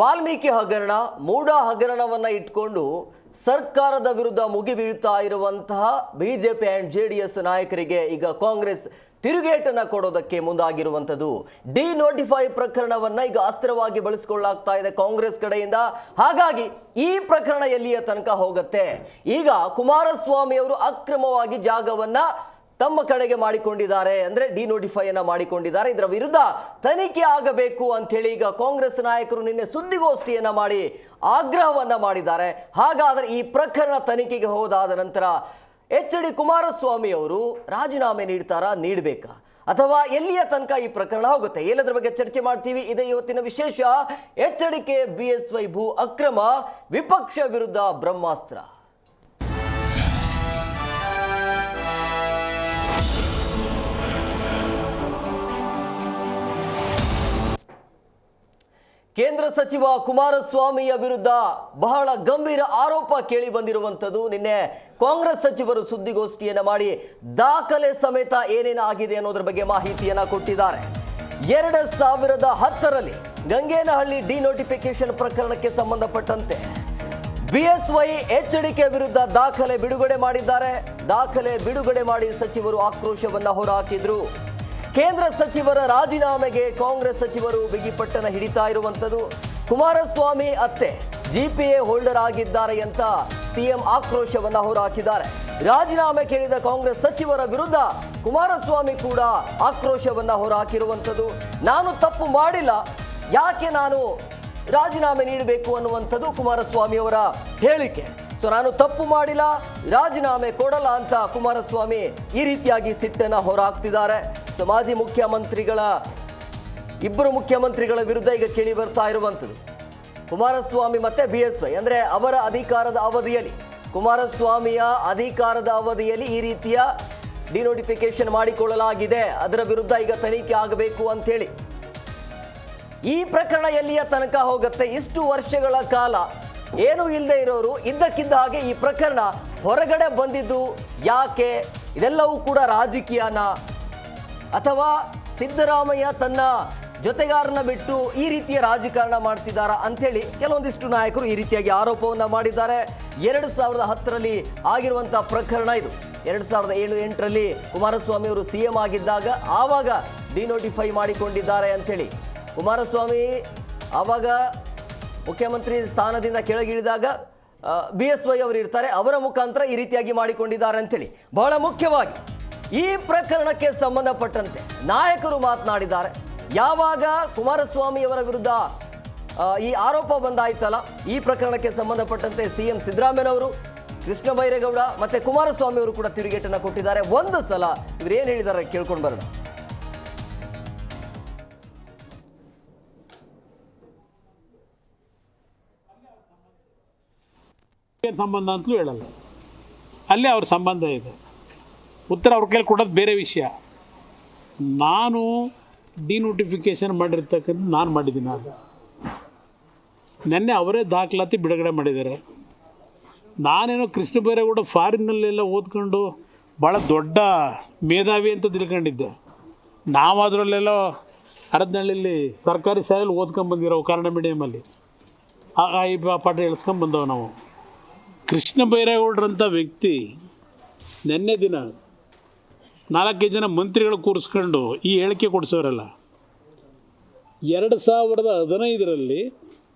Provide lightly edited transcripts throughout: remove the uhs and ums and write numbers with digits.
ವಾಲ್ಮೀಕಿ ಹಗರಣ ಮೂಡ ಹಗರಣವನ್ನ ಇಟ್ಕೊಂಡು ಸರ್ಕಾರದ ವಿರುದ್ಧ ಮುಗಿಬೀಳ್ತಾ ಇರುವಂತಹ ಬಿಜೆಪಿ ಅಂಡ್ ಜೆಡಿಎಸ್ ನಾಯಕರಿಗೆ ಈಗ ಕಾಂಗ್ರೆಸ್ ತಿರುಗೇಟನ್ನ ಕೊಡೋದಕ್ಕೆ ಮುಂದಾಗಿರುವಂಥದ್ದು. ಡಿನೋಟಿಫೈ ಪ್ರಕರಣವನ್ನ ಈಗ ಅಸ್ತ್ರವಾಗಿ ಬಳಸಿಕೊಳ್ಳಲಾಗ್ತಾ ಇದೆ ಕಾಂಗ್ರೆಸ್ ಕಡೆಯಿಂದ. ಹಾಗಾಗಿ ಈ ಪ್ರಕರಣ ಎಲ್ಲಿಯ ತನಕ ಹೋಗುತ್ತೆ? ಈಗ ಕುಮಾರಸ್ವಾಮಿ ಅವರು ಅಕ್ರಮವಾಗಿ ಜಾಗವನ್ನ ತಮ್ಮ ಕಡೆಗೆ ಮಾಡಿಕೊಂಡಿದ್ದಾರೆ, ಅಂದ್ರೆ ಡಿನೋಟಿಫೈ ಅನ್ನ ಮಾಡಿಕೊಂಡಿದ್ದಾರೆ. ಇದರ ವಿರುದ್ಧ ತನಿಖೆ ಆಗಬೇಕು ಅಂತ ಹೇಳಿ ಈಗ ಕಾಂಗ್ರೆಸ್ ನಾಯಕರು ನಿನ್ನೆ ಸುದ್ದಿಗೋಷ್ಠಿಯನ್ನ ಮಾಡಿ ಆಗ್ರಹವನ್ನ ಮಾಡಿದ್ದಾರೆ. ಹಾಗಾದ್ರೆ ಈ ಪ್ರಕರಣ ತನಿಖೆಗೆ ಹೋದಾದ ನಂತರ ಎಚ್.ಡಿ. ಕುಮಾರಸ್ವಾಮಿ ಅವರು ರಾಜೀನಾಮೆ ನೀಡಬೇಕಾ ಅಥವಾ ಎಲ್ಲಿಯ ತನಕ ಈ ಪ್ರಕರಣ ಹೋಗುತ್ತೆ? ಎಲ್ಲದರ ಬಗ್ಗೆ ಚರ್ಚೆ ಮಾಡ್ತೀವಿ. ಇದೇ ಇವತ್ತಿನ ವಿಶೇಷ. ಎಚ್.ಡಿ.ಕೆ BSY ಭೂ ಅಕ್ರಮ, ವಿಪಕ್ಷ ವಿರುದ್ಧ ಬ್ರಹ್ಮಾಸ್ತ್ರ. ಕೇಂದ್ರ ಸಚಿವ ಕುಮಾರಸ್ವಾಮಿಯ ವಿರುದ್ಧ ಬಹಳ ಗಂಭೀರ ಆರೋಪ ಕೇಳಿ ಬಂದಿರುವಂಥದ್ದು. ನಿನ್ನೆ ಕಾಂಗ್ರೆಸ್ ಸಚಿವರು ಸುದ್ದಿಗೋಷ್ಠಿಯನ್ನ ಮಾಡಿ ದಾಖಲೆ ಸಮೇತ ಏನೇನು ಆಗಿದೆ ಅನ್ನೋದ್ರ ಬಗ್ಗೆ ಮಾಹಿತಿಯನ್ನ ಕೊಟ್ಟಿದ್ದಾರೆ. 2010ರಲ್ಲಿ ಗಂಗೇನಹಳ್ಳಿ ಡಿನೋಟಿಫಿಕೇಶನ್ ಪ್ರಕರಣಕ್ಕೆ ಸಂಬಂಧಪಟ್ಟಂತೆ BSY ಎಚ್.ಡಿ.ಕೆ ವಿರುದ್ಧ ದಾಖಲೆ ಬಿಡುಗಡೆ ಮಾಡಿದ್ದಾರೆ. ದಾಖಲೆ ಬಿಡುಗಡೆ ಮಾಡಿ ಸಚಿವರು ಆಕ್ರೋಶವನ್ನ ಹೊರಹಾಕಿದ್ರು. ಕೇಂದ್ರ ಸಚಿವರ ರಾಜೀನಾಮೆಗೆ ಕಾಂಗ್ರೆಸ್ ಸಚಿವರು ಬಿಗಿಪಟ್ಟನ ಹಿಡಿತಾ ಇರುವಂಥದ್ದು. ಕುಮಾರಸ್ವಾಮಿ ಅತ್ತೆ GPA ಹೋಲ್ಡರ್ ಆಗಿದ್ದಾರೆ ಅಂತ ಸಿಎಂ ಆಕ್ರೋಶವನ್ನ ಹೊರಹಾಕಿದ್ದಾರೆ. ರಾಜೀನಾಮೆ ಕೇಳಿದ ಕಾಂಗ್ರೆಸ್ ಸಚಿವರ ವಿರುದ್ಧ ಕುಮಾರಸ್ವಾಮಿ ಕೂಡ ಆಕ್ರೋಶವನ್ನ ಹೊರಹಾಕಿರುವಂಥದ್ದು. ನಾನು ತಪ್ಪು ಮಾಡಿಲ್ಲ, ಯಾಕೆ ನಾನು ರಾಜೀನಾಮೆ ನೀಡಬೇಕು ಅನ್ನುವಂಥದ್ದು ಕುಮಾರಸ್ವಾಮಿ ಅವರ ಹೇಳಿಕೆ. ಸೊ ನಾನು ತಪ್ಪು ಮಾಡಿಲ್ಲ, ರಾಜೀನಾಮೆ ಕೊಡಲ್ಲ ಅಂತ ಕುಮಾರಸ್ವಾಮಿ ಈ ರೀತಿಯಾಗಿ ಸಿಟ್ಟನ್ನ ಹೊರಹಾಕ್ತಿದ್ದಾರೆ. ಸೊ ಮಾಜಿ ಇಬ್ಬರು ಮುಖ್ಯಮಂತ್ರಿಗಳ ವಿರುದ್ಧ ಈಗ ಕೇಳಿ ಬರ್ತಾ ಇರುವಂಥದ್ದು. ಕುಮಾರಸ್ವಾಮಿ ಮತ್ತೆ BSY ಅಂದ್ರೆ ಅವರ ಅಧಿಕಾರದ ಅವಧಿಯಲ್ಲಿ, ಕುಮಾರಸ್ವಾಮಿಯ ಅಧಿಕಾರದ ಅವಧಿಯಲ್ಲಿ ಈ ರೀತಿಯ ಡಿನೋಟಿಫಿಕೇಶನ್ ಮಾಡಿಕೊಳ್ಳಲಾಗಿದೆ, ಅದರ ವಿರುದ್ಧ ಈಗ ತನಿಖೆ ಆಗಬೇಕು ಅಂತ ಹೇಳಿ. ಈ ಪ್ರಕರಣ ಎಲ್ಲಿಯ ತನಕ ಹೋಗುತ್ತೆ? ಇಷ್ಟು ವರ್ಷಗಳ ಕಾಲ ಏನು ಇಲ್ಲದೆ ಇರೋರು ಇದ್ದಕ್ಕಿದ್ದ ಹಾಗೆ ಈ ಪ್ರಕರಣ ಹೊರಗಡೆ ಬಂದಿದ್ದು ಯಾಕೆ? ಇದೆಲ್ಲವೂ ಕೂಡ ರಾಜಕೀಯನ ಅಥವಾ ಸಿದ್ದರಾಮಯ್ಯ ತನ್ನ ಜೊತೆಗಾರನ ಬಿಟ್ಟು ಈ ರೀತಿಯ ರಾಜಕಾರಣ ಮಾಡ್ತಿದ್ದಾರಾ ಅಂಥೇಳಿ ಕೆಲವೊಂದಿಷ್ಟು ನಾಯಕರು ಈ ರೀತಿಯಾಗಿ ಆರೋಪವನ್ನು ಮಾಡಿದ್ದಾರೆ. 2010ರಲ್ಲಿ ಆಗಿರುವಂತಹ ಪ್ರಕರಣ ಇದು. 2007-8ರಲ್ಲಿ ಕುಮಾರಸ್ವಾಮಿ ಅವರು CM ಆಗಿದ್ದಾಗ ಆವಾಗ ಡಿನೋಟಿಫೈ ಮಾಡಿಕೊಂಡಿದ್ದಾರೆ ಅಂಥೇಳಿ. ಕುಮಾರಸ್ವಾಮಿ ಆವಾಗ ಮುಖ್ಯಮಂತ್ರಿ ಸ್ಥಾನದಿಂದ ಕೆಳಗಿಳಿದಾಗ BSY ಅವರು ಇರ್ತಾರೆ, ಅವರ ಮುಖಾಂತರ ಈ ರೀತಿಯಾಗಿ ಮಾಡಿಕೊಂಡಿದ್ದಾರೆ ಅಂಥೇಳಿ. ಬಹಳ ಮುಖ್ಯವಾಗಿ ಈ ಪ್ರಕರಣಕ್ಕೆ ಸಂಬಂಧಪಟ್ಟಂತೆ ನಾಯಕರು ಮಾತನಾಡಿದ್ದಾರೆ. ಯಾವಾಗ ಕುಮಾರಸ್ವಾಮಿ ಅವರ ವಿರುದ್ಧ ಈ ಆರೋಪ ಬಂದಾಯ್ತಲ್ಲ, ಈ ಪ್ರಕರಣಕ್ಕೆ ಸಂಬಂಧಪಟ್ಟಂತೆ CM ಸಿದ್ದರಾಮಯ್ಯನವರು, ಕೃಷ್ಣ ಬೈರೇಗೌಡ ಮತ್ತೆ ಕುಮಾರಸ್ವಾಮಿ ಅವರು ಕೂಡ ತಿರುಗೇಟನ್ನ ಕೊಟ್ಟಿದ್ದಾರೆ. ಒಂದು ಸಲ ಇವ್ರು ಏನು ಹೇಳಿದ್ದಾರೆ ಕೇಳ್ಕೊಂಡು ಬರೋಣ. ಏನು ಸಂಬಂಧ ಅಂತಲೂ ಹೇಳಲ್ಲ, ಅಲ್ಲೇ ಅವ್ರ ಸಂಬಂಧ ಇದೆ. ಉತ್ತರ ಅವ್ರ ಕೈಲಿ ಕೊಡೋದು ಬೇರೆ ವಿಷಯ. ನಾನು ಡಿನೋಟಿಫಿಕೇಷನ್ ಮಾಡಿರ್ತಕ್ಕಂಥ ನಾನು ಮಾಡಿದ್ದೀನಿ. ಅದು ನೆನ್ನೆ ಅವರೇ ದಾಖಲಾತಿ ಬಿಡುಗಡೆ ಮಾಡಿದ್ದಾರೆ. ನಾನೇನೋ ಕೃಷ್ಣ ಬೈರೇಗೌಡ ಫಾರಿನ್ನಲ್ಲೆಲ್ಲ ಓದ್ಕೊಂಡು ಭಾಳ ದೊಡ್ಡ ಮೇಧಾವಿ ಅಂತ ತಿಳ್ಕೊಂಡಿದ್ದೆ. ನಾವು ಅದರಲ್ಲೆಲ್ಲ ಹರದನಹಳ್ಳಿಲಿ ಸರ್ಕಾರಿ ಶಾಲೆಯಲ್ಲಿ ಓದ್ಕೊಂಬಂದಿರೋ ಕನ್ನಡ ಮೀಡಿಯಮಲ್ಲಿ ಈ ಪಾಠ ಹೇಳ್ಸ್ಕೊಂಬಂದವು ನಾವು. ಕೃಷ್ಣ ಬೈರೇಗೌಡರಂಥ ವ್ಯಕ್ತಿ ನಿನ್ನೆ ದಿನ 4 ಜನ ಮಂತ್ರಿಗಳು ಕೂರಿಸ್ಕೊಂಡು ಈ ಹೇಳಿಕೆ ಕೊಡಿಸೋರಲ್ಲ. 2015ರಲ್ಲಿ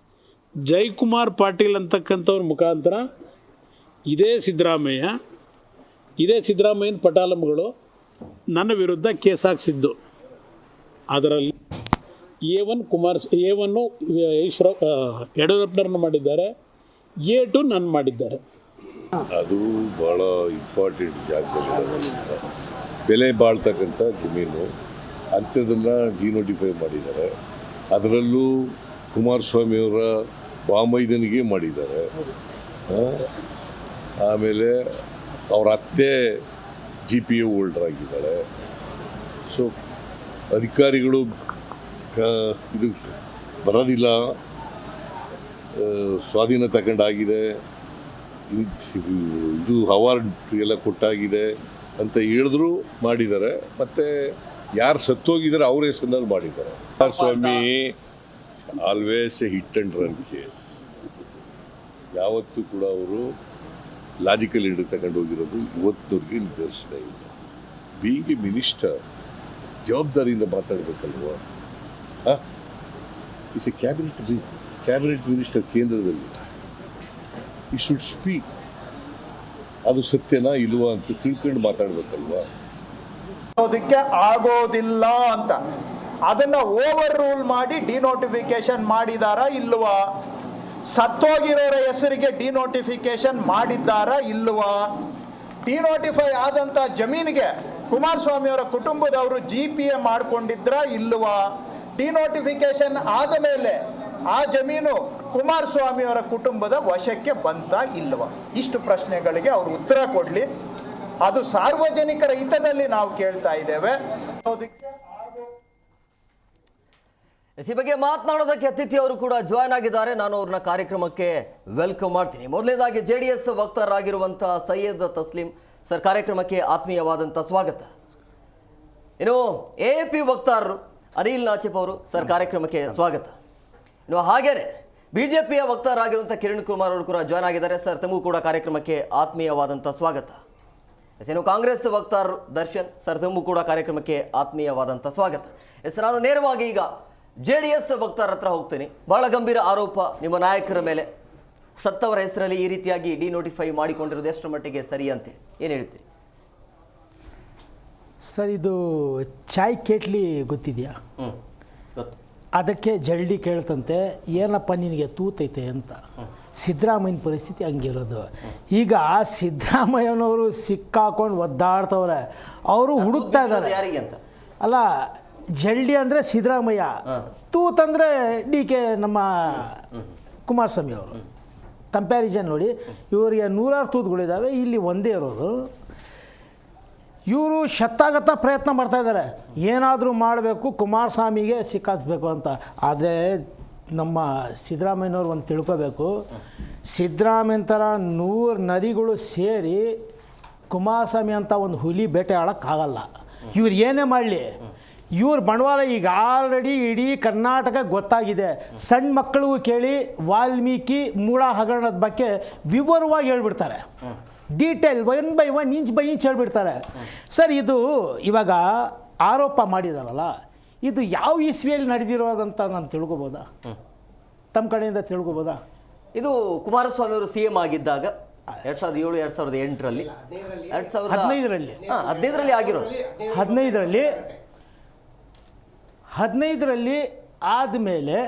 ಜಯಕುಮಾರ್ ಪಾಟೀಲ್ ಅಂತಕ್ಕಂಥವ್ರ ಮುಖಾಂತರ ಇದೇ ಸಿದ್ದರಾಮಯ್ಯನ ಪಟಾಲಂಗಳು ನನ್ನ ವಿರುದ್ಧ ಕೇಸ್ ಹಾಕ್ಸಿದ್ದು. ಅದರಲ್ಲಿ A1 ಯಡಿಯೂರಪ್ಪನವ್ರನ್ನ ಮಾಡಿದ್ದಾರೆ, A2 ನಾನು ಮಾಡಿದ್ದಾರೆ. ಅದು ಭಾಳ ಇಂಪಾರ್ಟೆಂಟ್ ಜಾಗದಲ್ಲಿ ಬೆಲೆ ಬಾಳ್ತಕ್ಕಂಥ ಜಮೀನು ಅಂಥದ್ದನ್ನು ಡಿನೋಟಿಫೈ ಮಾಡಿದ್ದಾರೆ. ಅದರಲ್ಲೂ ಕುಮಾರಸ್ವಾಮಿಯವರ ಬಾಮೈದನಿಗೆ ಮಾಡಿದ್ದಾರೆ. ಆಮೇಲೆ ಅವರ ಅತ್ತೆ GPA ಹೋಲ್ಡರ್ ಆಗಿದ್ದಾಳೆ. ಸೊ ಅಧಿಕಾರಿಗಳು ಇದು ಬರೋದಿಲ್ಲ, ಸ್ವಾಧೀನ ತಗೊಂಡಾಗಿದೆ, ಇದು ಅವಾರ್ಡ್ ಎಲ್ಲ ಕೊಟ್ಟಾಗಿದೆ ಅಂತ ಹೇಳಿದ್ರು ಮಾಡಿದ್ದಾರೆ. ಮತ್ತು ಯಾರು ಸತ್ತೋಗಿದ್ದಾರೆ ಅವ್ರ ಹೆಸರಿನಲ್ಲಿ ಮಾಡಿದ್ದಾರೆ. Kumaraswamy always A hit and run case. ಯಾವತ್ತೂ ಕೂಡ ಅವರು ಲಾಜಿಕಲ್ ಹಿಡಿದು ತಗೊಂಡು ಹೋಗಿರೋದು ಇವತ್ತಿನವ್ರಿಗೆ ನಿದರ್ಶನ ಇಲ್ಲ. ಬೀಯಿಂಗ್ ಎ ಮಿನಿಸ್ಟರ್ ಜವಾಬ್ದಾರಿಯಿಂದ ಮಾತಾಡಬೇಕಲ್ವ. ಇಸ್ ಎ ಕ್ಯಾಬಿನೆಟ್ ಮಿನಿಸ್ಟರ್ ಕೇಂದ್ರದಲ್ಲಿ. ಈ ಶುಡ್ ಸ್ಪೀಕ್. ಅದು ಸತ್ಯನಾ ಇಲ್ವಾ ಅಂತ ತಿಳ್ಕೊಂಡು ಮಾತಾಡಬೇಕಲ್ವಾ. ಅದಕ್ಕೆ ಆಗೋದಿಲ್ಲ ಅಂತ ಅದನ್ನ ಓವರ್ ರೂಲ್ ಮಾಡಿ ಡಿನೋಟಿಫಿಕೇಶನ್ ಮಾಡಿದಾರಾ ಇಲ್ವಾ? ಸತ್ತೋಗಿರೋರ ಹೆಸರಿಗೆ ಡಿನೋಟಿಫಿಕೇಶನ್ ಮಾಡಿದ್ದಾರಾ ಇಲ್ವಾ? ಡಿನೋಟಿಫೈ ಆದಂಥ ಜಮೀನಿಗೆ ಕುಮಾರಸ್ವಾಮಿ ಅವರ ಕುಟುಂಬದವರು GPA ಮಾಡಿಕೊಂಡಿದ್ರ ಇಲ್ವಾ? ಡಿನೋಟಿಫಿಕೇಶನ್ ಆದ ಮೇಲೆ ಆ ಜಮೀನು ಕುಮಾರಸ್ವಾಮಿ ಅವರ ಕುಟುಂಬದ ವಶಕ್ಕೆ ಬಂತ ಇಲ್ವಾ? ಇಷ್ಟು ಪ್ರಶ್ನೆಗಳಿಗೆ ಅವರು ಉತ್ತರ ಕೊಡಲಿ. ಅದು ಸಾರ್ವಜನಿಕರ ಹಿತದಲ್ಲಿ ನಾವು ಕೇಳ್ತಾ ಇದ್ದೇವೆ. ಈ ಬಗ್ಗೆ ಮಾತನಾಡೋದಕ್ಕೆ ಅತಿಥಿ ಅವರು ಕೂಡ ಜಾಯ್ನ್ ಆಗಿದ್ದಾರೆ. ನಾನು ಅವ್ರನ್ನ ಕಾರ್ಯಕ್ರಮಕ್ಕೆ ವೆಲ್ಕಮ್ ಮಾಡ್ತೀನಿ. ಮೊದಲನೇದಾಗಿ JDS ವಕ್ತಾರರಾಗಿರುವಂಥ ಸೈಯದ್ ತಸ್ಲೀಂ ಸರ್, ಕಾರ್ಯಕ್ರಮಕ್ಕೆ ಆತ್ಮೀಯವಾದಂಥ ಸ್ವಾಗತ. ಇನ್ನು AAP ವಕ್ತಾರರು ಅನಿಲ್ ನಾಚಿಪ್ ಅವರು ಸರ್, ಕಾರ್ಯಕ್ರಮಕ್ಕೆ ಸ್ವಾಗತ. ಇನ್ನು ಹಾಗೇನೆ BJPಯ ವಕ್ತಾರರಾಗಿರುವಂಥ ಕಿರಣ್ ಕುಮಾರ್ ಅವರು ಕೂಡ ಜಾಯ್ನ್ ಆಗಿದ್ದಾರೆ. ಸರ್, ತಮಗೂ ಕೂಡ ಕಾರ್ಯಕ್ರಮಕ್ಕೆ ಆತ್ಮೀಯವಾದಂಥ ಸ್ವಾಗತ. ಇನ್ನು ಕಾಂಗ್ರೆಸ್ ವಕ್ತಾರರು ದರ್ಶನ್ ಸರ್, ತಮಗೂ ಕೂಡ ಕಾರ್ಯಕ್ರಮಕ್ಕೆ ಆತ್ಮೀಯವಾದಂಥ ಸ್ವಾಗತ. ನಾನು ನೇರವಾಗಿ ಈಗ JDS ವಕ್ತಾರ ಹತ್ರ ಹೋಗ್ತೀನಿ. ಬಹಳ ಗಂಭೀರ ಆರೋಪ ನಿಮ್ಮ ನಾಯಕರ ಮೇಲೆ, ಸತ್ತವರ ಹೆಸರಲ್ಲಿ ಈ ರೀತಿಯಾಗಿ ಡಿನೋಟಿಫೈ ಮಾಡಿಕೊಂಡಿರೋದು ಎಷ್ಟರ ಮಟ್ಟಿಗೆ ಸರಿ ಅಂತೇಳಿ ಏನು ಹೇಳ್ತೀರಿ ಸರ್? ಇದು ಚಾಯ್ ಕೇಟ್ಲಿ ಗೊತ್ತಿದೆಯಾ? ಗೊತ್ತು. ಅದಕ್ಕೆ ಜಲ್ಡಿ ಕೇಳ್ತಂತೆ, ಏನಪ್ಪ ನಿನಗೆ ತೂತೈತೆ ಅಂತ. ಸಿದ್ದರಾಮಯ್ಯನ ಪರಿಸ್ಥಿತಿ ಹಂಗಿರೋದು. ಈಗ ಸಿದ್ದರಾಮಯ್ಯನವರು ಸಿಕ್ಕಾಕೊಂಡು ಒದ್ದಾಡ್ತವ್ರೆ. ಅವರು ಹುಡುಕ್ತಾ ಇದ್ದಾರೆ ಯಾರಿಗೆ ಅಂತ. ಅಲ್ಲ, ಜಲ್ಡಿ ಅಂದರೆ ಸಿದ್ದರಾಮಯ್ಯ, ತೂತಂದರೆ DK ನಮ್ಮ ಕುಮಾರಸ್ವಾಮಿ ಅವರು. ಕಂಪ್ಯಾರಿಸನ್ ನೋಡಿ, ಇವರಿಗೆ 100 ತೂತುಗಳಿದ್ದಾವೆ, ಇಲ್ಲಿ ಒಂದೇ ಇರೋದು. ಇವರು ಶತಾಗತ ಪ್ರಯತ್ನ ಮಾಡ್ತಾ ಇದ್ದಾರೆ, ಏನಾದರೂ ಮಾಡಬೇಕು, ಕುಮಾರಸ್ವಾಮಿಗೆ ಸಿಕ್ಕಾಕ್ಸ್ಬೇಕು ಅಂತ. ಆದರೆ ನಮ್ಮ ಸಿದ್ದರಾಮಯ್ಯನವ್ರು ಒಂದು ತಿಳ್ಕೋಬೇಕು, ಸಿದ್ದರಾಮಯ್ಯನ ಥರ 100 ನರಿಗಳು ಸೇರಿ ಕುಮಾರಸ್ವಾಮಿ ಅಂತ ಒಂದು ಹುಲಿ ಬೇಟೆ ಆಡೋಕ್ಕಾಗಲ್ಲ. ಇವ್ರು ಏನೇ ಮಾಡಲಿ, ಇವ್ರ ಬಂಡವಾಳ ಈಗ ಆಲ್ರೆಡಿ ಇಡೀ ಕರ್ನಾಟಕ ಗೊತ್ತಾಗಿದೆ. ಸಣ್ಣ ಮಕ್ಕಳಿಗೂ ಕೇಳಿ ವಾಲ್ಮೀಕಿ ಮೂಢ ಹಗರಣದ ಬಗ್ಗೆ ವಿವರವಾಗಿ ಹೇಳ್ಬಿಡ್ತಾರೆ. Detail 1 by 1 inch by inch ಹೇಳ್ಬಿಡ್ತಾರೆ. ಸರ್, ಇದು ಇವಾಗ ಆರೋಪ ಮಾಡಿದಾರಲ್ಲ, ಇದು ಯಾವ ಇಸ್ವಿಯಲ್ಲಿ ನಡೆದಿರೋದಂತ ನಾನು ತಿಳ್ಕೊಬೋದಾ? ತಮ್ಮ ಕಡೆಯಿಂದ ತಿಳ್ಕೊಬೋದಾ? ಇದು ಕುಮಾರಸ್ವಾಮಿ ಅವರು CM ಆಗಿದ್ದಾಗ 2007-2008ರಲ್ಲಿ 2015ರಲ್ಲಿ ಆಗಿರೋದು. 15ರಲ್ಲಿ ಆದಮೇಲೆ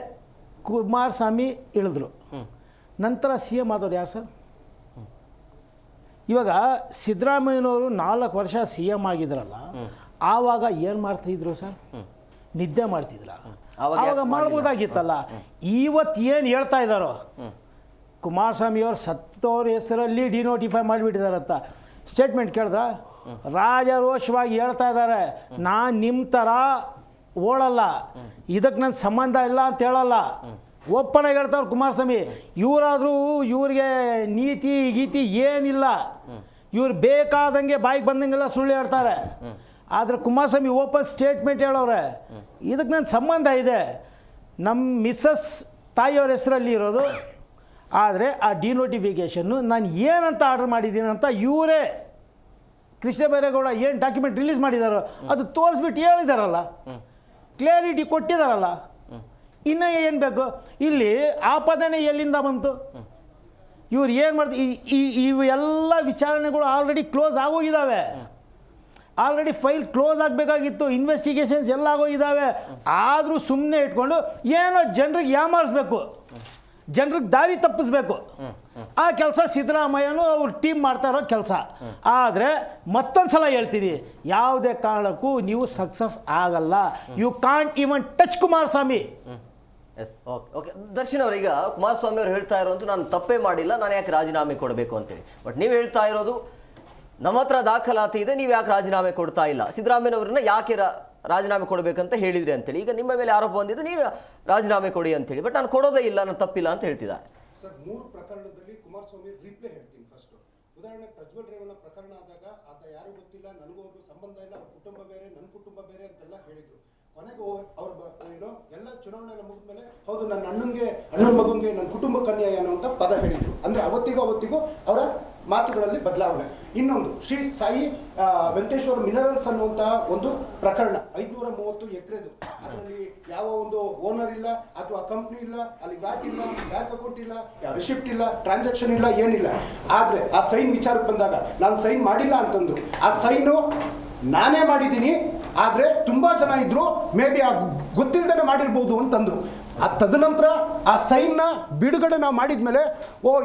ಕುಮಾರಸ್ವಾಮಿ ಇಳಿದ್ರು. ನಂತರ CM ಆದವ್ರು ಯಾರು ಸರ್? ಇವಾಗ ಸಿದ್ದರಾಮಯ್ಯನವರು 4 ವರ್ಷ CM ಆಗಿದ್ರಲ್ಲ, ಆವಾಗ ಏನು ಮಾಡ್ತಿದ್ರು ಸರ್? ನಿದ್ದೆ ಮಾಡ್ತಿದ್ರ? ಆವಾಗ ಮಾಡ್ಬೋದಾಗಿತ್ತಲ್ಲ. ಇವತ್ತು ಏನು ಹೇಳ್ತಾ ಇದ್ದಾರೋ, ಕುಮಾರಸ್ವಾಮಿಯವರು ಸತ್ತವ್ರ ಹೆಸರಲ್ಲಿ ಡಿನೋಟಿಫೈ ಮಾಡಿಬಿಟ್ಟಿದಾರಂತ ಸ್ಟೇಟ್ಮೆಂಟ್ ಕೇಳಿದ್ರ? ರಾಜರೋಷವಾಗಿ ಹೇಳ್ತಾ ಇದ್ದಾರೆ, ನಾನು ನಿಮ್ಮ ಥರ ಓಡಲ್ಲ, ಇದಕ್ಕೆ ನನ್ನ ಸಂಬಂಧ ಇಲ್ಲ ಅಂತ ಹೇಳಲ್ಲ. ಒಪ್ಪನಾಗಿ ಹೇಳ್ತಾವ್ರು ಕುಮಾರಸ್ವಾಮಿ. ಇವರಾದರೂ ಇವ್ರಿಗೆ ನೀತಿ ಗೀತಿ ಏನಿಲ್ಲ, ಇವ್ರು ಬೇಕಾದಂಗೆ ಬಾಯಿಗೆ ಬಂದಂಗೆಲ್ಲ ಸುಳ್ಳು ಹೇಳ್ತಾರೆ. ಆದರೆ ಕುಮಾರಸ್ವಾಮಿ ಓಪನ್ ಸ್ಟೇಟ್ಮೆಂಟ್ ಹೇಳೋರೆ, ಇದಕ್ಕೆ ನನ್ನ ಸಂಬಂಧ ಇದೆ, ನಮ್ಮ ಮಿಸ್ಸಸ್ ತಾಯಿಯವ್ರ ಹೆಸರಲ್ಲಿ ಇರೋದು. ಆದರೆ ಆ ಡಿನೋಟಿಫಿಕೇಷನ್ನು ನಾನು ಏನಂತ ಆರ್ಡರ್ ಮಾಡಿದ್ದೀನಿ ಅಂತ ಇವರೇ ಕೃಷ್ಣ ಬೈರೇಗೌಡ ಏನು ಡಾಕ್ಯುಮೆಂಟ್ ರಿಲೀಸ್ ಮಾಡಿದಾರೋ ಅದು ತೋರಿಸ್ಬಿಟ್ಟು ಹೇಳಿದಾರಲ್ಲ, ಕ್ಲಿಯರಿಟಿ ಕೊಟ್ಟಿದ್ದಾರಲ್ಲ. ಇನ್ನು ಏನು ಬೇಕು? ಇಲ್ಲಿ ಆಪಾದನೆ ಎಲ್ಲಿಂದ ಬಂತು? ಇವ್ರು ಏನು ಮಾಡ್ತಾರೆ? ಇವು ಎಲ್ಲ ವಿಚಾರಣೆಗಳು ಆಲ್ರೆಡಿ ಕ್ಲೋಸ್ ಆಗೋಗಿದ್ದಾವೆ. ಆಲ್ರೆಡಿ ಫೈಲ್ ಕ್ಲೋಸ್ ಆಗಬೇಕಾಗಿತ್ತು, ಇನ್ವೆಸ್ಟಿಗೇಷನ್ಸ್ ಎಲ್ಲ ಆಗೋಗಿದ್ದಾವೆ. ಆದರೂ ಸುಮ್ಮನೆ ಇಟ್ಕೊಂಡು ಏನೋ ಜನರಿಗೆ ಯಾಮಾರಿಸ್ಬೇಕು, ಜನರಿಗೆ ದಾರಿ ತಪ್ಪಿಸ್ಬೇಕು. ಆ ಕೆಲಸ ಸಿದ್ದರಾಮಯ್ಯನೂ ಅವ್ರ ಟೀಮ್ ಮಾಡ್ತಾ ಇರೋ ಕೆಲಸ. ಆದರೆ ಮತ್ತೊಂದು ಸಲ ಹೇಳ್ತೀನಿ, ಯಾವುದೇ ಕಾರಣಕ್ಕೂ ನೀವು ಸಕ್ಸಸ್ ಆಗಲ್ಲ. You can't even touch Kumaraswamy. Yes, okay Darshan ಅವರು, ಈಗ ಕುಮಾರಸ್ವಾಮಿ ಅವರು ಹೇಳ್ತಾ ಇರೋದು ನಾನು ತಪ್ಪೇ ಮಾಡಿಲ್ಲ, ನಾನು ಯಾಕೆ ರಾಜೀನಾಮೆ ಕೊಡಬೇಕು ಅಂತೇಳಿ. ಬಟ್ ನೀವು ಹೇಳ್ತಾ ಇರೋದು ನಮ್ಮ ಹತ್ರ ದಾಖಲಾತಿ ಇದೆ, ನೀವು ಯಾಕೆ ರಾಜೀನಾಮೆ ಕೊಡ್ತಾ ಇಲ್ಲ, ಸಿದ್ದರಾಮಯ್ಯನವ್ರನ್ನ ಯಾಕೆ ರಾಜೀನಾಮೆ ಕೊಡಬೇಕಂತ ಹೇಳಿದ್ರಿ ಅಂತೇಳಿ. ಈಗ ನಿಮ್ಮ ಮೇಲೆ ಆರೋಪ ಬಂದಿದೆ, ನೀವು ರಾಜೀನಾಮೆ ಕೊಡಿ ಅಂತೇಳಿ. ಬಟ್ ನಾನು ಕೊಡೋದೇ ಇಲ್ಲ, ನಾನು ತಪ್ಪಿಲ್ಲ ಅಂತ ಹೇಳ್ತಿದ್ದಾರೆ. ಸರ್, 3 ಪ್ರಕರಣದಲ್ಲಿ ಕುಮಾರಸ್ವಾಮಿ ರಿಪ್ಲೇ ಹೇಳ್ತೀನಿ. ಫಸ್ಟ್ ಉದಾಹರಣೆ ಪ್ರಜ್ವಲ್ ರೇವಣ್ಣ ಪ್ರಕರಣ ಆದಾಗ ಆತ ಯಾರು ಗೊತ್ತಿಲ್ಲ, ನನಗೂ ಅವ್ರಿಗೂ ಸಂಬಂಧ ಇಲ್ಲ, ಅವ್ರ ಕುಟುಂಬ ಬೇರೆ, ನನ್ನ ಕುಟುಂಬ ಬೇರೆ ಅಂತೆಲ್ಲ ಹೇಳಿದ್ರು. ಕೊನೆಗೂ ಅವ್ರ ಏನೋ ಎಲ್ಲ ಚುನಾವಣೆ ಮುಗಿದ್ಮೇಲೆ ಹೌದು ನನ್ನ ಅಣ್ಣನ ಮಗುಂಗೆ ನನ್ನ ಕುಟುಂಬಕ್ಕೆ ಅನ್ಯಾಯ ಅನ್ನುವಂಥ ಪದ ಹೇಳಿದ್ರು. ಅಂದರೆ ಅವತ್ತಿಗೂ ಅವರ ಮಾತುಗಳಲ್ಲಿ ಬದಲಾವಣೆ. ಇನ್ನೊಂದು ಶ್ರೀ ಸಾಯಿ ವೆಂಕಟೇಶ್ವರ ಮಿನರಲ್ಸ್ ಅನ್ನುವಂತಹ ಒಂದು ಪ್ರಕರಣ 530 ಎಕರೆದು, ಅದರಲ್ಲಿ ಯಾವ ಒಂದು ಓನರ್ ಇಲ್ಲ ಅಥವಾ ಕಂಪ್ನಿ ಇಲ್ಲ, ಅಲ್ಲಿ ವ್ಯಾಟ್ ಇಲ್ಲ, ಬ್ಯಾಂಕ್ ಅಕೌಂಟ್ ಇಲ್ಲ, ರಿಸಿಪ್ಟ್ ಇಲ್ಲ, ಟ್ರಾನ್ಸಾಕ್ಷನ್ ಇಲ್ಲ, ಏನಿಲ್ಲ. ಆದರೆ ಆ ಸೈನ್ ವಿಚಾರಕ್ಕೆ ಬಂದಾಗ ನಾನು ಸೈನ್ ಮಾಡಿಲ್ಲ ಅಂತಂದ್ರು. ಆ ಸೈನು ನಾನೇ ಮಾಡಿದ್ದೀನಿ, ಆದರೆ ತುಂಬಾ ಜನ ಇದ್ರು, ಮೇ ಬಿ ಆ ಗೊತ್ತಿಲ್ಲದೇ ಮಾಡಿರ್ಬೋದು ಅಂತಂದ್ರು. ತದನಂತರ ಆ ಸೈನ್ನ ಬಿಡುಗಡೆ ನಾವು ಮಾಡಿದ್ಮೇಲೆ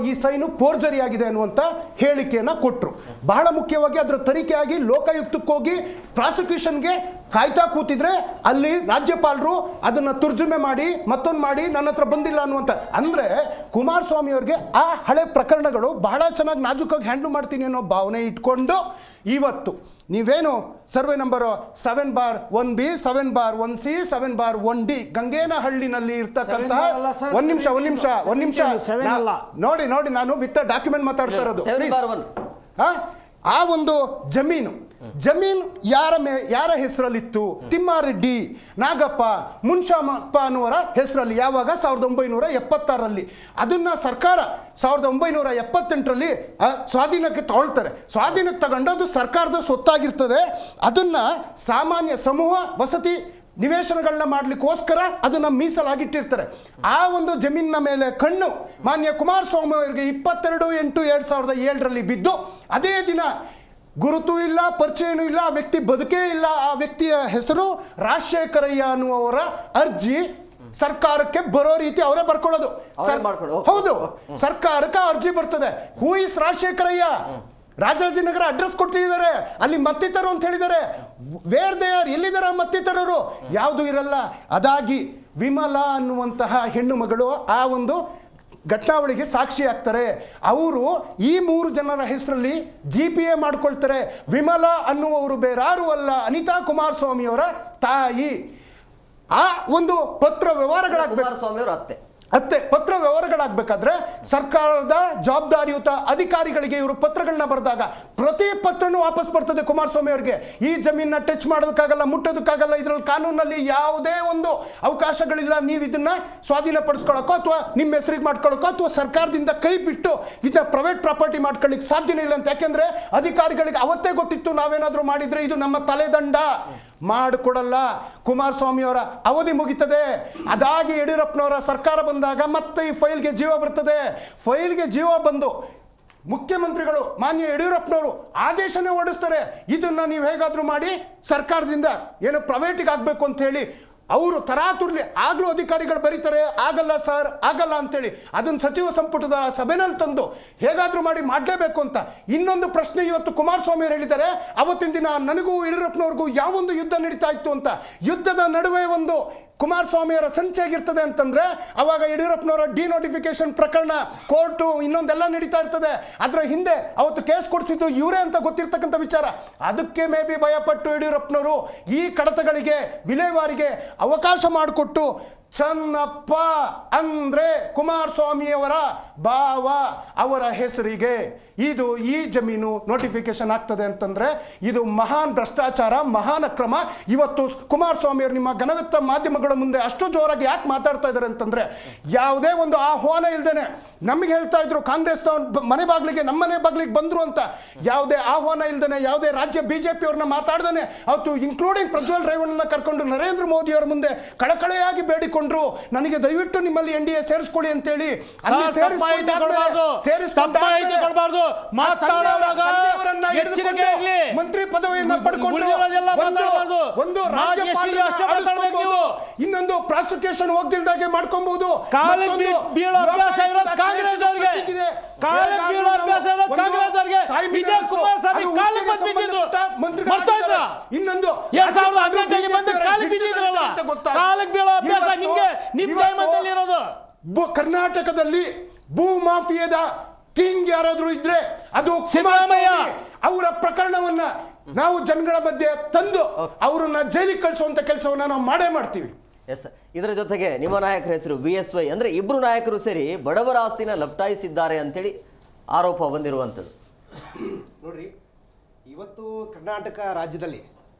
ಈ ಸೈನು ಫೋರ್ಜರಿ ಆಗಿದೆ ಅನ್ನುವಂಥ ಹೇಳಿಕೆಯನ್ನು ಕೊಟ್ಟರು. ಬಹಳ ಮುಖ್ಯವಾಗಿ ಅದರ ತನಿಖೆಯಾಗಿ ಲೋಕಾಯುಕ್ತಕ್ಕೆ ಹೋಗಿ ಪ್ರಾಸಿಕ್ಯೂಷನ್ಗೆ ಕಾಯ್ತಾ ಕೂತಿದ್ರೆ ಅಲ್ಲಿ ರಾಜ್ಯಪಾಲರು ಅದನ್ನು ತರ್ಜುಮೆ ಮಾಡಿ ಮತ್ತೊಂದು ಮಾಡಿ ನನ್ನ ಹತ್ರ ಬಂದಿಲ್ಲ ಅನ್ನುವಂಥ. ಅಂದರೆ ಕುಮಾರಸ್ವಾಮಿ ಅವ್ರಿಗೆ ಆ ಹಳೆ ಪ್ರಕರಣಗಳು ಬಹಳ ಚೆನ್ನಾಗಿ ನಾಜೂಕಾಗಿ ಹ್ಯಾಂಡ್ಲ್ ಮಾಡ್ತೀನಿ ಅನ್ನೋ ಭಾವನೆ ಇಟ್ಕೊಂಡು ಇವತ್ತು ನೀವೇನು survey number 7/1B 7/1C 7/1D ಗಂಗೇನಹಳ್ಳಿನಲ್ಲಿ ಇರ್ತಕ್ಕಂತಹ ಒಂದ್ ನಿಮಿಷ ನೋಡಿ ನಾನು ವಿತ್ ಡಾಕ್ಯುಮೆಂಟ್ ಮಾತಾಡ್ತಾ ಇರೋದು. ಆ ಒಂದು ಜಮೀನು ಯಾರ ಹೆಸರಲ್ಲಿತ್ತು? ತಿಮ್ಮಾರೆಡ್ಡಿ, ನಾಗಪ್ಪ, ಮುನ್ಷಾಮಪ್ಪ ಅನ್ನುವರ ಹೆಸರಲ್ಲಿ. ಯಾವಾಗ? 1976ರಲ್ಲಿ. ಅದನ್ನ ಸರ್ಕಾರ 1978ರಲ್ಲಿ ಸ್ವಾಧೀನಕ್ಕೆ ತಗೊಳ್ತಾರೆ. ಸ್ವಾಧೀನಕ್ಕೆ ತಗೊಂಡು ಅದು ಸರ್ಕಾರದ ಸ್ವತ್ತಾಗಿರ್ತದೆ. ಅದನ್ನ ಸಾಮಾನ್ಯ ಸಮೂಹ ವಸತಿ ನಿವೇಶನಗಳನ್ನ ಮಾಡಲಿಕ್ಕೋಸ್ಕರ ಅದನ್ನ ಮೀಸಲಾಗಿಟ್ಟಿರ್ತಾರೆ. ಆ ಒಂದು ಜಮೀನಿನ ಮೇಲೆ ಕಣ್ಣು ಮಾನ್ಯ ಕುಮಾರಸ್ವಾಮಿ ಅವರಿಗೆ 22/8/2007ರಲ್ಲಿ ಬಿದ್ದು, ಅದೇ ದಿನ ಗುರುತು ಇಲ್ಲ, ಪರಿಚಯನೂ ಇಲ್ಲ, ಆ ವ್ಯಕ್ತಿ ಬದುಕೇ ಇಲ್ಲ. ಆ ವ್ಯಕ್ತಿಯ ಹೆಸರು ರಾಜಶೇಖರಯ್ಯ ಅನ್ನುವವರ ಅರ್ಜಿ ಸರ್ಕಾರಕ್ಕೆ ಬರೋ ರೀತಿ ಅವರೇ ಬರ್ಕೊಳ್ಳೋದು. ಹೌದು, ಸರ್ಕಾರಕ್ಕೆ ಅರ್ಜಿ ಬರ್ತದೆ. Who is Rajashekarayya? Rajajinagar address ಕೊಟ್ಟಿದ್ದಾರೆ, ಅಲ್ಲಿ ಮತ್ತಿತರರು ಅಂತ ಹೇಳಿದ್ದಾರೆ. ವೇರ್ ದೇ ಆರ್, ಎಲ್ಲಿದ್ದಾರೆ ಮತ್ತಿತರರು? ಯಾವುದು ಇರಲ್ಲ. ಅದಾಗಿ ವಿಮಲಾ ಅನ್ನುವಂತಹ ಹೆಣ್ಣು ಮಗಳು ಆ ಒಂದು ಘಟನಾವಳಿಗೆ ಸಾಕ್ಷಿ ಆಗ್ತಾರೆ. ಅವರು ಈ 3 ಜನರ ಹೆಸರಲ್ಲಿ GPA ಮಾಡ್ಕೊಳ್ತಾರೆ. ವಿಮಲಾ ಅನ್ನುವರು ಬೇರಾರು ಅಲ್ಲ, ಅನಿತಾ ಕುಮಾರಸ್ವಾಮಿ ಅವರ ತಾಯಿ. ಆ ಒಂದು ಪತ್ರ ವ್ಯವಹಾರಗಳಾಗಬೇಕು, ಅತ್ತೆ ಪತ್ರ ವ್ಯವಹಾರಗಳಾಗಬೇಕಾದ್ರೆ ಸರ್ಕಾರದ ಜವಾಬ್ದಾರಿಯುತ ಅಧಿಕಾರಿಗಳಿಗೆ ಇವರು ಪತ್ರಗಳನ್ನ ಬರೆದಾಗ ಪ್ರತಿ ಪತ್ರನೂ ವಾಪಸ್ ಬರ್ತದೆ ಕುಮಾರಸ್ವಾಮಿ ಅವರಿಗೆ. ಈ ಜಮೀನನ್ನ ಟಚ್ ಮಾಡೋದಕ್ಕಾಗಲ್ಲ, ಮುಟ್ಟೋದಕ್ಕಾಗಲ್ಲ, ಇದರಲ್ಲಿ ಕಾನೂನಲ್ಲಿ ಯಾವುದೇ ಒಂದು ಅವಕಾಶಗಳಿಲ್ಲ. ನೀವು ಇದನ್ನ ಸ್ವಾಧೀನಪಡಿಸ್ಕೊಳ್ಳೋಕ್ಕೋ ಅಥವಾ ನಿಮ್ಮ ಹೆಸರಿಗೆ ಮಾಡ್ಕೊಳ್ಳೋಕ್ಕೋ ಅಥವಾ ಸರ್ಕಾರದಿಂದ ಕೈ ಬಿಟ್ಟು ಇದನ್ನ ಪ್ರೈವೇಟ್ ಪ್ರಾಪರ್ಟಿ ಮಾಡ್ಕೊಳ್ಳಿಕ್ಕೆ ಸಾಧ್ಯನೇ ಇಲ್ಲ ಅಂತ. ಯಾಕೆಂದ್ರೆ ಅಧಿಕಾರಿಗಳಿಗೆ ಅವತ್ತೇ ಗೊತ್ತಿತ್ತು, ನಾವೇನಾದ್ರೂ ಮಾಡಿದ್ರೆ ಇದು ನಮ್ಮ ತಲೆದಂಡ, ಮಾಡಿಕೊಡಲ್ಲ. ಕುಮಾರಸ್ವಾಮಿ ಅವರ ಅವಧಿ ಮುಗಿತದೆ. ಅದಾಗಿ ಯಡಿಯೂರಪ್ಪನವರ ಸರ್ಕಾರ ಬಂದಾಗ ಮತ್ತೆ ಈ ಫೈಲ್ಗೆ ಜೀವ ಬರ್ತದೆ. ಫೈಲ್ಗೆ ಜೀವ ಬಂದು ಮುಖ್ಯಮಂತ್ರಿಗಳು ಮಾನ್ಯ ಯಡಿಯೂರಪ್ಪನವರು ಆದೇಶನೇ ಹೊರಡಿಸ್ತಾರೆ, ಇದನ್ನ ನೀವು ಹೇಗಾದ್ರೂ ಮಾಡಿ ಸರ್ಕಾರದಿಂದ ಏನು ಪ್ರೈವೇಟಿಗೆ ಆಗಬೇಕು ಅಂತ ಹೇಳಿ. ಅವರು ತರಾತುರ್ಲಿ ಆಗ್ಲೂ ಅಧಿಕಾರಿಗಳು ಬರೀತಾರೆ, ಆಗಲ್ಲ ಸರ್, ಆಗಲ್ಲ ಅಂತೇಳಿ. ಅದನ್ನು ಸಚಿವ ಸಂಪುಟದ ಸಭೆನಲ್ಲಿ ತಂದು ಹೇಗಾದ್ರೂ ಮಾಡಿ ಮಾಡಲೇಬೇಕು ಅಂತ. ಇನ್ನೊಂದು ಪ್ರಶ್ನೆ ಇವತ್ತು ಕುಮಾರಸ್ವಾಮಿ ಅವರು ಹೇಳಿದ್ದಾರೆ, ಅವತ್ತಿನ ದಿನ ನನಗೂ ಯಡಿಯೂರಪ್ಪನವ್ರಿಗೂ ಯಾವೊಂದು ಯುದ್ಧ ನಡೀತಾ ಇತ್ತು ಅಂತ. ಯುದ್ಧದ ನಡುವೆ ಒಂದು ಕುಮಾರಸ್ವಾಮಿಯವರ ಸಂಚೆಯಾಗಿರ್ತದೆ ಅಂತಂದ್ರೆ ಅವಾಗ ಯಡಿಯೂರಪ್ಪನವರ ಡಿನೋಟಿಫಿಕೇಶನ್ ಪ್ರಕರಣ, ಕೋರ್ಟು, ಇನ್ನೊಂದೆಲ್ಲ ನಡೀತಾ ಇರ್ತದೆ. ಅದರ ಹಿಂದೆ ಅವತ್ತು ಕೇಸ್ ಕೊಡಿಸಿದ್ದು ಇವರೇ ಅಂತ ಗೊತ್ತಿರ್ತಕ್ಕಂಥ ವಿಚಾರ. ಅದಕ್ಕೆ ಮೇ ಬಿ ಭಯಪಟ್ಟು ಯಡಿಯೂರಪ್ಪನವರು ಈ ಕಡತಗಳಿಗೆ ವಿಲೇವಾರಿಗೆ ಅವಕಾಶ ಮಾಡಿಕೊಟ್ಟು ಚನ್ನಪ್ಪ ಅಂದ್ರೆ ಕುಮಾರಸ್ವಾಮಿಯವರ ಭಾವ ಅವರ ಹೆಸರಿಗೆ ಇದು ಈ ಜಮೀನು ನೋಟಿಫಿಕೇಶನ್ ಆಗ್ತದೆ ಅಂತಂದ್ರೆ ಇದು ಮಹಾನ್ ಭ್ರಷ್ಟಾಚಾರ, ಮಹಾನ್ ಅಕ್ರಮ. ಇವತ್ತು ಕುಮಾರಸ್ವಾಮಿಯವರು ನಿಮ್ಮ ಘನವೆತ್ತ ಮಾಧ್ಯಮಗಳ ಮುಂದೆ ಅಷ್ಟು ಜೋರಾಗಿ ಯಾಕೆ ಮಾತಾಡ್ತಾ ಇದ್ದಾರೆ ಅಂತಂದ್ರೆ ಯಾವುದೇ ಒಂದು ಆಹ್ವಾನ ಇಲ್ದೇನೆ ನಮಗೆ ಹೇಳ್ತಾ ಇದ್ರು ಕಾಂಗ್ರೆಸ್ನವ್ರ ಮನೆ ಬಾಗ್ಲಿಗೆ, ನಮ್ಮ ಮನೆ ಬಾಗ್ಲಿಗೆ ಬಂದ್ರು ಅಂತ. ಯಾವುದೇ ಆಹ್ವಾನ ಇಲ್ದೇನೆ, ಯಾವುದೇ ರಾಜ್ಯ ಬಿಜೆಪಿ ಅವ್ರನ್ನ ಮಾತಾಡ್ದೇನೆ ಅವತ್ತು ಇನ್ಕ್ಲೂಡಿಂಗ್ ಪ್ರಜ್ವಲ್ ರೇವಣ್ಣನ ಕರ್ಕೊಂಡು ನರೇಂದ್ರ ಮೋದಿ ಅವರ ಮುಂದೆ ಕಳಕಳೆಯಾಗಿ ಬೇಡಿಕೊಂಡ್ರು, ನನಗೆ ದಯವಿಟ್ಟು ನಿಮ್ಮಲ್ಲಿ NDA ಸೇರಿಸ್ಕೊಳ್ಳಿ ಅಂತೇಳಿ. ಮಂತ್ರಿ ಪದವಿಯನ್ನ ಪಡ್ಕೊಂಡು ಒಂದು ರಾಜ್ಯಪಾಲ, ಇನ್ನೊಂದು ಪ್ರಾಸಿಕ್ಯೂಷನ್ ಹೋಗ್ದಿಲ್ದಾಗೆ ಮಾಡ್ಕೊಬಹುದು. ಇನ್ನೊಂದು ಕರ್ನಾಟಕದಲ್ಲಿ ಭೂ ಮಾಫಿಯಾದ ಕಿಂಗ್ ಯಾರಾದ್ರೂ ಇದ್ರೆ ಅದು ಸಿದ್ದರಾಮಯ್ಯ. ಅವರ ಪ್ರಕರಣವನ್ನ ನಾವು ಜನಗಳ ಮಧ್ಯೆ ತಂದು ಅವರನ್ನ ಜೈಲಿಗೆ ಕಳಿಸುವಂತ ಕೆಲಸವನ್ನ ನಾವು ಮಾಡೇ ಮಾಡ್ತೀವಿ. ಎಸ್, ಇದರ ಜೊತೆಗೆ ನಿಮ್ಮ ನಾಯಕರ ಹೆಸರು BSY ಅಂದ್ರೆ ಇಬ್ರು ನಾಯಕರು ಸೇರಿ ಬಡವರ ಆಸ್ತಿನ ಲಪ್ಟಾಯಿಸಿದ್ದಾರೆ ಅಂತೇಳಿ ಆರೋಪ ಬಂದಿರುವಂಥದ್ದು. ನೋಡ್ರಿ, ಇವತ್ತು ಕರ್ನಾಟಕ ರಾಜ್ಯದಲ್ಲಿ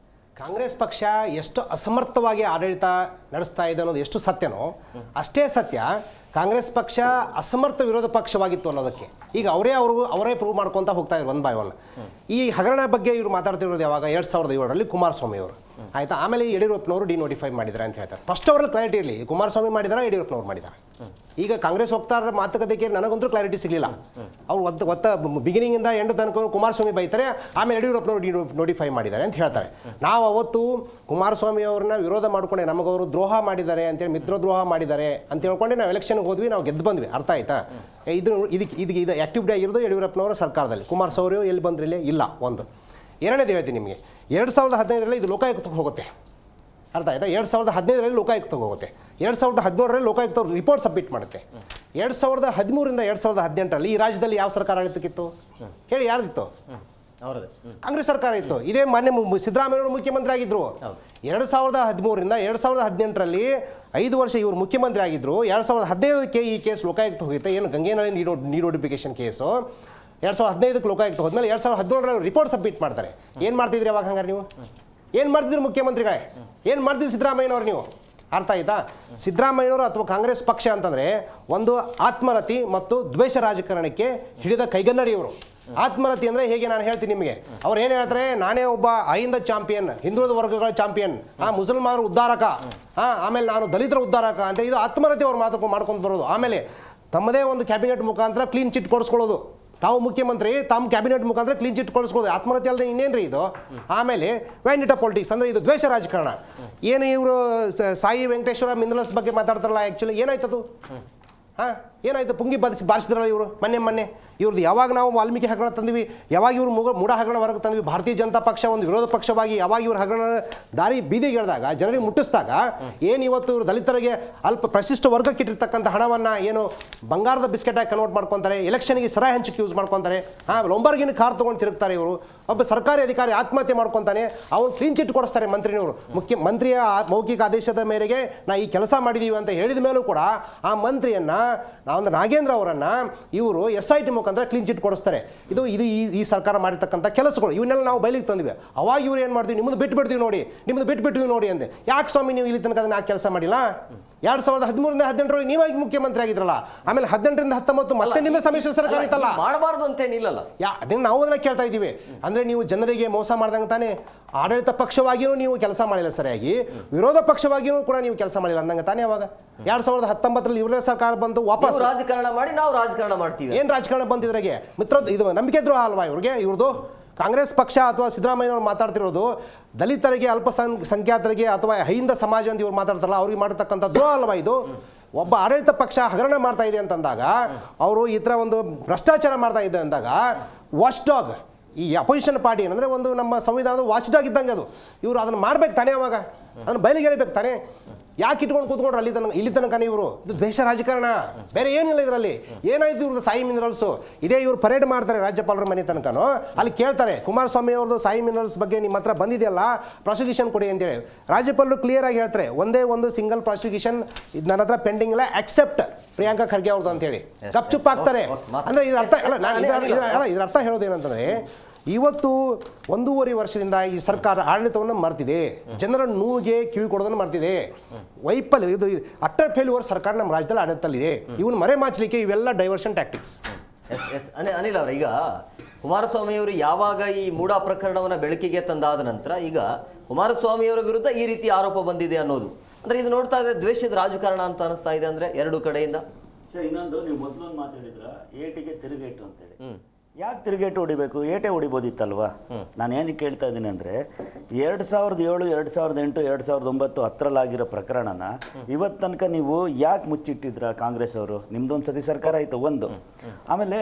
ಕಾಂಗ್ರೆಸ್ ಪಕ್ಷ ಎಷ್ಟು ಅಸಮರ್ಥವಾಗಿ ಆಡಳಿತ ನಡೆಸ್ತಾ ಇದೆ ಅನ್ನೋದು ಎಷ್ಟು ಸತ್ಯನೋ ಅಷ್ಟೇ ಸತ್ಯ ಕಾಂಗ್ರೆಸ್ ಪಕ್ಷ ಅಸಮರ್ಥ ವಿರೋಧ ಪಕ್ಷವಾಗಿತ್ತು ಅನ್ನೋದಕ್ಕೆ ಈಗ ಅವರೇ ಪ್ರೂವ್ ಮಾಡ್ಕೊತಾ ಹೋಗ್ತಾ ಇದ್ರು ಒನ್ ಬೈ ಒನ್. ಈ ಹಗರಣ ಬಗ್ಗೆ ಇವರು ಮಾತಾಡ್ತಿರೋದು ಯಾವಾಗ 2007ರಲ್ಲಿ ಕುಮಾರಸ್ವಾಮಿ ಅವರು ಆಯ್ತಾ, ಆಮೇಲೆ ಯಡಿಯೂರಪ್ಪನವರು ಡಿನೋಟಿಫೈ ಮಾಡಿದ್ದಾರೆ ಅಂತ ಹೇಳ್ತಾರೆ. ಫಸ್ಟ್ ಅವರಲ್ಲಿ ಕ್ಲಾರಿಟಿ ಇರಲಿ, ಕುಮಾರಸ್ವಾಮಿ ಮಾಡಿದಾರ ಯಡಿಯೂರಪ್ಪನವ್ರು ಮಾಡಿದ್ದಾರೆ. ಈಗ ಕಾಂಗ್ರೆಸ್ ವಕ್ತಾರರ ಮಾತುಕತೆಗೆ ನನಗಂತೂ ಕ್ಲಾರಿಟಿ ಸಿಗಲಿಲ್ಲ. ಅವ್ರು ಒತ್ತ ಬಿಗಿನಿಂಗಿಂದ ಎಂಡ್ ತನಕ ಕುಮಾರಸ್ವಾಮಿ ಬೈತಾರೆ, ಆಮೇಲೆ ಯಡಿಯೂರಪ್ಪನವರು ನೋಟಿಫೈ ಮಾಡಿದ್ದಾರೆ ಅಂತ ಹೇಳ್ತಾರೆ. ನಾವು ಅವತ್ತು ಕುಮಾರಸ್ವಾಮಿ ಅವ್ರನ್ನ ವಿರೋಧ ಮಾಡ್ಕೊಂಡೆ, ನಮಗವರು ದ್ರೋಹ ಮಾಡಿದ್ದಾರೆ ಅಂತೇಳಿ, ಮಿತ್ರದ್ರೋಹ ಮಾಡಿದ್ದಾರೆ ಅಂತ ಹೇಳ್ಕೊಂಡೆ ನಾವು ಎಲೆಕ್ಷನ್ಗೆ ಹೋದ್ವಿ, ನಾವು ಗೆದ್ದು ಬಂದ್ವಿ. ಅರ್ಥ ಆಯ್ತಾ? ಇದು ಆಕ್ಟಿವಿಟಿ ಆಗಿರೋದು ಯಡಿಯೂರಪ್ಪನವರ ಸರ್ಕಾರದಲ್ಲಿ. ಕುಮಾರಸ್ವಾಮಿ ಎಲ್ಲಿ ಬಂದ್ರಿಲ್ಲ ಇಲ್ಲ. ಒಂದು ಎರಡನೇದು ಹೇಳ್ತೀನಿ ನಿಮಗೆ, 2015ರಲ್ಲಿ ಇದು ಲೋಕಾಯುಕ್ತಕ್ಕೆ ಹೋಗುತ್ತೆ. ಅರ್ಥ ಆಯ್ತಾ? 2015ರಲ್ಲಿ ಲೋಕಾಯುಕ್ತಕ್ಕೆ ಹೋಗುತ್ತೆ. 2017ರಲ್ಲಿ ಲೋಕಾಯುಕ್ತ ರಿಪೋರ್ಟ್ ಸಬ್ಮಿಟ್ ಮಾಡುತ್ತೆ. 2013ರಿಂದ 2018ರಲ್ಲಿ ಈ ರಾಜ್ಯದಲ್ಲಿ ಯಾವ ಸರ್ಕಾರ ಆಡಳಿತಕ್ಕಿತ್ತು ಹೇಳಿ? ಯಾರ್ದಿತ್ತು? ಕಾಂಗ್ರೆಸ್ ಸರ್ಕಾರ ಇತ್ತು. ಇದೇ ಮಾನ್ಯ ಸಿದ್ದರಾಮಯ್ಯವರು ಮುಖ್ಯಮಂತ್ರಿ ಆಗಿದ್ರು. 2013ರಿಂದ 2018ರಲ್ಲಿ 5 ವರ್ಷ ಇವರು ಮುಖ್ಯಮಂತ್ರಿ ಆಗಿದ್ರು. 2015ಕ್ಕೆ ಈ ಕೇಸ್ ಲೋಕಾಯುಕ್ತ ಹೋಗುತ್ತೆ. ಏನು ಗಂಗೇನಹಳ್ಳಿ ಡಿನೋಟಿಫಿಕೇಶನ್ ಕೇಸು 2015ಕ್ಕೆ ಲೋಕಾಯುಕ್ತ ಹೋದ್ಮೇಲೆ 2017ರಲ್ಲಿ ರಿಪೋರ್ಟ್ ಸಬ್ಮಿಟ್ ಮಾಡ್ತಾರೆ. ಏನು ಮಾಡ್ತಿದ್ರಿ ಅವಾಗ? ಹಂಗಾರೆ ನೀವು ಏನು ಮಾಡ್ತಿದ್ರಿ ಮುಖ್ಯಮಂತ್ರಿಗಳೇ? ಏನು ಮಾಡ್ತಿದ್ರಿ ಸಿದ್ದರಾಮಯ್ಯನವ್ರು ನೀವು? ಅರ್ಥ ಆಯ್ತಾ? ಸಿದ್ದರಾಮಯ್ಯನವರು ಅಥವಾ ಕಾಂಗ್ರೆಸ್ ಪಕ್ಷ ಅಂತಂದರೆ ಒಂದು ಆತ್ಮರತಿ ಮತ್ತು ದ್ವೇಷ ರಾಜಕಾರಣಕ್ಕೆ ಹಿಡಿದ ಕೈಗನ್ನಡಿಯವರು. ಆತ್ಮರತಿ ಅಂದರೆ ಹೇಗೆ ನಾನು ಹೇಳ್ತೀನಿ ನಿಮಗೆ. ಅವ್ರು ಏನು ಹೇಳ್ತಾರೆ, ನಾನೇ ಒಬ್ಬ ಅಹಿಂದ ಚಾಂಪಿಯನ್, ಹಿಂದುಳಿದ ವರ್ಗಗಳ ಚಾಂಪಿಯನ್, ಮುಸಲ್ಮಾನರ ಉದ್ಧಾರಕ, ಆಮೇಲೆ ನಾನು ದಲಿತರ ಉದ್ಧಾರಕ ಅಂತ ಇದು ಆತ್ಮರತಿ ಅವ್ರು ಮಾಡ್ಕೊಂಡು ಬರೋದು. ಆಮೇಲೆ ತಮ್ಮದೇ ಒಂದು ಕ್ಯಾಬಿನೆಟ್ ಮುಖಾಂತರ ಕ್ಲೀನ್ ಚಿಟ್ ಕೊಡಿಸ್ಕೊಳ್ಳೋದು. ತಾವು ಮುಖ್ಯಮಂತ್ರಿ ತಮ್ಮ ಕ್ಯಾಬಿನೆಟ್ ಮುಖಾಂತರ ಕ್ಲೀನ್ ಚಿಟ್ ಕೊಡಿಸ್ಕೊಳ್ಳೋದು. ಆತ್ಮಹತ್ಯೆ ಅಲ್ಲದೆ ಇನ್ನೇನು ರೀ ಇದು? ಆಮೇಲೆ ವ್ಯಾನಿಟಾ ಪಾಲಿಟಿಕ್ಸ್ ಅಂದರೆ ಇದು ದ್ವೇಷ ರಾಜಕಾರಣ. ಏನು ಇವರು ಸಾಯಿ ವೆಂಕಟೇಶ್ವರ ಮಿನರಲ್ಸ್ ಬಗ್ಗೆ ಮಾತಾಡ್ತಾರಲ್ಲ, ಆ್ಯಕ್ಚುಲಿ ಏನಾಯ್ತದು? ಏನಾಯ್ತು? ಪುಂಗಿ ಬಾರಿಸಿದ್ರಲ್ಲ ಇವರು ಮೊನ್ನೆ. ಇವ್ರದ್ದು ಯಾವಾಗ ನಾವು ವಾಲ್ಮೀಕಿ ಹಗರಣ ತಂದ್ವಿ, ಯಾವಾಗ ಇವರು ಮೂಢ ಹಗರಣ ಹೊರಗೆ ತಂದ್ವಿ, ಭಾರತೀಯ ಜನತಾ ಪಕ್ಷ ಒಂದು ವಿರೋಧ ಪಕ್ಷವಾಗಿ ಯಾವಾಗ ಇವರು ಹಗರಣ ದಾರಿ ಬೀದಿಗೆ ಎಳೆದಾಗ, ಜನರಿಗೆ ಮುಟ್ಟಿಸಿದಾಗ, ಏನು ಇವತ್ತು ಇವರು ದಲಿತರಿಗೆ ಅಲ್ಪ ಪ್ರಶಿಷ್ಟ ವರ್ಗಕ್ಕೆ ಇಟ್ಟಿರ್ತಕ್ಕಂಥ ಹಣವನ್ನು ಏನು ಬಂಗಾರದ ಬಿಸ್ಕೆಟಾಗಿ ಕನ್ವರ್ಟ್ ಮಾಡ್ಕೊತಾರೆ, ಎಲೆಕ್ಷನ್ಗೆ ಸರ ಹಂಚಕ್ಕೆ ಯೂಸ್ ಮಾಡ್ಕೊತಾರೆ, ಲೊಂಬರ್ಗಿನ ಕಾರ್ ತೊಗೊಂಡು ತಿರುಗ್ತಾರೆ ಇವರು. ಒಬ್ಬ ಸರ್ಕಾರಿ ಅಧಿಕಾರಿ ಆತ್ಮಹತ್ಯೆ ಮಾಡ್ಕೊತಾನೆ, ಅವನು ಕ್ಲೀನ್ ಚಿಟ್ ಕೊಡಿಸ್ತಾರೆ ಮಂತ್ರಿನವರು. ಮುಖ್ಯಮಂತ್ರಿಯ ಮೌಖಿಕ ಆದೇಶದ ಮೇರೆಗೆ ನಾ ಈ ಕೆಲಸ ಮಾಡಿದ್ದೀವಿ ಅಂತ ಹೇಳಿದ ಮೇಲೂ ಕೂಡ ಆ ಮಂತ್ರಿಯನ್ನು ನಾಗೇಂದ್ರ ಅವರನ್ನು ಇವರು SIT ಮುಖಾಂತರ ಕ್ಲೀನ್ ಚಿಟ್ ಕೊಡಿಸ್ತಾರೆ. ಇದು ಈ ಸರ್ಕಾರ ಮಾಡಿರ್ತಕ್ಕಂಥ ಕೆಲಸಗಳು. ಇವನ್ನೆಲ್ಲ ನಾವು ಬಯಲಿಗೆ ತಂದಿವೆ. ಅವಾಗ ಇವ್ರು ಏನು ಮಾಡ್ತೀವಿ, ನಿಮ್ಮದು ಬಿಟ್ಬಿಡ್ತೀವಿ ನೋಡಿ ಅಂದೆ. ಯಾಕೆ ಸ್ವಾಮಿ ನೀವು ಇಲ್ಲಿ ತನಕ ಅದನ್ನ ಕೆಲಸ ಮಾಡಿಲ್ಲ? 2013ರಿಂದ 2018ರಲ್ಲಿ ನೀವಾಗಿ ಮುಖ್ಯಮಂತ್ರಿ ಆಗಿದ್ರಲ್ಲ, ಆಮೇಲೆ 2018ರಿಂದ 2019 ಮತ್ತೆ ನಿಮ್ಮ ಸಮ್ಮಿಶ್ರ ಸರ್ಕಾರ ಇತ್ತಲ್ಲ, ಮಾಡಬಾರ್ದು ಅಂತೇನಿಲ್ಲಲ್ಲ. ಅದನ್ನ ನಾವು ಅದನ್ನ ಕೇಳ್ತಾ ಇದ್ದೀವಿ. ಅಂದ್ರೆ ನೀವು ಜನರಿಗೆ ಮೋಸ ಮಾಡ್ದಂಗೆ ತಾನೇ. ಆಡಳಿತ ಪಕ್ಷವಾಗಿಯೂ ನೀವು ಕೆಲಸ ಮಾಡಿಲ್ಲ ಸರಿಯಾಗಿ, ವಿರೋಧ ಪಕ್ಷವಾಗಿಯೂ ಕೂಡ ನೀವು ಕೆಲಸ ಮಾಡಿಲ್ಲ ಅಂದಂಗೆ ತಾನೇ. ಅವಾಗ 2019ರಲ್ಲಿ ಇವ್ರದೇ ಸರ್ಕಾರ ಬಂದು ವಾಪಸ್ ರಾಜಕಾರಣ ಮಾಡಿ ನಾವು ರಾಜಕಾರಣ ಮಾಡ್ತೀವಿ. ಏನ್ ರಾಜಕಾರಣ ಬಂದಿದ್ರಾಗೆ ಇದು ನಂಬಿಕೆ ದ್ರೋಹ ಅಲ್ವಾ ಇವ್ರದ್ದು? ಕಾಂಗ್ರೆಸ್ ಪಕ್ಷ ಅಥವಾ ಸಿದ್ದರಾಮಯ್ಯನವ್ರು ಮಾತಾಡ್ತಿರೋದು ದಲಿತರಿಗೆ, ಅಲ್ಪಸಂಖ್ಯಾತರಿಗೆ ಅಥವಾ ಅಹಿಂದ ಸಮಾಜ ಅಂತ ಇವ್ರು ಮಾತಾಡ್ತಾರಲ್ಲ, ಅವ್ರಿಗೆ ಮಾಡತಕ್ಕಂಥ ದ್ರೋಹ ಅಲ್ವಾ ಇದು? ಒಬ್ಬ ಆಡಳಿತ ಪಕ್ಷ ಹಗರಣ ಮಾಡ್ತಾ ಇದೆ ಅಂತಂದಾಗ, ಅವರು ಈ ಥರ ಒಂದು ಭ್ರಷ್ಟಾಚಾರ ಮಾಡ್ತಾ ಇದೆ ಅಂದಾಗ, ವಾಚ್ ಡಾಗ್ ಈ ಅಪೋಸಿಷನ್ ಪಾರ್ಟಿ ಏನಂದರೆ ಒಂದು ನಮ್ಮ ಸಂವಿಧಾನದ ವಾಚ್ ಡಾಗ್ ಇದ್ದಂಗೆ ಅದು. ಇವರು ಅದನ್ನು ಮಾಡ್ಬೇಕು ತಾನೇ, ಅವಾಗ ಅದನ್ನು ಬಯಲಿಗೆ ಹೇಳ್ಬೇಕು ತಾನೇ. ಯಾಕೆ ಇಟ್ಕೊಂಡು ಕೂತ್ಕೊಂಡ್ರು ಇಲ್ಲಿ ತನಕ ಇವರು? ಇದು ದ್ವೇಷ ರಾಜಕಾರಣ, ಬೇರೆ ಏನಿಲ್ಲ ಇದರಲ್ಲಿ. ಏನಾಯ್ತು ಇವ್ರದ್ದು ಸಾಯಿ ಮಿನರಲ್ಸು? ಇದೇ ಇವರು ಪರೇಡ್ ಮಾಡ್ತಾರೆ ರಾಜ್ಯಪಾಲರ ಮನೆ ತನಕನೂ. ಅಲ್ಲಿ ಕೇಳ್ತಾರೆ ಕುಮಾರಸ್ವಾಮಿ ಅವ್ರದ್ದು ಸಾಯಿ ಮಿನರಲ್ಸ್ ಬಗ್ಗೆ ನಿಮ್ಮ ಹತ್ರ ಬಂದಿದೆಯಲ್ಲ, ಪ್ರಾಸಿಕ್ಯೂಷನ್ ಕೊಡಿ ಅಂತೇಳಿ. ರಾಜ್ಯಪಾಲರು ಕ್ಲಿಯರ್ ಆಗಿ ಹೇಳ್ತಾರೆ, ಒಂದೇ ಒಂದು ಸಿಂಗಲ್ ಪ್ರಾಸಿಕ್ಯೂಷನ್ ಇದು ನನ್ನ ಹತ್ರ ಪೆಂಡಿಂಗ್ ಇಲ್ಲ, ಎಕ್ಸೆಪ್ಟ್ ಪ್ರಿಯಾಂಕಾ ಖರ್ಗೆ ಅವ್ರದ್ದು ಅಂತೇಳಿ ಗಪ್ಚುಪ್ ಆಗ್ತಾರೆ. ಅಂದರೆ ಇದರ ಅರ್ಥ ಇದರ ಅರ್ಥ ಹೇಳೋದೇನಂತಂದರೆ, ಇವತ್ತು 1.5 ವರ್ಷದಿಂದ ಈ ಸರ್ಕಾರ ಆಡಳಿತವನ್ನು ಮರ್ತಿದೆ, ಜನರ ನೋವಿಗೆ ಕಿವಿ ಕೊಡೋದನ್ನು ಮರ್ತಿದೆ. ವೈಫಲ್ಯ, ಇದು ಅಟ್ಟರ್ ಫೇಲ್ಯೂರ್ ಸರ್ಕಾರ ನಮ್ಮ ರಾಜ್ಯದಲ್ಲಿ ಆಡಳಿತದಲ್ಲಿದೆ. ಇವನು ಮರೆ ಮಾಚಲಿಕ್ಕೆ ಇವೆಲ್ಲ ಡೈವರ್ಷನ್ ಟ್ಯಾಕ್ಟಿಕ್ಸ್. ಅನಿಲ್ ಅವರ, ಈಗ ಕುಮಾರಸ್ವಾಮಿಯವರು ಯಾವಾಗ ಈ ಮೂಢ ಪ್ರಕರಣವನ್ನು ಬೆಳಕಿಗೆ ತಂದಾದ ನಂತರ ಈಗ ಕುಮಾರಸ್ವಾಮಿಯವರ ವಿರುದ್ಧ ಈ ರೀತಿ ಆರೋಪ ಬಂದಿದೆ ಅನ್ನೋದು, ಅಂದ್ರೆ ಇದು ನೋಡ್ತಾ ಇದ್ರೆ ದ್ವೇಷದ ರಾಜಕಾರಣ ಅಂತ ಅನಿಸ್ತಾ ಇದೆ. ಅಂದ್ರೆ ಎರಡು ಕಡೆಯಿಂದ ಇನ್ನೊಂದು, ನೀವು ಮೊದಲೊಂದು ಮಾತಾಡಿದ್ರ ಏಟಿಗೆ ತಿರುಗೇಟು ಅಂತೇಳಿ. ಯಾಕೆ ತಿರುಗೇಟು ಹೊಡಿಬೇಕು? ಏಟೇ ಹೊಡಿಬೋದಿತ್ತಲ್ವಾ? ನಾನು ಏನಕ್ಕೆ ಕೇಳ್ತಾ ಇದ್ದೀನಿ ಅಂದರೆ, 2007, 2008, 2009 ಹತ್ತರಲ್ಲಾಗಿರೋ ಪ್ರಕರಣನ ಇವತ್ತು ತನಕ ನೀವು ಯಾಕೆ ಮುಚ್ಚಿಟ್ಟಿದ್ರ ಕಾಂಗ್ರೆಸ್ ಅವರು? ನಿಮ್ದೊಂದು ಸತಿ ಸರ್ಕಾರ ಆಯಿತು ಒಂದು. ಆಮೇಲೆ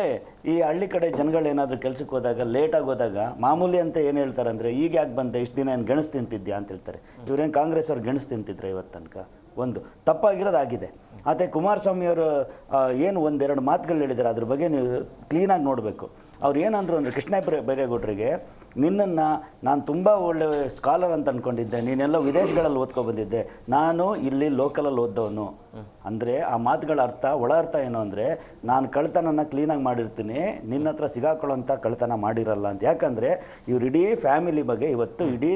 ಈ ಹಳ್ಳಿ ಕಡೆ ಜನಗಳೇನಾದರೂ ಕೆಲ್ಸಕ್ಕೆ ಹೋದಾಗ ಲೇಟಾಗಿ ಹೋದಾಗ ಮಾಮೂಲಿ ಅಂತ ಏನು ಹೇಳ್ತಾರೆ ಅಂದರೆ, ಈಗ ಯಾಕೆ ಬಂದೆ, ಇಷ್ಟು ದಿನ ಏನು ಗೆಣಸು ತಿಂತಿದ್ಯಾ ಅಂತ ಹೇಳ್ತಾರೆ. ಇವ್ರೇನು ಕಾಂಗ್ರೆಸ್ ಅವ್ರು ಗೆಣಸು ತಿಂತಿದ್ರೆ ಇವತ್ತು ತನಕ? ಒಂದು ತಪ್ಪಾಗಿರೋದಾಗಿದೆ. ಮತ್ತು ಕುಮಾರಸ್ವಾಮಿಯವರು ಏನು ಒಂದೆರಡು ಮಾತುಗಳು ಹೇಳಿದ್ದಾರೆ, ಅದ್ರ ಬಗ್ಗೆ ನೀವು ಕ್ಲೀನಾಗಿ ನೋಡಬೇಕು. ಅವ್ರು ಏನಂದ್ರು ಅಂದರೆ, ಕೃಷ್ಣ ಬೈರೇಗೌಡರಿಗೆ ನಿನ್ನನ್ನು ನಾನು ತುಂಬ ಒಳ್ಳೆ ಸ್ಕಾಲರ್ ಅಂತ ಅಂದ್ಕೊಂಡಿದ್ದೆ, ನೀನೆಲ್ಲ ವಿದೇಶಗಳಲ್ಲಿ ಓದ್ಕೊ ಬಂದಿದ್ದೆ, ನಾನು ಇಲ್ಲಿ ಲೋಕಲಲ್ಲಿ ಓದ್ದವನು ಅಂದರೆ ಆ ಮಾತುಗಳ ಅರ್ಥ ಒಳ ಅರ್ಥ ಏನು ಅಂದರೆ ನಾನು ಕಳ್ತನನ ಕ್ಲೀನಾಗಿ ಮಾಡಿರ್ತೀನಿ, ನಿನ್ನ ಹತ್ರ ಸಿಗಾಕೊಳ್ಳೋಂಥ ಕಳ್ತನ ಮಾಡಿರಲ್ಲ ಅಂತ. ಯಾಕಂದರೆ ಇವ್ರು ಇಡೀ ಫ್ಯಾಮಿಲಿ ಬಗ್ಗೆ ಇವತ್ತು ಇಡೀ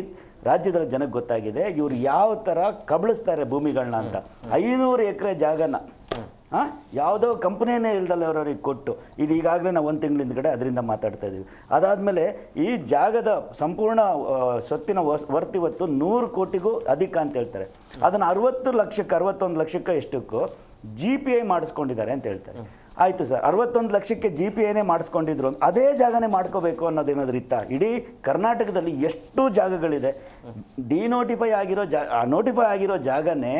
ರಾಜ್ಯದ ಜನಕ್ಕೆ ಗೊತ್ತಾಗಿದೆ ಇವ್ರು ಯಾವ ಥರ ಕಬಳಿಸ್ತಾರೆ ಭೂಮಿಗಳನ್ನ ಅಂತ. 500 ಎಕರೆ ಜಾಗನ ಯಾವುದೋ ಕಂಪ್ನಿಯೇ ಇಲ್ದಲ್ಲ ಅವರವ್ರಿಗೆ ಕೊಟ್ಟು, ಇದು ಈಗಾಗಲೇ ನಾವು 1 ತಿಂಗಳ ಹಿಂದ್ಗಡೆ ಅದರಿಂದ ಮಾತಾಡ್ತಾ ಇದ್ದೀವಿ. ಅದಾದಮೇಲೆ ಈ ಜಾಗದ ಸಂಪೂರ್ಣ ಸ್ವತ್ತಿನ ವರ್ತ್ ಇವತ್ತು 100 ಕೋಟಿಗೂ ಅಧಿಕ ಅಂತ ಹೇಳ್ತಾರೆ. ಅದನ್ನು 60 ಲಕ್ಷಕ್ಕೆ 61 ಲಕ್ಷಕ್ಕೆ ಎಷ್ಟಕ್ಕೂ GPI ಮಾಡಿಸ್ಕೊಂಡಿದ್ದಾರೆ ಅಂತ ಹೇಳ್ತಾರೆ. ಆಯಿತು ಸರ್, 61 ಲಕ್ಷಕ್ಕೆ GPIನೇ ಮಾಡಿಸ್ಕೊಂಡಿದ್ರು, ಅದೇ ಜಾಗನೇ ಮಾಡ್ಕೋಬೇಕು ಅನ್ನೋದೇನಾದ್ರೂ ಇತ್ತ? ಇಡೀ ಕರ್ನಾಟಕದಲ್ಲಿ ಎಷ್ಟು ಜಾಗಗಳಿದೆ, ಡಿನೋಟಿಫೈ ಆಗಿರೋ ಜಾಗನೇ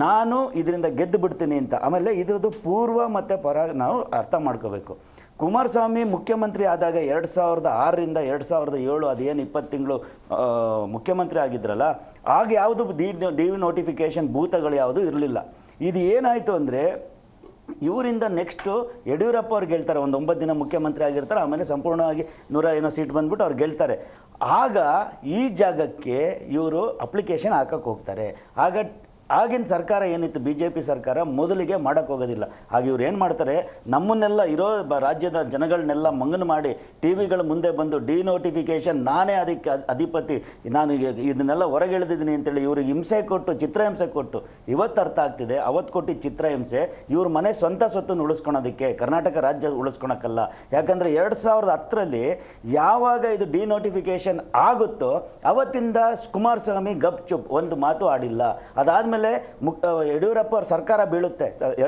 ನಾನು ಇದರಿಂದ ಗೆದ್ದು ಬಿಡ್ತೀನಿ ಅಂತ. ಆಮೇಲೆ ಇದರದ್ದು ಪೂರ್ವ ಮತ್ತು ಪರ ನಾವು ಅರ್ಥ ಮಾಡ್ಕೋಬೇಕು. ಕುಮಾರಸ್ವಾಮಿ ಮುಖ್ಯಮಂತ್ರಿ ಆದಾಗ 2006ರಿಂದ 2007 ಅದೇನು 20 ತಿಂಗಳು ಮುಖ್ಯಮಂತ್ರಿ ಆಗಿದ್ರಲ್ಲ, ಆಗ ಯಾವುದು ಡಿ ನೋಟಿಫಿಕೇಷನ್ ಭೂತಗಳು ಯಾವುದು ಇರಲಿಲ್ಲ. ಇದು ಏನಾಯಿತು ಅಂದರೆ ಇವರಿಂದ ನೆಕ್ಸ್ಟು ಯಡಿಯೂರಪ್ಪ ಅವ್ರು ಗೆಲ್ತಾರೆ, ಒಂದು 9 ದಿನ ಮುಖ್ಯಮಂತ್ರಿ ಆಗಿರ್ತಾರೆ, ಆಮೇಲೆ ಸಂಪೂರ್ಣವಾಗಿ 100 ಏನೋ ಸೀಟ್ ಬಂದ್ಬಿಟ್ಟು ಅವ್ರು ಗೆಲ್ತಾರೆ. ಆಗ ಈ ಜಾಗಕ್ಕೆ ಇವರು ಅಪ್ಲಿಕೇಶನ್ ಹಾಕಕ್ಕೆ ಹೋಗ್ತಾರೆ. ಆಗಿನ ಸರ್ಕಾರ ಏನಿತ್ತು BJP ಸರ್ಕಾರ ಮೊದಲಿಗೆ ಮಾಡೋಕ್ಕೆ ಹೋಗೋದಿಲ್ಲ. ಹಾಗೆ ಇವ್ರು ಏನು ಮಾಡ್ತಾರೆ, ನಮ್ಮನ್ನೆಲ್ಲ ಇರೋ ರಾಜ್ಯದ ಜನಗಳನ್ನೆಲ್ಲ ಮಂಗನ ಮಾಡಿ ಟಿವಿಗಳ ಮುಂದೆ ಬಂದು ಡಿನೋಟಿಫಿಕೇಷನ್ ನಾನೇ ಅದಕ್ಕೆ ಅಧಿಪತಿ, ನಾನು ಇದನ್ನೆಲ್ಲ ಹೊರಗೆಳೆದಿದ್ದೀನಿ ಅಂತೇಳಿ ಇವ್ರಿಗೆ ಹಿಂಸೆ ಕೊಟ್ಟು, ಚಿತ್ರಹಿಂಸೆ ಕೊಟ್ಟು, ಇವತ್ತು ಅರ್ಥ ಆಗ್ತಿದೆ ಅವತ್ತು ಕೊಟ್ಟು ಚಿತ್ರಹಿಂಸೆ ಇವ್ರ ಮನೆ ಸ್ವಂತ ಸ್ವತ್ತನ್ನು ಉಳಿಸ್ಕೊಳೋದಕ್ಕೆ, ಕರ್ನಾಟಕ ರಾಜ್ಯ ಉಳಿಸ್ಕೊಳಕ್ಕಲ್ಲ. ಯಾಕಂದರೆ 2010ರಲ್ಲಿ ಯಾವಾಗ ಇದು ಡಿನೋಟಿಫಿಕೇಷನ್ ಆಗುತ್ತೋ ಅವತ್ತಿಂದ ಕುಮಾರಸ್ವಾಮಿ ಗಪ್ ಚುಪ್ ಒಂದು ಮಾತು ಆಡಿಲ್ಲ. ಅದಾದಮೇಲೆ ಯಡಿಯೂರಪ್ಪ ಅವ್ರ ಸರ್ಕಾರ ಬೀಳುತ್ತೆ,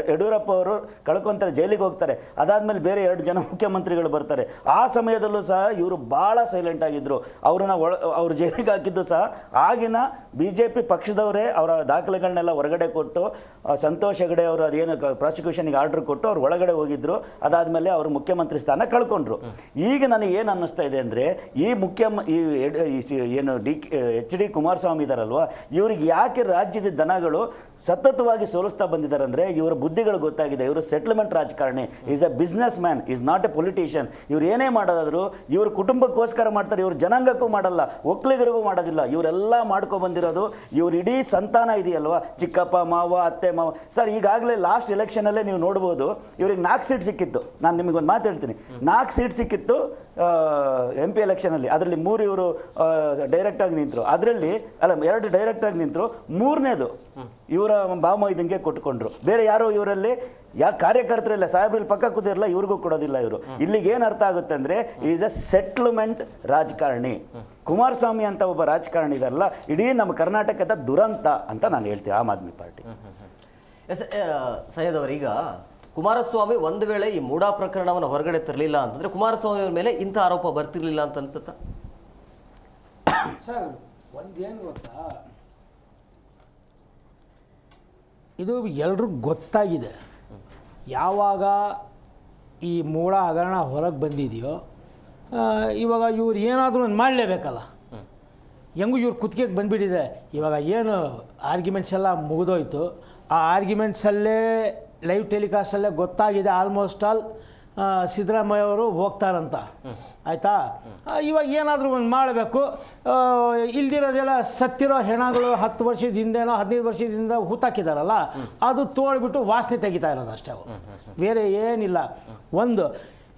ಯಡಿಯೂರಪ್ಪ ಅವರು ಕಳ್ಕೊತಾರೆ, ಜೈಲಿಗೆ ಹೋಗ್ತಾರೆ. ಅದಾದಮೇಲೆ ಬೇರೆ 2 ಜನ ಮುಖ್ಯಮಂತ್ರಿಗಳು ಬರ್ತಾರೆ. ಆ ಸಮಯದಲ್ಲೂ ಸಹ ಇವರು ಭಾಳ ಸೈಲೆಂಟ್ ಆಗಿದ್ದರು. ಅವ್ರು ಜೈಲಿಗೆ ಹಾಕಿದ್ದು ಸಹ ಆಗಿನ BJP ಪಕ್ಷದವರೇ ಅವರ ದಾಖಲೆಗಳನ್ನೆಲ್ಲ ಹೊರಗಡೆ ಕೊಟ್ಟು, ಸಂತೋಷ್ ಹೆಗಡೆ ಅವರು ಅದೇನು ಪ್ರಾಸಿಕ್ಯೂಷನ್ಗೆ ಆರ್ಡರ್ ಕೊಟ್ಟು ಅವ್ರು ಒಳಗಡೆ ಹೋಗಿದ್ರು. ಅದಾದಮೇಲೆ ಅವರು ಮುಖ್ಯಮಂತ್ರಿ ಸ್ಥಾನ ಕಳ್ಕೊಂಡ್ರು. ಈಗ ನನಗೆ ಏನು ಅನ್ನಿಸ್ತಾ ಇದೆ ಅಂದರೆ ಏನು HD ಕುಮಾರಸ್ವಾಮಿ ಇದ್ದಾರಲ್ವ, ಇವ್ರಿಗೆ ಯಾಕೆ ರಾಜ್ಯದ ದನಗಳು ಸತತವಾಗಿ ಸೋಲಿಸ್ತಾ ಬಂದಿದ್ದಾರೆ ಅಂದರೆ ಇವರ ಬುದ್ಧಿಗಳು ಗೊತ್ತಾಗಿದೆ. ಇವರು ಸೆಟ್ಲ್ಮೆಂಟ್ ರಾಜಕಾರಣಿ, is A business man, is not A politician. ಇವ್ರು ಏನೇ ಮಾಡೋದಾದ್ರು ಇವ್ರ ಕುಟುಂಬಕ್ಕೋಸ್ಕರ ಮಾಡ್ತಾರೆ, ಇವ್ರ ಜನಾಂಗಕ್ಕೂ ಮಾಡಲ್ಲ, ಒಕ್ಕಲಿಗರಿಗೂ ಮಾಡೋದಿಲ್ಲ. ಇವರೆಲ್ಲ ಮಾಡ್ಕೊಬಂದಿರೋದು ಇವ್ರ ಇಡೀ ಸಂತಾನ ಇದೆಯಲ್ವಾ, ಚಿಕ್ಕಪ್ಪ ಮಾವ ಅತ್ತೆ ಮಾವ. ಸರ್, ಈಗಾಗಲೇ ಲಾಸ್ಟ್ ಎಲೆಕ್ಷನಲ್ಲೇ ನೀವು ನೋಡ್ಬೋದು, ಇವ್ರಿಗೆ 4 ಸೀಟ್ ಸಿಕ್ಕಿತ್ತು. ನಾನು ನಿಮಗೊಂದು ಮಾತು ಹೇಳ್ತೀನಿ, 4 ಸೀಟ್ ಸಿಕ್ಕಿತ್ತು MP ಎಲೆಕ್ಷನಲ್ಲಿ. ಅದರಲ್ಲಿ 3 ಇವರು ಡೈರೆಕ್ಟಾಗಿ ನಿಂತರು, ಅದರಲ್ಲಿ 2 ಡೈರೆಕ್ಟಾಗಿ ನಿಂತರು, 3ನೇದು ಇವರ ಬಾಮೈದಂಗೆ ಕೊಟ್ಕೊಂಡ್ರು. ಬೇರೆ ಯಾರೋ ಇವರಲ್ಲಿ ಕಾರ್ಯಕರ್ತರಿಲ್ಲ, ಸಾಹೇಬ್ರಲ್ಲಿ ಪಕ್ಕ ಕೂತಿರಲ್ಲ, ಇವ್ರಿಗೂ ಕೊಡೋದಿಲ್ಲ ಇವರು. ಇಲ್ಲಿಗೆ ಏನು ಅರ್ಥ ಆಗುತ್ತೆ ಅಂದರೆ ಈಸ್ ಎ ಸೆಟ್ಲ್ಮೆಂಟ್ ರಾಜಕಾರಣಿ. ಕುಮಾರಸ್ವಾಮಿ ಅಂತ ಒಬ್ಬ ರಾಜಕಾರಣಿ ಇದಾರಲ್ಲ, ಇಡೀ ನಮ್ಮ ಕರ್ನಾಟಕದ ದುರಂತ ಅಂತ ನಾನು ಹೇಳ್ತೀನಿ, ಆಮ್ ಆದ್ಮಿ ಪಾರ್ಟಿ. ಸೈಯದ್ ಅವರೀಗ ಕುಮಾರಸ್ವಾಮಿ ಒಂದು ವೇಳೆ ಈ ಮೂಡಾ ಪ್ರಕರಣವನ್ನು ಹೊರಗಡೆ ತರಲಿಲ್ಲ ಅಂತಂದ್ರೆ ಕುಮಾರಸ್ವಾಮಿ ಅವ್ರ ಮೇಲೆ ಇಂಥ ಆರೋಪ ಬರ್ತಿರ್ಲಿಲ್ಲ ಅಂತ ಅನ್ಸುತ್ತಾ? ಸರ್, ಒಂದೇನು ಗೊತ್ತಾ, ಇದು ಎಲ್ರಿಗೂ ಗೊತ್ತಾಗಿದೆ. ಯಾವಾಗ ಈ ಮೂಡ ಹಗರಣ ಹೊರಗೆ ಬಂದಿದೆಯೋ ಇವಾಗ ಇವ್ರು ಏನಾದರೂ ಒಂದು ಮಾಡಲೇಬೇಕಲ್ಲ. ಹೆಂಗೂ ಇವ್ರು ಕುತ್ತಿಗೆಗೆ ಬಂದುಬಿಟ್ಟಿದೆ. ಇವಾಗ ಏನು ಆರ್ಗ್ಯುಮೆಂಟ್ಸ್ ಎಲ್ಲ ಮುಗಿದೋಯ್ತು. ಆ ಆರ್ಗ್ಯುಮೆಂಟ್ಸಲ್ಲೇ ಲೈವ್ ಟೆಲಿಕಾಸ್ಟಲ್ಲೇ ಗೊತ್ತಾಗಿದೆ ಆಲ್ಮೋಸ್ಟ್ ಆಲ್ ಸಿದ್ದರಾಮಯ್ಯ ಅವರು ಹೋಗ್ತಾರಂತ. ಆಯಿತಾ? ಇವಾಗ ಏನಾದರೂ ಒಂದು ಮಾಡಬೇಕು. ಇಲ್ದಿರೋದೆಲ್ಲ ಸತ್ತಿರೋ ಹೆಣಗಳು 10 ವರ್ಷದ ಹಿಂದೆನೋ 15 ವರ್ಷದಿಂದ ಹೂತಾಕಿದಾರಲ್ಲ, ಅದು ತೋಡ್ಬಿಟ್ಟು ವಾಸನೆ ತೆಗಿತಾ ಇರೋದು ಅಷ್ಟೇ, ಬೇರೆ ಏನಿಲ್ಲ.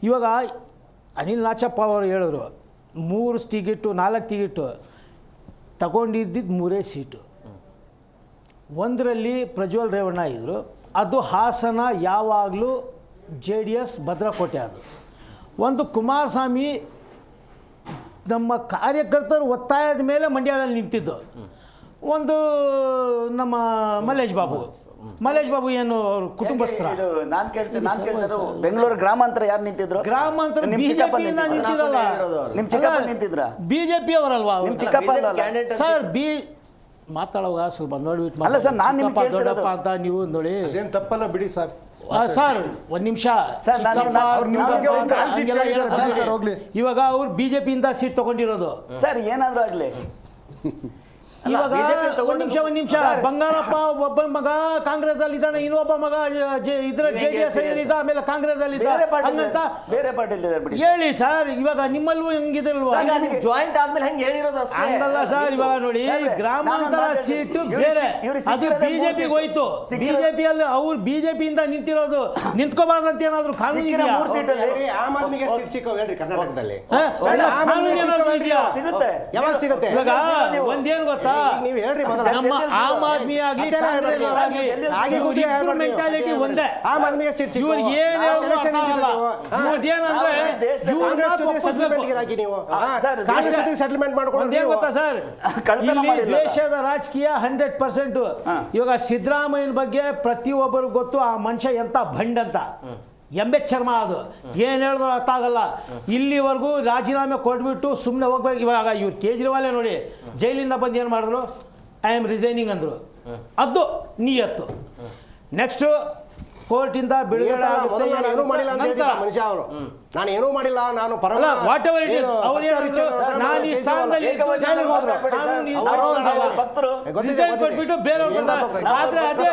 ಇವಾಗ ಅನಿಲ್ ನಾಚಪ್ಪ ಅವರು ಹೇಳಿದ್ರು 3 ಟಿಕೆಟು 4 ಟಿಕೆಟು ತಗೊಂಡಿದ್ದಿದ್ದು 3 ಸೀಟು. ಒಂದರಲ್ಲಿ ಪ್ರಜ್ವಲ್ ರೇವಣ್ಣ ಇದ್ದರು, ಅದು ಹಾಸನ ಯಾವಾಗಲೂ JDS ಭದ್ರಕೋಟೆ. ಅದು ಒಂದು ಕುಮಾರಸ್ವಾಮಿ ನಮ್ಮ ಕಾರ್ಯಕರ್ತರು ಒತ್ತಾಯದ ಮೇಲೆ ಮಂಡ್ಯದಲ್ಲಿ ನಿಂತಿದ್ದು. ಒಂದು ನಮ್ಮ ಮಲ್ಲೇಶ್ ಬಾಬು ಏನು ಅವ್ರ ಕುಟುಂಬಸ್ಥರ. ನಾನು ಕೇಳ್ತೇನೆ, ಬೆಂಗಳೂರು ಗ್ರಾಮಾಂತರ ಯಾರು ನಿಂತಿದ್ರು? ಗ್ರಾಮಾಂತರ BJP ಅವರಲ್ವಾ? ಸರ್, ಮಾತಾಡುವಾಗ ಸ್ವಲ್ಪ ನೋಡ್ಬಿಟ್ಟು ಅಲ್ಲ ಸರ್, ನಾನು ನಿಮ್ಗೆ ದೊಡ್ಡಪ್ಪ ಅಂತ ನೀವು ನೋಡಿ. ಅದೇನು ತಪ್ಪಲ್ಲ ಬಿಡಿ ಸರ್. ಸರ್, ಒಂದು ನಿಮಿಷ. ಇವಾಗ ಅವ್ರು BJP ಇಂದ ಸೀಟ್ ತಗೊಂಡಿರೋದು. ಸರ್, ಏನಾದರೂ ಆಗಲಿ ಇವಾಗ BJP ಒಂದ್ ನಿಮಿಷ ಬಂಗಾರಪ್ಪ ಒಬ್ಬ ಮಗ ಕಾಂಗ್ರೆಸ್ ಅಲ್ಲಿ ಇದ್ದಾನೆ, ಇನ್ನೊಬ್ಬ ಮಗ ಇದ್ರ JDS ಇದ್ದ, ಆಮೇಲೆ ಕಾಂಗ್ರೆಸ್ ಅಲ್ಲಿ ಇದ್ದ ಹಂಗಂತ ಬೇರೆ ಪಾರ್ಟಿಲಿ ಬಿಡಿ ಹೇಳಿ ಸರ್. ಇವಾಗ ನಿಮ್ಮಲ್ಲೂ ಹೆಂಗಿದಲ್ವಾ? ಜಾಯಿಂಟ್ ಆದ್ಮೇಲೆ ಹೆಂಗೆ ಹೇಳಿರೋದು ಅಷ್ಟೇ. ಹಂಗಲ್ಲ ಸರ್, ಇವಾಗ ನೋಡಿ ಗ್ರಾಮಾಂತರ ಸೀಟು ಬೇರೆ, ಅದು ಬಿಜೆಪಿಗೆ ಹೋಯ್ತು. ಬಿಜೆಪಿಯಲ್ಲಿ ಅವ್ರು ಬಿಜೆಪಿಯಿಂದ ನಿಂತಿರೋದು, ನಿಂತ್ಕೋಬಾರ್ದಂತ ಏನಾದ್ರು ಕಾನೂನು ಇದೆಯಾ? 3 ಸೀಟಲ್ಲಿ ಆಮ್ ಆದ್ಮಿಗೆ ಸೀಟ್ ಸಿಕ್ಕೋ ಹೇಳ್ರಿ ಕರ್ನಾಟಕದಲ್ಲಿ. ಕಾನೂನು ಏನಾದ್ರು ಇದೆಯಾ? ಸಿಗುತ್ತೆ. ಯಾವಾಗ ಸಿಗುತ್ತೆ? ಇವಾಗ ಒಂದೇನು ಗೊತ್ತಾ, ನೀವು ಹೇಳ್ರಿ ನಮ್ಮ ಆಮ್ ಆದ್ಮಿ ಆಗ್ಲಿ ಮೆಂಟಾಲಿಟಿ ಒಂದೇ. ಆಮ್ ಆದ್ಮಿಗೆ ಸೀಟ್ ಸಿಕ್ಕೋ. ಇವ್ರಿಗೆ ಏನಂದ್ರೆ ಸೆಟಲ್ಮೆಂಟ್ ಮಾಡ್ಕೊಂಡು ಗೊತ್ತಾ ಸರ್, ದೇಶದ ರಾಜಕೀಯ 100%. ಇವಾಗ ಸಿದ್ದರಾಮಯ್ಯನ ಬಗ್ಗೆ ಪ್ರತಿಯೊಬ್ಬರು ಗೊತ್ತು, ಆ ಮನುಷ್ಯ ಎಂತ ಭಂಡ್ ಅಂತ. ಶರ್ಮಾ ಅದು ಏನು ಹೇಳಿದ್ರು ಅರ್ಥ ಆಗಲ್ಲ. ಇಲ್ಲಿವರೆಗೂ ರಾಜೀನಾಮೆ ಕೊಟ್ಬಿಟ್ಟು ಸುಮ್ಮನೆ ಹೋಗ್ಬೇಕು. ಇವಾಗ ಇವ್ರು ಕೇಜ್ರಿವಾಲೇ ನೋಡಿ, ಜೈಲಿಂದ ಬಂದು ಏನು ಮಾಡಿದ್ರು, ಐ ಆಮ್ ರಿಸೈನಿಂಗ್ ಅಂದರು. ಅದು ನಿಯತ್ತು. ನೆಕ್ಸ್ಟು ಕೋರ್ಟಿಂದ ಬಿಡುಗಡೆ ಏನೂ ಮಾಡಿಲ್ಲ ಅಂತ ಹೇಳ್ತಿದ್ದ ಮನುಷ್ಯ ಅವರು. ನಾನು ಏನೂ ಮಾಡಿಲ್ಲ, ನಾನು ಪರಲ್ಲ ವಾಟ್ ಎವರ್ ಇಟ್ ಇಸ್. ಅವ್ರು ಹೇಳಿದ್ರು ನಾನು ಈ ಸ್ಥಾನದಲ್ಲಿ ಕೊಟ್ಬಿಟ್ಟು ಬೇರೆಯವ್ರು. ಆದ್ರೆ ಅದೇ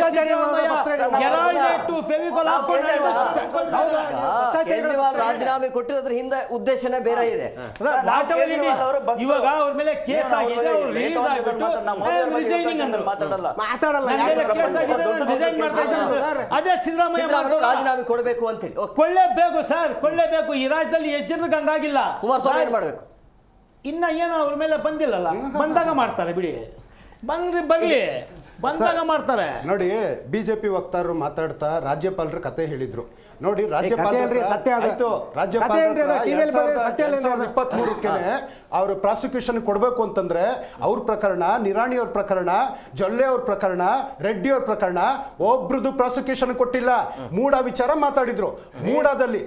ಕೇಜ್ರಿವಾಲ್ ರಾಜೀನಾಮೆ ಕೊಟ್ಟಿರೋದ್ರ ಹಿಂದೆ ಉದ್ದೇಶನೇ ಬೇರೆ ಇದೆ. ಇವಾಗ ಅವ್ರ ಮೇಲೆ ಕೇಸ್ ಆಗಿದೆ, ಅವ್ರು ರಿಲೀಸ್ ಆಗಿಬಿಟ್ಟು ರಿಸೈನಿಂಗ್ ಅಂದ್ರು. ಮಾತಾಡಲ್ಲ. ಅದೇ ಸಿದ್ದರಾಮಯ್ಯ ರಾಜೀನಾಮೆ ಕೊಡಬೇಕು ಅಂತ ಹೇಳಿ ಕೊಳ್ಳೇಬೇಕು ಸರ್, ಕೊಳ್ಳೇಬೇಕು. ಈ ರಾಜ್ಯದಲ್ಲಿ ಎಷ್ಟು ಜನರಿಗೆ ಹಂಗಾಗಿಲ್ಲ. ಕುಮಾರಸ್ವಾಮಿ ಏನ್ ಮಾಡ್ಬೇಕು? ಇನ್ನ ಏನೋ ಅವ್ರ ಮೇಲೆ ಬಂದಿಲ್ಲಲ್ಲ, ಬಂದಾಗ ಮಾಡ್ತಾರೆ ಬಿಡಿ. ಬರ್ಲಿ, ಬಂದಾಗ ಮಾಡ್ತಾರೆ. ನೋಡಿ, ಬಿಜೆಪಿ ವಕ್ತಾರರು ಮಾತಾಡ್ತಾ ರಾಜ್ಯಪಾಲರ ಕತೆ ಹೇಳಿದ್ರು. ನೋಡಿ, ರಾಜ್ಯಪಾಲರು ಸತ್ಯ ಆಯ್ತು. ರಾಜ್ಯಪಾಲರು 2023ಕ್ಕೆ ಅವರು ಪ್ರಾಸಿಕ್ಯೂಷನ್ ಕೊಡಬೇಕು ಅಂತಂದ್ರೆ ಅವ್ರ ಪ್ರಕರಣ, ನಿರಾಣಿ ಅವ್ರ ಪ್ರಕರಣ, ಜೊಲ್ಲೆ ಅವ್ರ ಪ್ರಕರಣ, ರೆಡ್ಡಿ ಅವ್ರ ಪ್ರಕರಣ ಒಬ್ರದ್ದು ಪ್ರಾಸಿಕ್ಯೂಷನ್ ಕೊಟ್ಟಿಲ್ಲ. ಮೂಡ ವಿಚಾರ ಮಾತಾಡಿದ್ರು. ಮೂಡದಲ್ಲಿ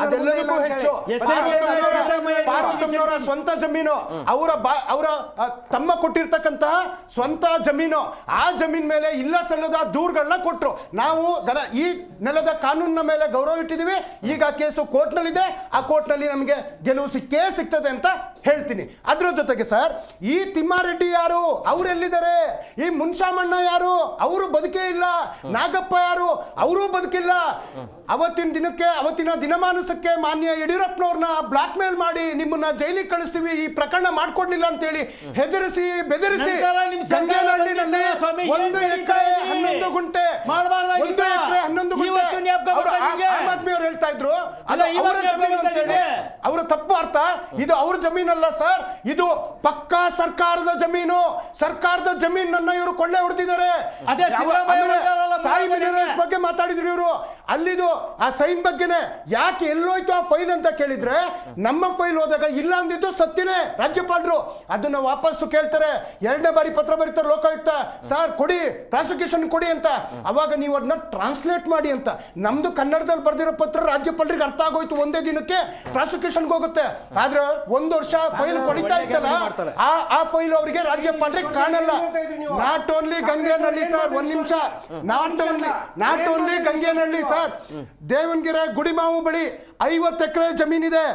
ಅದೆಲ್ಲದಕ್ಕೂ ಹೆಚ್ಚು ಪಾರ್ವತಮ್ಮನವರ ಸ್ವಂತ ಜಮೀನು, ಅವರ ತಮ್ಮ ಕೊಟ್ಟಿರ್ತಕ್ಕಂತಹ ಸ್ವಂತ ಜಮೀನು, ಆ ಜಮೀನ್ ಮೇಲೆ ಇಲ್ಲ ಸಲ್ಲದ ದೂರುಗಳನ್ನ ಕೊಟ್ರು. ನಾವು ಈ ನೆಲದ ಕಾನೂನಿನ ಮೇಲೆ ಗೌರವ ಇಟ್ಟಿದ್ದೀವಿ. ಈಗ ಕೇಸು ಕೋರ್ಟ್ನಲ್ಲಿದೆ, ಆ ಕೋರ್ಟ್ನಲ್ಲಿ ನಮಗೆ ಗೆಲುವು ಸಿಗ್ತದೆ ಅಂತ ಹೇಳ್ತೀನಿ. ಅದ್ರ ಜೊತೆಗೆ ಸರ್, ಈ ತಿಮ್ಮಾರೆಡ್ಡಿ ಯಾರು, ಅವರೆಲ್ಲಿದ್ದಾರೆ? ಈ ಮುನ್ಷಾಮಣ್ಣ ಯಾರು, ಅವರು ಬದುಕೇ ಇಲ್ಲ. ನಾಗಪ್ಪ ಯಾರು, ಅವರೂ ಬದುಕಿಲ್ಲ. ಅವತ್ತಿನ ದಿನಮಾನಸಕ್ಕೆ ಮಾನ್ಯ ಯಡಿಯೂರಪ್ಪನವ್ರನ್ನ ಬ್ಲಾಕ್ ಮೇಲ್ ಮಾಡಿ ನಿಮ್ಮನ್ನ ಜೈಲಿಗೆ ಕಳಿಸ್ತೀವಿ, ಈ ಪ್ರಕರಣ ಮಾಡ್ಕೊಡ್ಲಿಲ್ಲ ಅಂತೇಳಿ ಹೆದರಿಸಿ ಬೆದರಿಸಿ ಸಂಗೇನಹಳ್ಳಿನಲ್ಲಿ 1 ಎಕರೆ 11 ಗುಂಟೆ ಆಮ್ ಆದ್ಮಿ ಅವ್ರು ಹೇಳ್ತಾ ಇದ್ರು ಅವರ ಜಮೀನು ಅಂತ ಹೇಳಿ. ಅವರ ತಪ್ಪು ಅರ್ಥ. ಇದು ಅವ್ರ ಜಮೀನಲ್ಲ ಸರ್, ಇದು ಪಕ್ಕಾ ಸರ್ಕಾರದ ಜಮೀನು. ಸರ್ಕಾರದ ಜಮೀನನ್ನ ಇವರು ಕೊಳ್ಳೆ ಹೊಡೆದಿದ್ದಾರೆ. ಸಾಯಿ ಮಿನರಲ್ಸ್ ಬಗ್ಗೆ ಮಾತಾಡಿದ್ರು ಇವರು. ಅಲ್ಲಿದು ಆ ಸೈನ್ ಬಗ್ಗೆನೆ ಯಾಕೆ ಎಲ್ಲೋಯ್ತು ಆ ಫೈಲ್ ಅಂತ ಕೇಳಿದ್ರೆ, ನಮ್ಮ ಫೈಲ್ ಹೋದಾಗ ಇಲ್ಲ ಅಂದಿದ್ದು ಸತ್ಯನೇ. ರಾಜ್ಯಪಾಲರು ಅದನ್ನ ವಾಪಸ್ಸು ಕೇಳ್ತಾರೆ. 2ನೇ ಬಾರಿ ಪತ್ರ ಬರೀತಾರೆ ಲೋಕಾಯುಕ್ತ, ಸರ್ ಕೊಡಿ, ಪ್ರಾಸಿಕ್ಯೂಷನ್ ಕೊಡಿ ಅಂತ. ಅವಾಗ ನೀವು ಅದನ್ನ ಟ್ರಾನ್ಸ್ಲೇಟ್ ಮಾಡಿ ಅಂತ. ನಮ್ದು ಕನ್ನಡದಲ್ಲಿ ಬರ್ದಿರೋ ಪತ್ರ ರಾಜ್ಯಪಾಲರಿಗೆ ಅರ್ಥ ಆಗೋಯ್ತು, ಒಂದೇ ದಿನಕ್ಕೆ ಪ್ರಾಸಿಕ್ಯೂಷನ್ಗೆ ಹೋಗುತ್ತೆ. ಆದ್ರೆ 1 ವರ್ಷ ಫೈಲ್ ಕೊಡಿತಾ ಇತ್ತಲ್ಲ, ಆ ಫೈಲ್ ಅವರಿಗೆ ರಾಜ್ಯಪಾಲರಿಗೆ ಕಾಣಲ್ಲ. ನಾಟ್ ಓನ್ಲಿ ಗಂಗೇನಹಳ್ಳಿ ಸರ್, 1 ನಿಮಿಷ, ನಾಟ್ ಓನ್ಲಿ ಗಂಗೇನಹಳ್ಳಿ ಸರ್, ದೇವನಗೆರೆ ಗುಡಿಮಾವು ಬಳಿ 50 ಎಕರೆ ಜಮೀನಿದೆ.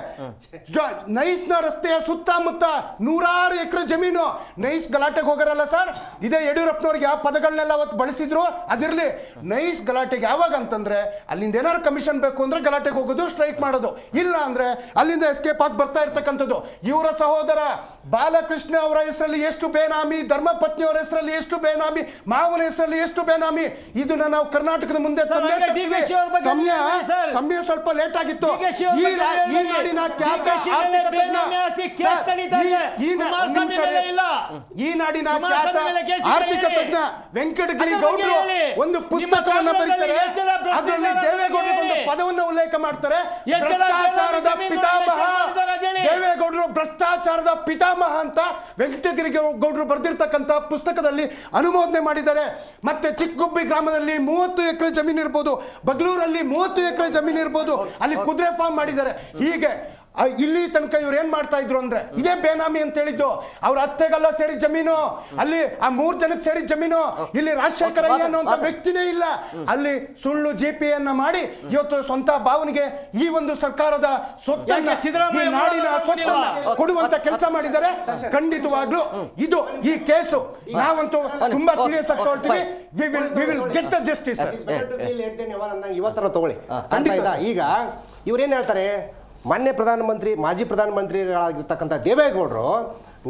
ನೈಸ್ನ ರಸ್ತೆಯ ಸುತ್ತಮುತ್ತ 100 ಎಕರೆ ಜಮೀನು. ನೈಸ್ ಗಲಾಟೆಗೆ ಹೋಗರಲ್ಲ ಸರ್. ಇದೇ ಯಡಿಯೂರಪ್ಪನವ್ರಿಗೆ ಯಾವ ಪದಗಳನ್ನೆಲ್ಲ ಅವತ್ತು ಬಳಸಿದ್ರು ಅದಿರಲಿ. ನೈಸ್ ಗಲಾಟೆಗೆ ಯಾವಾಗ ಅಂತಂದ್ರೆ, ಅಲ್ಲಿಂದ ಏನಾದ್ರು ಕಮಿಷನ್ ಬೇಕು ಅಂದ್ರೆ ಗಲಾಟೆಗೆ ಹೋಗೋದು, ಸ್ಟ್ರೈಕ್ ಮಾಡೋದು. ಇಲ್ಲ ಅಂದ್ರೆ ಅಲ್ಲಿಂದ ಎಸ್ಕೇಪ್ ಆಗಿ ಬರ್ತಾ ಇರ್ತಕ್ಕಂಥದ್ದು. ಇವರ ಸಹೋದರ ಬಾಲಕೃಷ್ಣ ಅವರ ಹೆಸರಲ್ಲಿ ಎಷ್ಟು ಬೇನಾಮಿ, ಧರ್ಮಪತ್ನಿ ಅವರ ಹೆಸರಲ್ಲಿ ಎಷ್ಟು ಬೇನಾಮಿ, ಮಾವನ ಹೆಸರಲ್ಲಿ ಎಷ್ಟು ಬೇನಾಮಿ, ಇದನ್ನ ನಾವು ಕರ್ನಾಟಕದ ಮುಂದೆ ಸಮಯ ಸ್ವಲ್ಪ ಲೇಟ್ ಆಗಿತ್ತು. ಈ ನಾಡಿನ ಖ್ಯಾತ ಆರ್ಥಿಕ ತಜ್ಞ ವೆಂಕಟಗಿರಿ ಗೌಡ್ರು ಒಂದು ಪುಸ್ತಕವನ್ನ ಬರೀತಾರೆ. ಅದರಲ್ಲಿ ದೇವೇಗೌಡರು ಒಂದು ಪದವನ್ನು ಉಲ್ಲೇಖ ಮಾಡ್ತಾರೆ, ಭ್ರಷ್ಟಾಚಾರದ ಪಿತಾಮಹ. ದೇವೇಗೌಡರು ಭ್ರಷ್ಟಾಚಾರದ ಪಿತಾಮಹ ಅಂತ ವೆಂಕಟಗಿರಿ ಗೌಡರು ಬರೆದಿರ್ತಕ್ಕಂಥ ಪುಸ್ತಕದಲ್ಲಿ ಅನುಮೋದನೆ ಮಾಡಿದ್ದಾರೆ. ಮತ್ತೆ ಚಿಕ್ಕಗುಬ್ಬಿ ಗ್ರಾಮದಲ್ಲಿ 30 ಎಕರೆ ಜಮೀನು ಇರ್ಬೋದು, ಬಗ್ಲೂರಲ್ಲಿ 30 ಎಕರೆ ಜಮೀನು ಇರ್ಬೋದು, ಅಲ್ಲಿ ಕುದುರೆ ಫಾರ್ಮ್ ಮಾಡಿದ್ದಾರೆ. ಹೀಗೆ ಇಲ್ಲಿ ತನಕ ಇವ್ರು ಏನ್ ಮಾಡ್ತಾ ಇದ್ರು ಅಂದ್ರೆ ಇದೇ ಬೇನಾಮಿ ಅಂತ ಹೇಳಿದ್ದು. ಅವ್ರ ಅತ್ತೆಗೆಲ್ಲ ಸೇರಿ ಜಮೀನು, ಅಲ್ಲಿ ಆ 3 ಜನಕ್ಕೆ ಸೇರಿ ಜಮೀನು. ಇಲ್ಲಿ ರಾಜಶೇಖರ ಅಯ್ಯ ಅನ್ನುವಂತ ವ್ಯಕ್ತಿನೇ ಇಲ್ಲ. ಅಲ್ಲಿ ಸುಳ್ಳು GPA ಮಾಡಿ ಇವತ್ತು ಸ್ವಂತ ಭಾವನಿಗೆ ಈ ಒಂದು ಸರ್ಕಾರದ ಸ್ವತ್ತನ್ನ, ಈ ನಾಡಿನ ಸ್ವತ್ತನ್ನ ಕೊಡುವಂತ ಕೆಲಸ ಮಾಡಿದ್ದಾರೆ. ಖಂಡಿತವಾಗ್ಲೂ ಇದು ಈ ಕೇಸು ನಾವಂತೂ ತುಂಬಾ ಸೀರಿಯಸ್ ಆಗಿ ತಗೊಳ್ತೀವಿ. we will get the justice. ಇವತ್ತರ ತಗೊಳ್ಳಿ. ಈಗ ಇವ್ರೇನ್ ಹೇಳ್ತಾರೆ, ಮಾನ್ಯ ಪ್ರಧಾನಮಂತ್ರಿ, ಮಾಜಿ ಪ್ರಧಾನಮಂತ್ರಿಗಳಾಗಿರ್ತಕ್ಕಂಥ ದೇವೇಗೌಡರು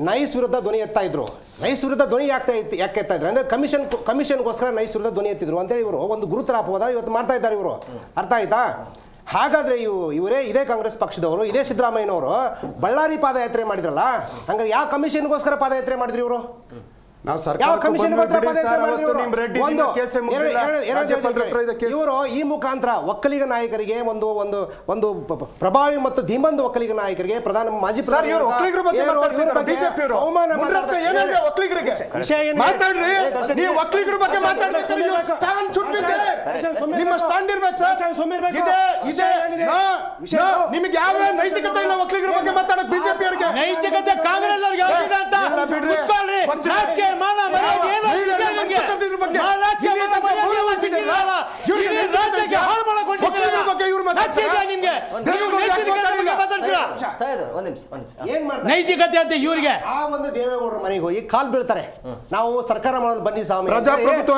ನೈಸ್ ವಿರುದ್ಧ ಧ್ವನಿ ಎತ್ತಾ ಇದ್ರು. ನೈಸ್ ವಿರುದ್ಧ ಧ್ವನಿ ಯಾಕೆ ಎತ್ತಾ ಇದ್ರು ಅಂದ್ರೆ ಕಮಿಷನ್ಗೋಸ್ಕರ ನೈಸ್ ವಿರುದ್ಧ ಧ್ವನಿ ಎತ್ತಿದ್ರು ಅಂತೇಳಿ ಇವರು ಒಂದು ಗುರುತರ ಅಪವಾದ ಇವತ್ತು ಮಾಡ್ತಾ ಇದ್ದಾರೆ ಇವರು. ಅರ್ಥ ಆಯ್ತಾ? ಹಾಗಾದ್ರೆ ಇವರೇ ಇದೇ ಕಾಂಗ್ರೆಸ್ ಪಕ್ಷದವರು, ಇದೇ ಸಿದ್ದರಾಮಯ್ಯನವರು ಬಳ್ಳಾರಿ ಪಾದಯಾತ್ರೆ ಮಾಡಿದ್ರಲ್ಲ, ಹಂಗಾರೆ ಯಾವ ಕಮಿಷನ್ಗೋಸ್ಕರ ಪಾದಯಾತ್ರೆ ಮಾಡಿದ್ರಿ ಇವರು? ಇವರು ಈ ಮುಖಾಂತರ ಒಕ್ಕಲಿಗ ನಾಯಕರಿಗೆ ಒಂದು ಪ್ರಭಾವಿ ಮತ್ತು ಧೀಮಂತ ಒಕ್ಕಲಿಗ ನಾಯಕರಿಗೆ ಮಾಜಿ ನಿಮಗೆ ಯಾವ ನೈತಿಕತೆ ಇಲ್ಲ ಒಕ್ಕಲಿಗರ ಬಗ್ಗೆ ಮಾತಾಡೋದು ಬಿಜೆಪಿ ಅವರಿಗೆ. ನೈತಿಕತೆ ಕಾಂಗ್ರೆಸ್ ಅವರಿಗೆ ನೈತಿಕತೆ ಅಂತ ಇವರಿಗೆ. ಆ ಒಂದು ದೇವೇಗೌಡರ ಮನೆಗೆ ಹೋಗಿ ಕಾಲ್ ಬೀಳ್ತಾರೆ, ನಾವು ಸರ್ಕಾರ ಮಾಡೋದು ಬನ್ನಿ ಸ್ವಾಮಿ. ಪ್ರಜಾಪ್ರಭುತ್ವ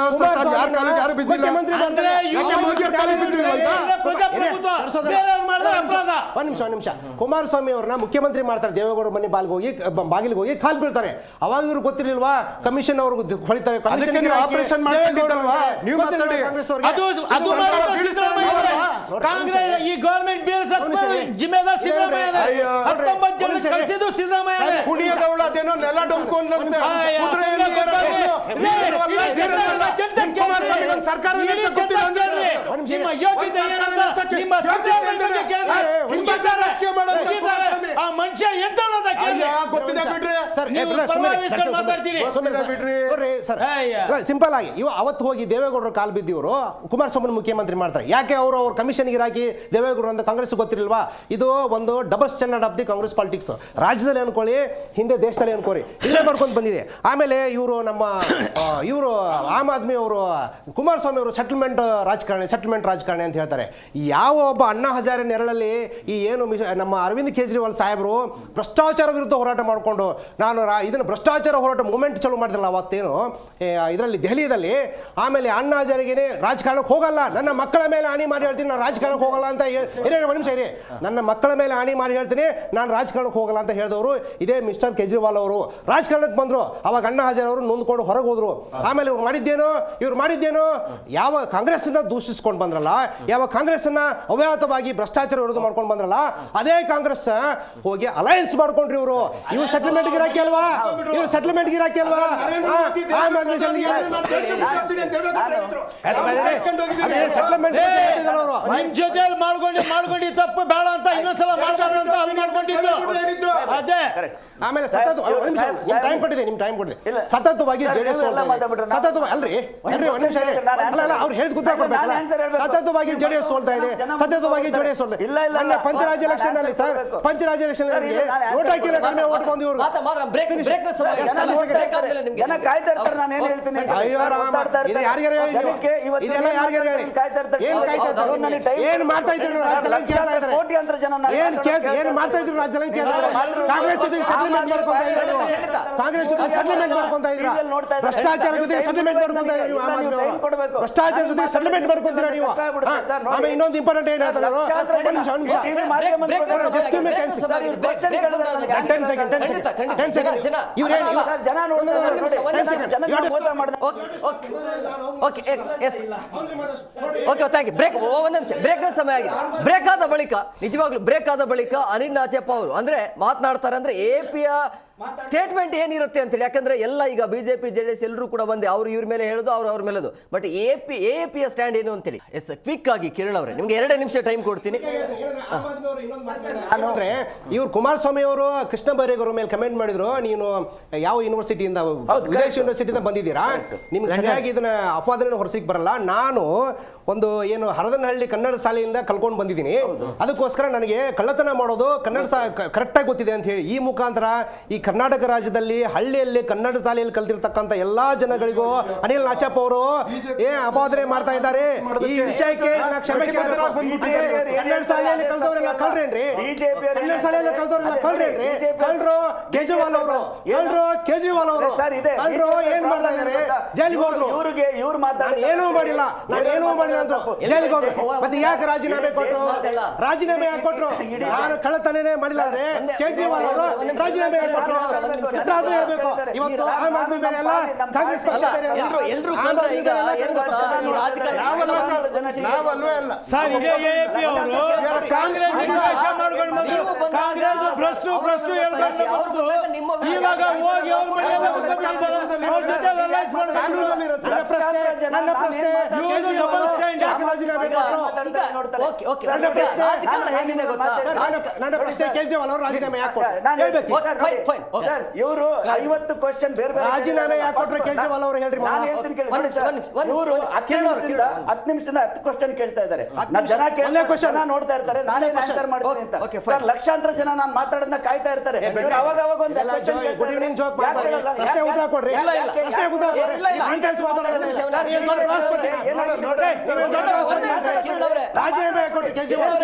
ಒಂದ್ ನಿಮಿಷ ಕುಮಾರಸ್ವಾಮಿ ಅವ್ರನ್ನ ಮುಖ್ಯಮಂತ್ರಿ ಮಾಡ್ತಾರೆ, ದೇವೇಗೌಡರ ಮನೆ ಬಾಗಿಲಿಗೆ ಹೋಗಿ ಕಾಲ್ ಬೀಳ್ತಾರೆ. ಅವಾಗ ಇವ್ರು ಗೊತ್ತಿರ್ಲಿಲ್ವಾ ಕಮಿಷನ್ ಅವ್ರಿಗೆ ಹೊಳಿತಾರೆ, ಆಪರೇಷನ್ ಮಾಡ್ಕೊಂಡಿದ್ದಲ್ವಾ ನೀವು ಮಾತಾಡಿ. ಕಾಂಗ್ರೆಸ್ ಈ ಗವರ್ನಮೆಂಟ್ ಜಿಮ್ಮೆದಾರ್ ಸಿದ್ದರಾಮಯ್ಯ. ಕುಣಿಯದವಳ ಅದೇನೋ ನೆಲ ಡೊಂಕು ಅನ್ನಂತೆ ಸರ್ಕಾರ ಮನುಷ್ಯ ಎಂತ ಗೊತ್ತಿದೆ ಬಿಡ್ರಿ. ಸಿಂಪಲ್ ಆಗಿ ಇವ ಅವತ್ತು ಹೋಗಿ ದೇವೇಗೌಡರು ಕಾಲ್ ಬಿದ್ದಿವರು ಕುಮಾರಸ್ವಾಮಿ ಮುಖ್ಯಮಂತ್ರಿ ಮಾಡ್ತಾರೆ. ಯಾಕೆ ಅವ್ರ ಕಮಿಷನ್ ಗಿರಾಕಿ ದೇವೇಗೌಡರು ಅಂತ ಕಾಂಗ್ರೆಸ್ ಗೊತ್ತಿರಲ್ವಾ? ಇದು ಒಂದು double standard of the Congress politics. ರಾಜ್ಯದಲ್ಲಿ ಅನ್ಕೊಳ್ಳಿ, ಹಿಂದೆ ದೇಶದಲ್ಲಿ ಅನ್ಕೊಳ್ಳಿ, ಇಲ್ಲೇ ಮಾಡ್ಕೊಂಡು ಬಂದಿದೆ. ಆಮೇಲೆ ಇವರು ಆಮ್ ಆದ್ಮಿ ಅವರು ಕುಮಾರಸ್ವಾಮಿ ಅವರು ಸೆಟಲ್ಮೆಂಟ್ ರಾಜಕಾರಣಿ ಅಂತ ಹೇಳ್ತಾರೆ. ಯಾವ ಒಬ್ಬ ಅಣ್ಣಾ ಹಜಾರೆ ನೆರಳಲ್ಲಿ ಈ ಏನು ನಮ್ಮ ಅರವಿಂದ್ ಕೇಜ್ರಿವಾಲ್ ಸಾಹೇಬರು ಭ್ರಷ್ಟಾಚಾರ ವಿರುದ್ಧ ಹೋರಾಟ ಮಾಡಿಕೊಂಡು ಇದನ್ನು ಭ್ರಷ್ಟಾಚಾರ ಹೋರಾಟ ಮೂವ್ಮೆಂಟ್ ಚಾಲೂ ಮಾಡಿದ್ರಲ್ಲ ಅವತ್ತೇನು ಇದರಲ್ಲಿ ದೆಹಲಿಯಲ್ಲಿ. ಆಮೇಲೆ ಅಣ್ಣಾ ಹಜಾರೆಗೆ ರಾಜಕಾರಣಕ್ಕೆ ಹೋಗಲ್ಲ, ನನ್ನ ಮಕ್ಕಳ ಮೇಲೆ ಹಾನಿ ಮಾಡಿ ಹೇಳ್ತೀನಿ ನಾನು ರಾಜಕಾರಣಕ್ಕೆ ಹೋಗಲ್ಲ ಅಂತ ಒಂದು ನಿಮಿಷ ಇರಿ, ನನ್ನ ಮಕ್ಕಳ ಮೇಲೆ ಹಾನಿ ಮಾಡಿ ಹೇಳ್ತೀನಿ ನಾನು ರಾಜಕಾರಣಕ್ಕೆ ಹೋಗಲ್ಲ ಅಂತ ಹೇಳಿದವರು ಇದೇ ಮಿಸ್ಟರ್ ಕೇಜ್ರಿವಾಲ್ ಅವರು. ರಾಜಕಾರಣಕ್ಕೆ ಬಂದ್ರು, ಅವಾಗ ಅಣ್ಣಾ ಹಜಾರೆ ಅವರು ನೊಂದ್ಕೊಂಡು ಹೊರಗೆ ಹೋದ್ರು. ಆಮೇಲೆ ಇವ್ರು ಮಾಡಿದ್ದೇನೋ ಯಾವ ಕಾಂಗ್ರೆಸ್ ದೂಷಿಸ್ಕೊಂಡು ಬಂದ್ರಲ್ಲ, ಯಾವ ಕಾಂಗ್ರೆಸ್ ಅವ್ಯಾಹತವಾಗಿ ಭ್ರಷ್ಟಾಚಾರ ವಿರೋಧ ಮಾಡ್ಕೊಂಡು ಬಂದ್ರಲ್ಲ, ಅದೇ ಕಾಂಗ್ರೆಸ್ ಹೋಗಿ ಅಲಯನ್ಸ್ ಮಾಡ್ಕೊಂಡ್ರಿ ಇವರು. ಇವ್ರು ಸೆಟಲ್ಮೆಂಟ್ ಗಿರಾಕಿ ಅಲ್ವಾ? ಜೊತೆಯಲ್ಲಿ ಮಾಡ್ಕೊಂಡು ತಪ್ಪು ಬೇಡ ಅಂತ ಇನ್ನೊಂದ್ಸಲ ಮಾಡ್ಕೊಂಡಿದ್ದು ಅದೇ. ಆಮೇಲೆ ಟೈಮ್ ಕೊಟ್ಟಿದೆ, ನಿಮ್ ಟೈಮ್ ಕೊಟ್ಟಿದೆ. ಸತತವಾಗಿ ಜೆಡಿಎಸ್ ಅಲ್ರಿ ಅವ್ರು ಹೇಳಿದ ಗುತ್ತ ಕೊಡ್ಬೇಕಲ್ಲ. ಸತತವಾಗಿ ಜೆಡಿಎಸ್ ಸೋಲ್ತಾ ಇದೆ, ಸತತವಾಗಿ ಜೆಡಿಎಸ್ ಸೋಲ್ತಾ ಇದೆ. ಪಂಚರಾಜ್ಯ ಎಲೆಕ್ಷನ್ ಅಲ್ಲಿ ಸರ್, ಪಂಚರಾಜ್ಯ ಎಲೆಕ್ಷನ್ ಓಟ್ ಹಾಕಿಲ್ಲ, ಕಡಿಮೆ ಓಟ್ ಬಂದು ಇವರು ಜನ ಕಾಯ್ತಾ ಇರ್ತಾರೆ. ನಾನು ಏನ್ ಹೇಳ್ತೀನಿ, ಏನ್ ಮಾಡ್ತಾ ಇದ್ರು ಕೋಟ್ಯಾಂತರ ಜನ ಏನ್ ಮಾಡ್ತಾ ಇದ್ರು ರಾಜ್ಯದಲ್ಲಿ ಕಾಂಗ್ರೆಸ್ ಜೊತೆಗೆ ಸೆಟಲ್ಮೆಂಟ್ ಮಾಡ್ಕೊಂತ ಇದ್ರು, ಕಾಂಗ್ರೆಸ್ ಜೊತೆಗೆ ಸೆಟಲ್ಮೆಂಟ್ ಮಾಡ್ಕೊಂತ ಇದ್ರ, ಭ್ರಷ್ಟಾಚಾರ ಜೊತೆಗೆ ಸೆಟಲ್ಮೆಂಟ್ ಮಾಡ್ಕೊಂತ ಇದ್ರು, ಭ್ರಷ್ಟಾಚಾರ ಜೊತೆಗೆ ಸೆಟಲ್ಮೆಂಟ್ ಮಾಡ್ಕೊಂತೀರಾ ನೀವು. ಆಮೇಲೆ ಇನ್ನೊಂದು ಇಂಪಾರ್ಟೆಂಟ್ ಏನ್ ಹೇಳ್ತಾರೆ, ಬ್ರೇಕ್ ಆದ ಬಳಿಕ ಅನಿಲ್ ನಾಚಪ್ಪ ಅವರು ಅಂದ್ರೆ ಮಾತನಾಡ್ತಾರೆ. ಅಂದ್ರೆ ಎಪಿಯ ಸ್ಟೇಟ್ಮೆಂಟ್ ಏನಿರುತ್ತೆ ಅಂತೇಳಿ. ಯಾಕಂದ್ರೆ ಎಲ್ಲ ಈಗ ಬಿಜೆಪಿ ಜೆಡಿಎಸ್ ಎಲ್ಲರೂ ಕೂಡ ಬಂದೆ, ಅವ್ರು ಇವ್ರ ಮೇಲೆ ಹೇಳೋದು, ಅವ್ರ ಮೇಲೆ ಬಟ್ ಎಪಿಯ ಸ್ಟ್ಯಾಂಡ್ ಏನು ಅಂತೇಳಿ. ಎಸ್, ಕ್ವಿಕ್ ಆಗಿ ಕಿರಣ್ ಅವರೇ, ನಿಮ್ಗೆ 2 ನಿಮಿಷ ಟೈಮ್ ಕೊಡ್ತೀನಿ. ಅಂದ್ರೆ ಇವ್ರು ಕುಮಾರಸ್ವಾಮಿ ಅವರು ಕೃಷ್ಣ ಬೈರೇಗೌಡ ಮೇಲೆ ಕಮೆಂಟ್ ಮಾಡಿದ್ರು, ನೀನು ಯಾವ ಯೂನಿವರ್ಸಿಟಿಯಿಂದ, ವಿದೇಶ ಯೂನಿವರ್ಸಿಟಿಯಿಂದ ಬಂದಿದ್ದೀರಾ, ನಿಮ್ಗೆ ಸರಿಯಾಗಿ ಇದನ್ನ ಅಪವಾದನೆ ಹೊರಸಿಕ್ ಬರಲ್ಲ. ನಾನು ಒಂದು ಏನು ಹರದನಹಳ್ಳಿ ಕನ್ನಡ ಶಾಲೆಯಿಂದ ಕಲ್ಕೊಂಡು ಬಂದಿದ್ದೀನಿ, ಅದಕ್ಕೋಸ್ಕರ ನನಗೆ ಕಳ್ಳತನ ಮಾಡೋದು ಕನ್ನಡ ಕರೆಕ್ಟಾಗಿ ಗೊತ್ತಿದೆ ಅಂತ ಹೇಳಿ ಈ ಮುಖಾಂತರ ಈ ಕರ್ನಾಟಕ ರಾಜ್ಯದಲ್ಲಿ ಹಳ್ಳಿಯಲ್ಲಿ ಕನ್ನಡ ಶಾಲೆಯಲ್ಲಿ ಕಲ್ತಿರ್ತಕ್ಕಂಥ ಎಲ್ಲಾ ಜನಗಳಿಗೂ ಅನಿಲ್ ನಾಚಪ್ಪ ಅವರು ಅಪವಾದನೆ ಮಾಡ್ತಾ ಇದ್ದಾರೆ. ಈ ವಿಷಯಕ್ಕೆ ಕ್ಷಮೆ ಕೇಳ್ತೀರಾ? ಕನ್ನಡ ಶಾಲೆಯಲ್ಲಿ ಕಲ್ತವರೆಲ್ಲ ಕಳ್ರೇನ್ರಿ? ಕನ್ನಡ ಶಾಲೆಯಲ್ಲಿ ಕಲ್ತವರೆಲ್ಲ ಕಳ್ರೇನ್ರಿ? ಕಳ್ರು ಕೇಜ್ರಿವಾಲ್ ಅವರು, ಕಳ್ರು ಕೇಜ್ರಿವಾಲ್ ಅವರು, ಕಳ್ರು ಏನ್ ಮಾಡ್ತಾ ಇದ್ದಾರೆ? ಜೈಲಿಗೆ ಹೋದ್ರು. ಇವ್ರು ಏನೂ ಮಾಡಿಲ್ಲ, ನಾನು ಏನೂ ಮಾಡಿಲ್ಲ ಅಂತ ಜೈಲಿಗೆ ಹೋದ್ರು. ಮತ್ತೆ ಯಾಕೆ ರಾಜೀನಾಮೆ ಕೊಟ್ರು? ರಾಜೀನಾಮೆ ಯಾಕೆ ಕೊಟ್ರು? ನಾನು ಕಳ್ಳತನೇ ಮಾಡಿಲ್ಲ ಅಂದ್ರೆ ಕೇಜ್ರಿವಾಲ್ ಅವರು ರಾಜೀನಾಮೆ ಯಾಕೆ ಕೊಟ್ರು? ಹೇಳ್ಬೇಕು. ಇವತ್ತು ಆಮ್ ಆದ್ಮಿ ಬೇರೆ ಅಲ್ಲ, ಕಾಂಗ್ರೆಸ್ ಪಕ್ಷ ಬೇರೆ ಅಲ್ಲ. ನಾವಲ್ವೇ ಅಲ್ಲ ಸರ್, ಇದೇ ಎಪಿ ಅವರು ಕಾಂಗ್ರೆಸ್ ಮಾಡ್ಕೊಂಡು ಬಂದು ಕಾಂಗ್ರೆಸ್ ಭ್ರಷ್ಟು ಹೇಳ್ಕೊಂಡು ಬಂದು ಇವಾಗ ಹೋಗಿ ನನ್ನ ಪ್ರಶ್ನೆ ಕೇಜ್ರಿವಾಲ್ ಅವರು ರಾಜೀನಾಮೆ ಯಾಕೆ ಇವರು 50 ಕ್ವಶನ್ ಬೇರೆ ಬೇರೆ ರಾಜೀನಾಮೆ ಯಾಕೆ ಕೊಟ್ರು ಕೇಜ್ರಿವಾಲ್ ಅವರು ಹೇಳ್ರಿ. ನಾನು ಹೇಳ್ತೀನಿ ಕೇಳಿ. ಇವರು 10 ನಿಮಿಷದಿಂದ 10 ಕ್ವಶನ್ ಕೇಳ್ತಾ ಇದ್ದಾರೆ. ಜನ ಕ್ವಶನ್ ನೋಡ್ತಾ ಇರ್ತಾರೆ, ನಾನೇ ಆನ್ಸರ್ ಮಾಡ್ತೀನಿ ಅಂತ. ಸರ್, ಲಕ್ಷಾಂತರ ಜನ ನಾನು ಮಾತಾಡೋದನ್ನ ಕಾಯ್ತಾ ಇರ್ತಾರೆ. ಅವಾಗ ಒಂದು ಗುಡ್ ಈವ್ನಿಂಗ್ ಜೋಕ್ ಪ್ರಶ್ನೆ ಉತ್ತರ ಕೊಡ್ರಿ. ಪ್ರಶ್ನೆ ಉತ್ತರ ಕೊಡ್ರಿ. ರಾಜೀನಾಮೆ ಕೊಟ್ರು ಕೇಜ್ರಿವಾಲ್.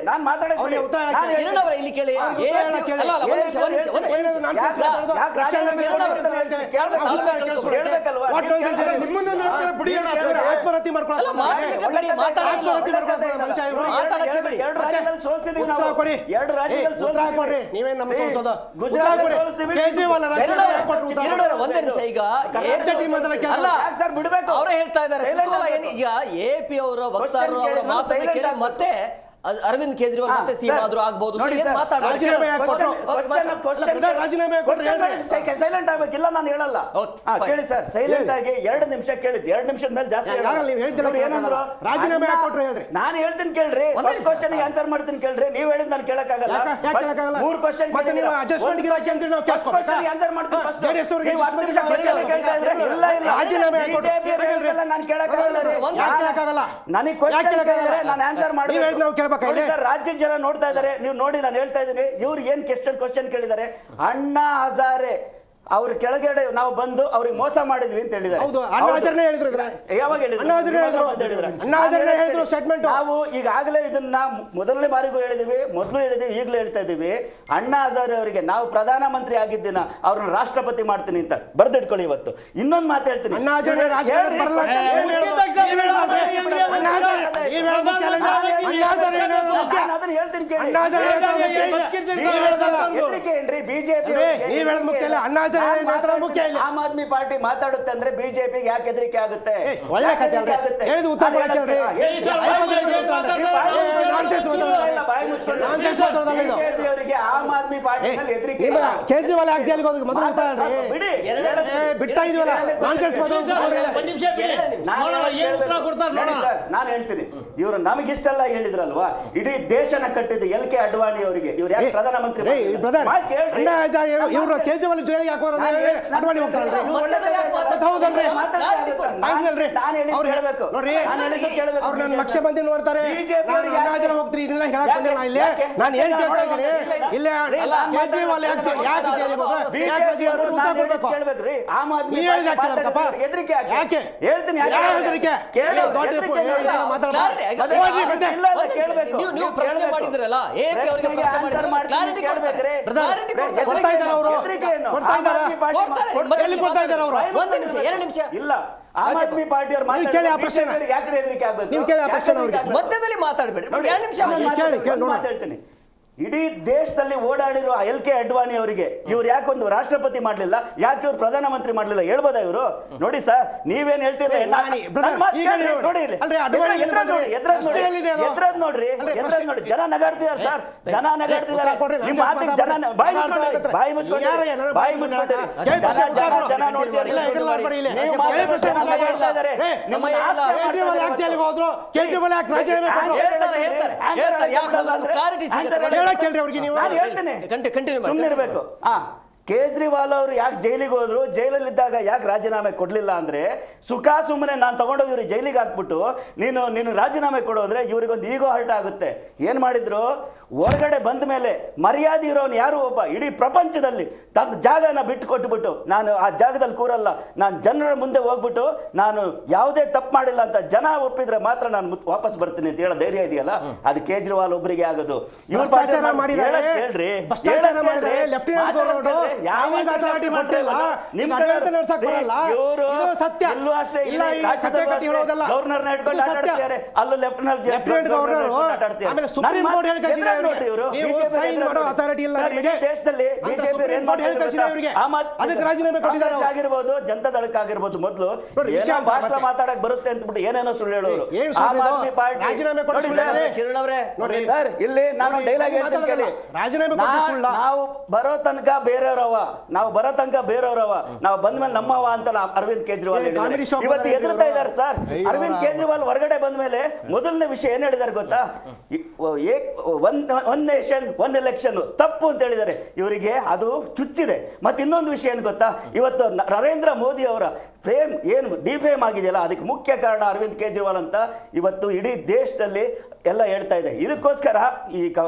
ನಾನು ಮಾತಾಡೋದು ಇಲ್ಲಿ ಕೇಳಿ. ಆತ್ಮಹತ್ಯೆ ಮಾಡ್ಕೊಡ್ರಿ. ನೀವೇನ್ ನಮ್ಮ ಸೋಲ್ಸೋದು? ಒಂದೇ ನಿಮಿಷ. ಈಗ ಬಿಡಬೇಕು ಅವರೇ ಹೇಳ್ತಾ ಇದ್ದಾರೆ. ಈಗ ಎಪಿ ಅವರ ವಕ್ತಾರರು ಅವರ ಮಾತನ್ನ ಕೇಳಿ ಮತ್ತೆ ಅರವಿಂದ್ ಕೇಜ್ರಿವಾಲ್ ಮತ್ತೆ ಸಿಎಂ ಆದ್ರೂ ಆಗ್ಬಹುದು. ಸೈಲೆಂಟ್ ಆಗ್ಬೇಕಿಲ್ಲ, ನಾನು ಹೇಳಲ್ಲ. ಕೇಳಿ ಸರ್, ಸೈಲೆಂಟ್ ಆಗಿ 2 ನಿಮಿಷ ಕೇಳಿದ್. 2 ನಿಮಿಷದ ಮೇಲೆ ಜಾಸ್ತಿ ಏನಂದ್ರು? ರಾಜೀನಾಮೆ ಕೊಟ್ರು ಹೇಳ್ರಿ. ನಾನು ಹೇಳ್ತೀನಿ ಕೇಳ್ರಿ. ಫಸ್ಟ್ ಕ್ವಶನ್ ಆನ್ಸರ್ ಮಾಡ್ತೀನಿ ಕೇಳ್ರಿ. ನೀವ್ ಹೇಳಿದ್ ನಾನು ಕೇಳಕ್ಕಾಗಲ್ಲ. 3 ಕ್ವಶನ್ ಮತ್ತೆ ನೀವು ಅಡ್ಜಸ್ಟ್ಮೆಂಟ್ ಗಿರಾಕಿ ಅಂತ ನಾವು ಆನ್ಸರ್ ಮಾಡ್ತೀನಿ. ರಾಜೀನಾಮೆ ನಾನು ಕೇಳಕ್ಕಾಗಲ್ಲ. ನನಗೆ ಕ್ವಶನ್ ನಾನು ಆನ್ಸರ್ ಮಾಡಿ ರಾಜ್ಯ ಜನ ನೋಡ್ತಾ ಇದ್ದಾರೆ. ನೀವು ನೋಡಿ, ನಾನು ಹೇಳ್ತಾ ಇದ್ದೀನಿ. ಇವ್ರು ಏನ್ ಕ್ವಶನ್ ಕೇಳಿದ್ದಾರೆ? ಅಣ್ಣಾ ಹಜಾರೆ ಅವ್ರ ಕೆಳಗಡೆ ನಾವು ಬಂದು ಅವ್ರಿಗೆ ಮೋಸ ಮಾಡಿದ್ವಿ ಅಂತ ಹೇಳಿದ್ದಾರೆ. ಯಾವಾಗ ಹೇಳಿದ್ರು? ನಾವು ಈಗಾಗಲೇ ಇದನ್ನ ಮೊದಲನೇ ಬಾರಿಗೂ ಹೇಳಿದೀವಿ, ಈಗಲೂ ಹೇಳ್ತಾ ಇದೀವಿ. ಅಣ್ಣಾ ಹಜಾರೆ ಅವರಿಗೆ ನಾವು ಪ್ರಧಾನಮಂತ್ರಿ ಆಗಿದ್ದಿನ ಅವ್ರನ್ನ ರಾಷ್ಟ್ರಪತಿ ಮಾಡ್ತೀನಿ ಅಂತ ಬರ್ದಿಟ್ಕೊಳ್ಳಿ. ಇವತ್ತು ಇನ್ನೊಂದು ಮಾತು ಹೇಳ್ತೀನಿ. ಅದನ್ನ ಹೇಳ್ತೀನಿ ಕೇಳಿ. ಬಿಜೆಪಿ ಆಮ್ ಆದ್ಮಿ ಪಾರ್ಟಿ ಮಾತಾಡುತ್ತೆ ಅಂದ್ರೆ ಬಿಜೆಪಿಗೆ ಯಾಕೆ ಹೆದರಿಕೆ ಆಗುತ್ತೆ? ಒಳ್ಳೆ ಕಥೆ ಹೇಳಿದ ಉತ್ತರ ಕೊಡಕ್ಕೆ ಆಮ್ ಆದ್ಮಿ ಪಾರ್ಟಿ ಹೆದರಿಕೆ. ಕೇಜ್ರಿವಾಲ್ ಯಾಕೆ ಜೈಲಿಗೆ ಹೋದ ಮೊದಲು ಉತ್ತರ ಬಿಡಿ. ಬಿಟ್ಟ ಇದೀವಲ್ಲ ನಾನು ಹೇಳ್ತೀನಿ. ಇವರು ನಮಗಿಷ್ಟೆಲ್ಲ ಹೇಳಿದ್ರಲ್ವಾ, ಇಡೀ ದೇಶನ ಕಟ್ಟಿದ್ದು LK ಅಡ್ವಾಣಿ ಅವರಿಗೆ. ಇವ್ರು ಯಾಕೆ ಪ್ರಧಾನಮಂತ್ರಿ? ಇವರು ಕೇಜ್ರಿವಾಲ್ ಜೈಲಿಗೆ ಹಾಕೋರು ಅಡ್ವಾಣಿ ಹೋಗ್ತಾರಲ್ರಿ. ಅವ್ರು ನನ್ನ ಲಕ್ಷ ಮಂದಿ ನೋಡ್ತಾರೆ. ಹೋಗ್ತೀರಿ ಇದನ್ನೆಲ್ಲ ಹೇಳಕ್ ಬಂದಿಲ್ಲ. ಇಲ್ಲಿ ನಾನು ಏನ್ ಕೇಳ್ತಾ ಇದ್ದೀನಿ, ಇಲ್ಲೇ ಕೇಜ್ರಿವಾಲ್ ಆಮ್ ಆದ್ಮಿ ಹೆದರಿಕೆ ಯಾಕೆ ಹೇಳ್ತೀನಿ. ಇಲ್ಲ, ಆಮ್ ಆದ್ಮಿ ಪಾರ್ಟಿ ಅವ್ರು ಯಾಕೆ ಹೆದರಿಕೆ ಆಗ್ಬೇಕು? ಮಧ್ಯದಲ್ಲಿ ಮಾತಾಡಬೇಡಿ. 2 ನಿಮಿಷ ಮಾತಾಡ್ತೀನಿ. ಇಡೀ ದೇಶದಲ್ಲಿ ಓಡಾಡಿರುವ LK ಅಡ್ವಾಣಿ ಅವರಿಗೆ ಇವ್ರು ಯಾಕೊಂದು ರಾಷ್ಟ್ರಪತಿ ಮಾಡಲಿಲ್ಲ, ಯಾಕೆ ಇವ್ರು ಪ್ರಧಾನಮಂತ್ರಿ ಮಾಡಲಿಲ್ಲ ಹೇಳ್ಬೋದಾ ಇವರು? ನೋಡಿ ಸರ್, ನೀವೇನ್ ಹೇಳ್ತೀರಾ? ನೋಡ್ರಿ, ಜನ ನಗಾಡ್ತಿದಾರೆ ಸರ್, ಜನ ನಗಾಡ್ತಿದ್ದಾರೆ. ನಿಮ್ಮ ಮಾತಿಗೆ ಜನ ಬಾಯಿ ಮುಚ್ಕೊಂಡಿದ್ದಾರೆ. ಜನ ನೋಡ್ತಿದ್ದಾರೆ. ಸುಮ್ಮನಿರ್ಬೇಕು. ಕೇಜ್ರಿವಾಲ್ ಅವರು ಯಾಕೆ ಜೈಲಿಗೆ ಹೋದ್ರು, ಜೈಲಲ್ಲಿದ್ದಾಗ ಯಾಕೆ ರಾಜೀನಾಮೆ ಕೊಡಲಿಲ್ಲ ಅಂದರೆ, ಸುಖ ಸುಮ್ಮನೆ ನಾನು ತಗೊಂಡೋಗಿ ಇವ್ರಿಗೆ ಜೈಲಿಗೆ ಹಾಕ್ಬಿಟ್ಟು ನೀನು ರಾಜೀನಾಮೆ ಕೊಡು ಅಂದರೆ ಇವ್ರಿಗೊಂದು ಈಗೋ ಹರ್ಟ್ ಆಗುತ್ತೆ. ಏನು ಮಾಡಿದ್ರು, ಹೊರಗಡೆ ಬಂದ ಮೇಲೆ ಮರ್ಯಾದೆ ಇರೋನು ಯಾರು ಒಬ್ಬ ಇಡೀ ಪ್ರಪಂಚದಲ್ಲಿ ತನ್ನ ಜಾಗನ ಬಿಟ್ಟು ಕೊಟ್ಬಿಟ್ಟು ನಾನು ಆ ಜಾಗದಲ್ಲಿ ಕೂರಲ್ಲ, ನಾನು ಜನರ ಮುಂದೆ ಹೋಗ್ಬಿಟ್ಟು ನಾನು ಯಾವುದೇ ತಪ್ಪು ಮಾಡಿಲ್ಲ ಅಂತ ಜನ ಒಪ್ಪಿದ್ರೆ ಮಾತ್ರ ನಾನು ವಾಪಸ್ ಬರ್ತೀನಿ ಅಂತ ಹೇಳೋ ಧೈರ್ಯ ಇದೆಯಲ್ಲ, ಅದು ಕೇಜ್ರಿವಾಲ್ ಒಬ್ಬರಿಗೆ ಆಗೋದು. ಇವ್ರು ಹೇಳ್ರಿ, ಗವರ್ನರ್ನ ಇಟ್ಕೊಂಡು ಆಟಾಡ್ತಿದ್ದಾರೆ, ಅಲ್ಲೂ ಲೆಫ್ಟಿನೆಂಟ್ ದೇಶದಲ್ಲಿ ಆಗಿರ್ಬೋದು, ಜನತಾ ದಳಕ್ಕೆ ಆಗಿರ್ಬೋದು, ಮೊದಲು ಭಾಷಣ ಮಾತಾಡಕ್ ಬರುತ್ತೆ ಅಂತಬಿಟ್ಟು ಏನೇನೋ ಸುಳ್ಳು ಹೇಳೋರು. ಆಮ್ ಆದ್ಮಿ ಪಾರ್ಟಿ ಸರ್, ಇಲ್ಲಿ ನಾನು ಡೈಲಾಗ್ ಹೇಳ್ತೀನಿ ಕೇಳಿ, ನಾವು ಬರೋ ತನಕ ಬೇರೆಯವರವ, ನಾವು ಬಂದ್ಮೇಲೆ ನಮ್ಮವ ಅಂತ ಅರವಿಂದ್ ಕೇಜ್ರಿವಾಲ್ ಇವತ್ತು ಎದುರ್ತಾ ಇದ್ದಾರೆ ಸರ್. ಅರವಿಂದ್ ಕೇಜ್ರಿವಾಲ್ ಹೊರಗಡೆ ಬಂದ ಮೇಲೆ ಮೊದಲನೇ ವಿಷಯ ಏನ್ ಹೇಳಿದಾರೆ ಗೊತ್ತಾ? ಒನ್ ನೇಷನ್ ಒನ್ ಎಲೆಕ್ಷನ್ ತಪ್ಪು ಅಂತ ಹೇಳಿದ್ದಾರೆ. ಇವರಿಗೆ ಅದು ಚುಚ್ಚಿದೆ. ಮತ್ತೆ ಇನ್ನೊಂದು ವಿಷಯ ಏನು ಗೊತ್ತಾ, ಇವತ್ತು ನರೇಂದ್ರ ಮೋದಿ ಅವರ ಫೇಮ್ ಏನು ಡಿಫೇಮ್ ಆಗಿದೆಯಲ್ಲ, ಅದಕ್ಕೆ ಮುಖ್ಯ ಕಾರಣ ಅರವಿಂದ್ ಕೇಜ್ರಿವಾಲ್ ಅಂತ ಇವತ್ತು ಇಡೀ ದೇಶದಲ್ಲಿ ಎಲ್ಲ ಹೇಳ್ತಾ ಇದೆ. ಇದಕ್ಕೋಸ್ಕರ ಈ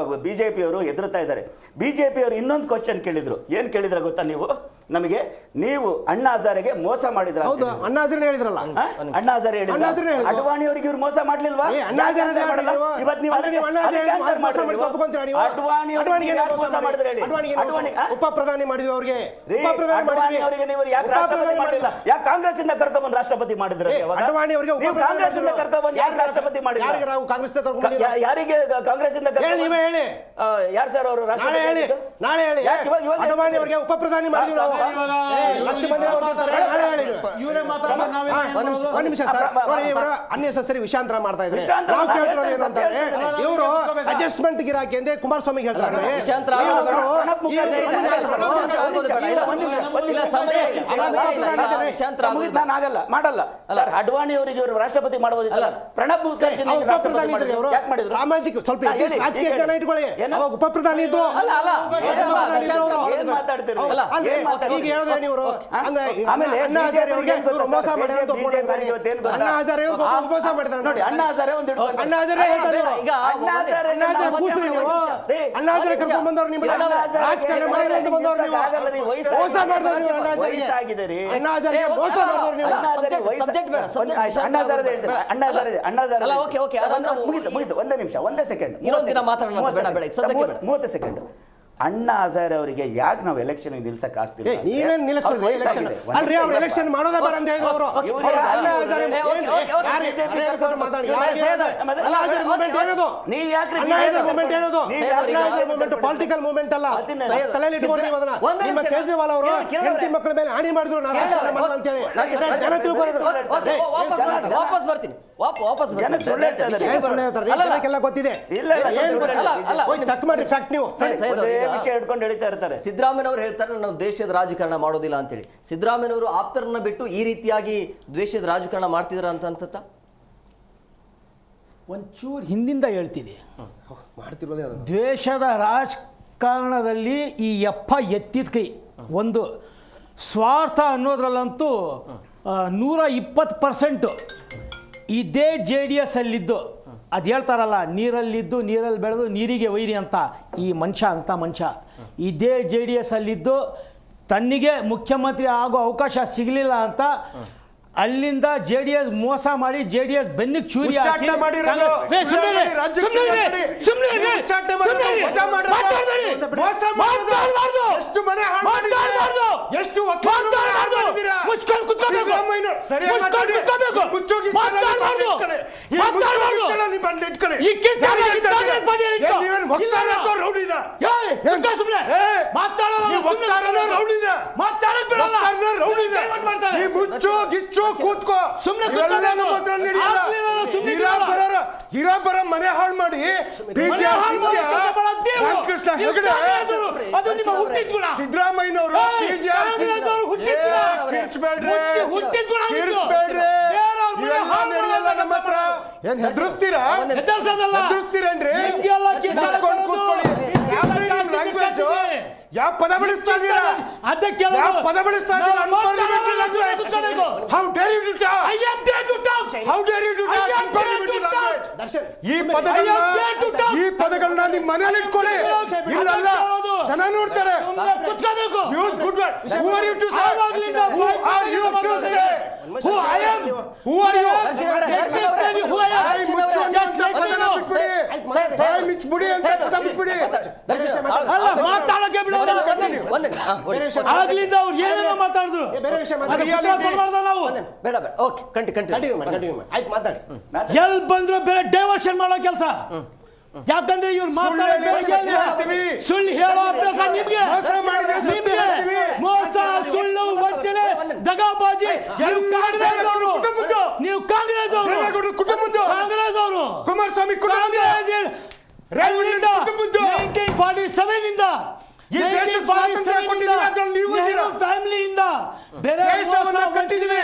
ಬಿಜೆಪಿಯವರು ಎದುರ್ತಾ ಇದ್ದಾರೆ. ಬಿಜೆಪಿಯವರು ಇನ್ನೊಂದು ಕ್ವಶನ್ ಕೇಳಿದ್ರು. ಏನು ಕೇಳಿದ್ರ ಗೊತ್ತಾ ನೀವು ನಮಗೆ? ನೀವು ಅಣ್ಣಾ ಹಜಾರೆಗೆ ಮೋಸ ಮಾಡಿದ್ರ? ಅಣ್ಣಾ ಹಜಾರೆ ಹೇಳಿದ್ರಲ್ಲ, ಅಣ್ಣಾ ಹಜಾರೆ ಹೇಳಿದ್ರು. ಅಡ್ವಾಣಿ ಅವರಿಗೆ ಇವ್ರು ಮೋಸ ಮಾಡ್ಲಿಲ್ವಾ? ಇವತ್ತು ನೀವು ಉಪ ಪ್ರಧಾನಿ ಮಾಡಿದ್ವಿ ಅವ್ರಿಗೆ. ಯಾಕೆ ಕಾಂಗ್ರೆಸ್ ಇಂದ ಕರ್ಕೊಂಡ್ಬಂದು ರಾಷ್ಟ್ರಪತಿ ಮಾಡಿದ್ರೆ? ಅಡ್ವಾಣಿ ಅವರಿಗೆ ಕಾಂಗ್ರೆಸ್ ಇಂದ ಕರ್ಕೊಂಡ್ಬಂದು ಯಾಕೆ ರಾಷ್ಟ್ರಪತಿ ಮಾಡಿದ್ರೆ? ಕಾಂಗ್ರೆಸ್ ಯಾರಿಗೆ ಕಾಂಗ್ರೆಸ್ ಇಂದ ನೀವೇ ಹೇಳಿ. ಯಾರು ಸರ್ ಅವರು? ನಾಳೆ ಹೇಳಿ. ಅಡ್ವಾಣಿ ಅವರಿಗೆ ಉಪ ಪ್ರಧಾನಿ ಮಾಡಿದ್ವಿ ನಾವು. ಲಕ್ಷ ಮಂದಿ ಒಂದ್ ನಿಮಿಷ ಸರ್, ಅನ್ನೆಸೆಸರಿ ವಿಷಾಂತರ ಮಾಡ್ತಾ ಇದ್ದಾರೆ. ನಾವು ಕೇಳ್ತಿರೋದು ಏನಂತಾರೆ, ಇವರು ಅಡ್ಜಸ್ಟ್ಮೆಂಟ್ ಗಿರಾಕಿ ಎಂದೇ ಕುಮಾರಸ್ವಾಮಿ ಹೇಳ್ತಾರೆ. ಆಗಲ್ಲ, ಮಾಡಲ್ಲ. ಅಡ್ವಾಣಿ ಅವರಿಗೆ ಇವರು ರಾಷ್ಟ್ರಪತಿ ಮಾಡಬಹುದಿಲ್ಲ. ಪ್ರಣಬ್ ಮುಖರ್ಜಿ ಸಾಮಾಜಿಕ ಸ್ವಲ್ಪ ರಾಜಕೀಯ ಜ್ಞಾನ ಇಟ್ಕೊಳ್ಳಿ. ಅವಾಗ ಉಪ ಪ್ರಧಾನಿ ಇದ್ದು ಆಮೇಲೆ ಅಣ್ಣಾ ಹಜಾರೆ ಅವರಿಗೆ ಮೋಸ ಮಾಡಿದ್ರೆ ಅಣ್ಣಾ ಹಜಾರೆ ಮೋಸ ಮಾಡಿದ್ದಾರೆ ನೋಡಿ. ಅಣ್ಣಾ ಹಜಾರೆ ಅಣ್ಣಾ ಹಜಾರೆ ಕರ್ಕೊಂಡು ಬಂದವ್ರು ನಿಮ್ಮ ರಾಜಕಾರಣ ಮಾಡಿದ್ರೆ ಅಂತ ಬಂದವ್ರು ನೀವು ಮೋಸ ಮಾಡಿದವ್ರು ನೀವು. ಅಣ್ಣಾ ಹಜಾರೆ ಮೋಸ ಮಾಡಿದವ್ರು ನೀವು. ಒಂದೇ ಸೆಕೆಂಡ್ 30 ಸೆಕೆಂಡ್. ಅಣ್ಣಾ ಹಜಾರೆ ಅವರಿಗೆ ಯಾಕೆ ನಾವು ಎಲೆಕ್ಷನ್ ನಿಲ್ಸಕ್ ಆಗ್ತಿಲ್ಲ? ನೀವೇನ್ ಅಲ್ರಿ, ಅವ್ರು ಎಲೆಕ್ಷನ್ ಮಾಡೋದೇ ಬೇಡ ಅಂತ ಹೇಳಿದ್ರು ಅವರು. ಪೊಲಿಟಿಕಲ್ ಮೂವ್ಮೆಂಟ್ ಅಲ್ಲ, ತಲೆಯಲ್ಲಿ ಇಟ್ಕೊಂಡು ನೀವು ಅದನ್ನ. ನಿಮ್ಮ ಕೇಜ್ರಿವಾಲ್ ಅವರು ಹೆಂಡತಿ ಮಕ್ಕಳ ಮೇಲೆ ಹಾನಿ ಮಾಡಿದ್ರು ನಾನು ರಾಜಕಾರಣ ಮಾಡೋದು ಅಂತ ಹೇಳಿ ಜನ ತಿಳ್ಕೊಳ್ಳೋದು. ಜನಕ್ಕೆಲ್ಲ ಗೊತ್ತಿದೆ. ತಕ್ಕ ಮಾಡಿ ಫ್ಯಾಕ್ಟ್ ನೀವು ವಿಷಯ ಹಿಡ್ಕೊಂಡು ಹೇಳ್ತಾ ಇರ್ತಾರೆ. ಸಿದ್ದರಾಮಯ್ಯನವರು ಹೇಳ್ತಾರೆ ನಾವು ದ್ವೇಷದ ರಾಜಕಾರಣ ಮಾಡೋದಿಲ್ಲ ಅಂತೇಳಿ. ಸಿದ್ದರಾಮಯ್ಯನವರು ಆಪ್ತರನ್ನ ಬಿಟ್ಟು ಈ ರೀತಿಯಾಗಿ ದ್ವೇಷದ ರಾಜಕಾರಣ ಮಾಡ್ತಿದ್ರ ಅಂತ ಅನ್ಸುತ್ತಾ? ಒಂಚೂರು ಹಿಂದಿಂದ ಹೇಳ್ತೀನಿ, ಮಾಡ್ತಿರೋದೇ ದ್ವೇಷದ ರಾಜಕಾರಣದಲ್ಲಿ ಈ ಎತ್ತಿದ ಕೈ. ಒಂದು ಸ್ವಾರ್ಥ ಅನ್ನೋದ್ರಲ್ಲಂತೂ 120% ಇದೇ JDS ಅಲ್ಲಿದ್ದು. ಅದು ಹೇಳ್ತಾರಲ್ಲ, ನೀರಲ್ಲಿದ್ದು ನೀರಲ್ಲಿ ಬೆಳೆದು ನೀರಿಗೆ ಒಯ್ರಿ ಅಂತ. ಈ ಮನುಷ್ಯ ಅಂತ ಮನುಷ್ಯ ಇದೇ JDS ಅಲ್ಲಿದ್ದು ತನ್ನಿಗೆ ಮುಖ್ಯಮಂತ್ರಿ ಆಗೋ ಅವಕಾಶ ಸಿಗಲಿಲ್ಲ ಅಂತ ಅಲ್ಲಿಂದ JDS ಮೋಸ ಮಾಡಿ JDS ಬೆನ್ನಿಗೆ ಚೂರಿ ಹಾಕಿ ಸರಿಯಾಗಿ ಮುಚ್ಕೊಂಡು ಕೂತ್ಕೋಬೇಕು. ಮುಚ್ಚೋಗಿ ಮಾತಾಡ್ಬಾರ್ದು. ಮಾತಾಡ್ಬಾರ್ದು. ಈ ಕಿತ್ತಾಗ ಕಿತ್ತಾಗ ಬಡಿ ಇಟ್ಟು. ರೌಡಿನ ಏಯ್, ಸುಮ್ನೆ ಸುಮ್ನೆ. ಮಾತಾಡೋದು ಸುಮ್ನೆ ರೌಡಿನ ಮಾತಾಡಕ್ ಬಿಡಲ್ಲ. ರೌಡಿನ ಮಾಡ್ತಾರೆ. ಈ ಮುಚ್ಚೋ ಗಿಚ್ಚೋ ಕೂತ್ಕೋ. ಸುಮ್ನೆ ಇವೆಲ್ಲ ನಮ್ಮ ಹತ್ರ ನಡೆಯಲ್ಲ. ಇರಾಬರ ಮನೆ ಹಾಳು ಮಾಡಿ ರಾಮಕೃಷ್ಣ ಹೆಗಡೆ ಅದು ನಿಮ್ಮ ಹುಟ್ಟಿದ ಗುಣ. ಸಿದ್ದರಾಮಯ್ಯನವರು ನಡೆಯಲ್ಲ ನಮ್ಮ ಹತ್ರ. ಏನ್ ಹೆದರ್ಸ್ತೀರಾ? ಹೆದರ್ಸ್ತೀರೇನ್ರಿ? ಲ್ಯಾಂಗ್ವೇಜ್ ಯಾವ ಪದ ಬಳಸ್ತಾ ಇದ್ದೀರಾ? ಯಾವ ಪದ ಬಳಸ್ತಾ ಇದ್ದೀರಾ? How dare you to talk? How dare you to talk unparliamentary language? ಈ ಪದಗಳನ್ನ ನಿಮ್ಮ ಮನೆಯಲ್ಲಿ ಇಟ್ಕೊಳ್ಳಿ. ಇಲ್ಲಲ್ಲ ಜನ ನೋಡ್ತಾರೆ. Use good word. Who are you to say? Who are you to say? Who I am? Who are you? ಪದನ ಬಿಟ್ಬಿಡಿ. ಮುಚ್ಬಿಡಿ ಅಂತ ಪದ ಬಿಟ್ಬಿಡಿ. ಮಾತಾಡಕ್ಕೆ ಬಿಡೋದು. ಆಗ್ಲಿಂದ ಅವ್ರು ಏನೇನೋ ಮಾತಾಡಿದ್ರು. ಬೇಡ ಬೇಡ. ಓಕೆ, ಕಂಟಿನ್ಯೂ ಮಾತಾಡಿ. ಎಲ್ಲಿ ಬಂದ್ರು ಬೇರೆ ಡೈವರ್ಷನ್ ಮಾಡೋ ಕೆಲಸ. ಯಾಕಂದ್ರೆ ಇವ್ರು ಸುಳ್ಳು ಹೇಳೋ ಅಭ್ಯಾಸ ನಿಮ್ಗೆ. ಮೋಸ, ಸುಳ್ಳು, ವಂಚನೆ, ದಗಾಬಾಜಿ. ನೀವು ಕಾಂಗ್ರೆಸ್ ಅವರು, ಕಾಂಗ್ರೆಸ್ ಅವರು ಕುಮಾರಸ್ವಾಮಿ 1947 ಇಂದ ಈ ದೇಶಕ್ಕೆ ಸ್ವಾತಂತ್ರ್ಯ ಕೊಟ್ಟಿದ್ದೀರಾ, ಅದ್ರಲ್ಲಿ ನೀವು ಇದ್ದೀರಾ. ಫ್ಯಾಮಿಲಿಯಿಂದ ಬೇರೆ ದೇಶವನ್ನ ಕಟ್ಟಿದ್ದೀವಿ.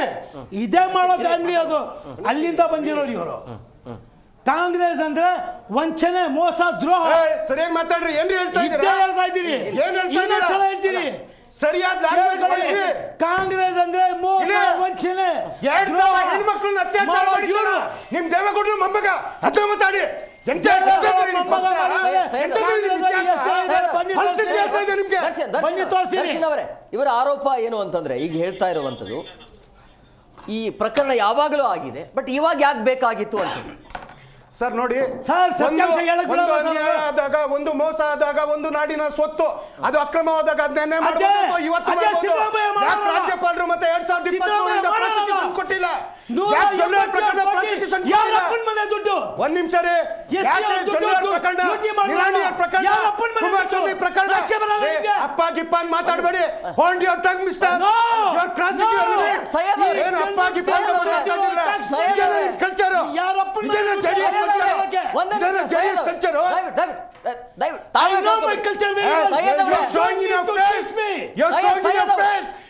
ಇದೇ ಮಾಡೋ ಫ್ಯಾಮಿಲಿ ಅದು. ಅಲ್ಲಿಂದ ಬಂದಿರೋರು ಇವರು. ಕಾಂಗ್ರೆಸ್ ಅಂದ್ರೆ ವಂಚನೆ, ಮೋಸ, ದ್ರೋಹ. ಸರಿಯಾಗಿ ಮಾತಾಡ್ರಿ. ಏನ್ರಿ ಹೇಳ್ತಾ ಇದ್ದೀರಿ? ಹೇಳ್ತಾ ಇದ್ದೀರಿ. ಏನ್ ಹೇಳ್ತಾ ಹೇಳ್ತೀರಿ? ಸರಿಯಾದ ಲ್ಯಾಂಗ್ವೇಜ್ ಬಳಸಿ. ಕಾಂಗ್ರೆಸ್ ಅಂದ್ರೆ ಮೋಸ, ವಂಚನೆ, 2000 ಹೆಣ್ಮಕ್ಳನ್ನ ಅತ್ಯಾಚಾರ ಮಾಡಿದ್ರು ನಿಮ್ ದೇವೇಗೌಡರು ಮೊಮ್ಮಗ. ಅದ ಮಾತಾಡಿ. ಇವರ ಆರೋಪ ಏನು ಅಂತಂದ್ರೆ ಈಗ ಹೇಳ್ತಾ ಇರುವಂತದ್ದು ಈ ಪ್ರಕರಣ ಯಾವಾಗಲೂ ಆಗಿದೆ, ಬಟ್ ಇವಾಗ ಯಾಕೆ ಬೇಕಾಗಿತ್ತು ಅಂತ. ಸರ್ ನೋಡಿ, ಒಂದು ಅನ್ಯಾಯ ಆದಾಗ, ಒಂದು ಮೋಸ ಆದಾಗ, ಒಂದು ನಾಡಿನ ಸ್ವತ್ತು ಅದು ಅಕ್ರಮವಾದಾಗ ಅದನ್ನೇ ಮಾಡಬಹುದು. ಇವತ್ತು ರಾಜ್ಯಪಾಲರು ಮತ್ತೆ 2023 ಪ್ರಾಸಿಕ್ಯೂಷನ್ ಕೊಟ್ಟಿಲ್ಲ. ಒಂದ್ ನಿಮಿಷ ರೀ. ಯಾಕೆ ಜೊಲ್ಲೆಯವ್ರ ಪ್ರಕರಣ, ನಿರಾಣಿಯವ್ರ ಪ್ರಕರಣ, ಕುಮಾರಸ್ವಾಮಿ ಪ್ರಕರಣ ಅಪ್ಪ ಗಿಪ್ಪ ಅಂತ ಮಾತಾಡಬೇಡಿ. Hold your tongue mister. ಏನು ಅಪ್ಪ ಗಿಪ್ಪ culture?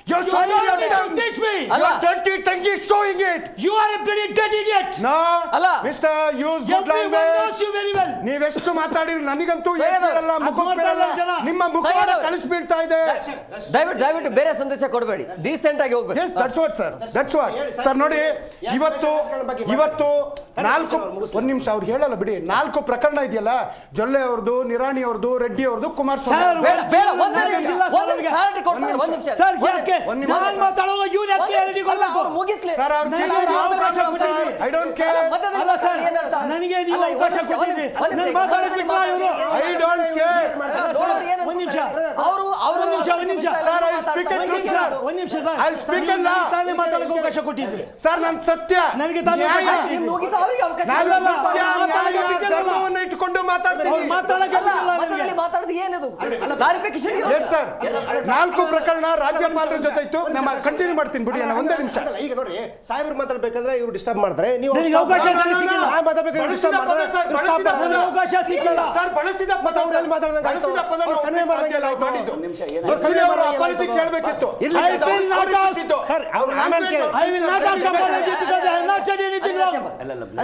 You're showing your tongue. Your dirty tongue is showing it. You are a pretty dirty idiot. No, Mr. Use good language. Everyone knows you very well. ನೀವೆಷ್ಟು ಮಾತಾಡಿದ್ರು ನನಗಂತೂ ಏನಿರಲ್ಲ, ಮುಖಕ್ಕೆ ಬರಲ್ಲ. ನಿಮ್ಮ ಮುಖವನ್ನು ಕಳಿಸಿ ಬೀಳ್ತಾ ಇದೆ. ದಯವಿಟ್ಟು ಬೇರೆ ಸಂದೇಶ ಕೊಡಬೇಡಿ, ಡೀಸೆಂಟ್ ಆಗಿ ಹೋಗ್ಬೇಕು. Yes, that's what sir. That's what. Sir ನೋಡಿ, ಇವತ್ತು 4 ಒಂದು ನಿಮಿಷ ಅವ್ರು ಹೇಳಲ್ಲ ಬಿಡಿ. 4 ಪ್ರಕರಣ ಇದೆಯಲ್ಲ, ಜೊಲ್ಲೆ ಅವ್ರದ್ದು, ನಿರಾಣಿ ಅವ್ರದ್ದು, ರೆಡ್ಡಿ ಅವ್ರದ್ದು, ಕುಮಾರಸ್ವಾಮಿ. ಬೇಡ ಒಂದು ಕ್ಲಾರಿಟಿ ಕೊಡ್ತಾರೆ. ಒಂದು ನಿಮಿಷ ಸರ್, ಯಾಕೆ ನಾನು ಮಾತಾಡುವಾಗ ಇವ್ರು ಯಾಕೆ ಕ್ಲಾರಿಟಿ ಕೊಡಬೇಕು? ಅವರು ಮುಗಿಸ್ಲಿ ಸರ್. ಅವ್ರು ಐ ಡೋಂಟ್ ಕೇರ್. ನನಗೆ ನೀವು ಅವಕಾಶ ಕೊಟ್ಟಿದ್ದೀರಿ. ನಾನು ಮಾತಾಡಕ್ಕೆ ಬಿಟ್ರಾ ಇವರು? I don't care. ಒಂದು ನಿಮಿಷ sir, I speak in truth sir. ಒಂದು ನಿಮಿಷ ಸರ್, ಐ ಸ್ಪೀಕ್ ಇನ್ ಲಾ. ತಾನೇ ಮಾತಾಡಕ್ಕೆ ಅವಕಾಶ ಕೊಟ್ಟಿದ್ರಿ ಸರ್. ನಾನು ಸತ್ಯ, ನನಗೆ ತಾನೇ ಮುಗಿತು ಅವರಿಗೆ ಅವಕಾಶ. ಧರ್ಮವನ್ನು ಇಟ್ಟುಕೊಂಡು ಮಾತಾಡ್ತೀನಿ. ಮಾತಾಡೋದು ಏನದು ಕ್ಲಾರಿಫಿಕೇಶನ್? Yes sir. 4 ಪ್ರಕರಣ ರಾಜ್ಯಪಾಲರ ಜೊತೆ ಇತ್ತು. ನಮ್ಮ ಕಂಟಿನ್ಯೂ ಮಾಡ್ತೀನಿ ಬಿಡಿ. ಒಂದೇ ನಿಮಿಷ. ಈಗ ನೋಡಿ, ಸಾಹೇಬ್ರು ಮಾತಾಡ್ಬೇಕಂದ್ರೆ ಇವ್ರು ಡಿಸ್ಟರ್ಬ್ ಮಾಡ್ತಾರೆ. ನೀವು ಅವಕಾಶ ಸಿಕ್ಕಿಲ್ಲ ಸರ್. ಬಳಸಿದ ಪದ ಅಪಾಲಜಿ ಕೇಳಬೇಕಿತ್ತು.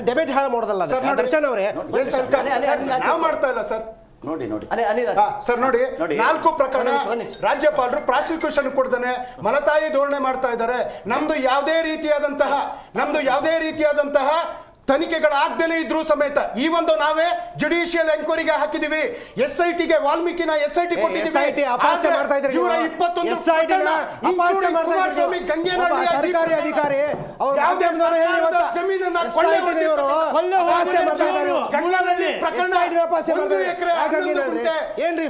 ಡೆಬೇಟ್ ಹಾಳು ಮಾಡೋದಲ್ಲ ದರ್ಶನ್ ಅವರೇ. ನಾವು ಮಾಡ್ತಾ ಇಲ್ಲ ಸರ್. ನೋಡಿ ಸರ್ ನೋಡಿ, 4 ಪ್ರಕರಣ ರಾಜ್ಯಪಾಲರು ಪ್ರಾಸಿಕ್ಯೂಷನ್ ಕೊಡ್ತಾನೆ ಮಲತಾಯಿ ಧೋರಣೆ ಮಾಡ್ತಾ ಇದ್ದಾರೆ. ನಮ್ದು ಯಾವುದೇ ರೀತಿಯಾದಂತಹ ತನಿಖೆಗಳಾಗ್ದೇನೆ ಇದ್ರೂ ಸಮೇತ ಈ ಒಂದು ನಾವೇ ಜುಡಿಷಿಯಲ್ ಎಂಕ್ವೈರಿಗೆ ಹಾಕಿದೀವಿ. SITಗೆ ವಾಲ್ಮೀಕಿನ SIT ಕೊಟ್ಟಿದ್ದೀವಿ. ಇವರ 21 ಸರ್ಕಾರಿ ಅಧಿಕಾರಿ ಜಮೀನನ್ನ ಏನ್ರಿ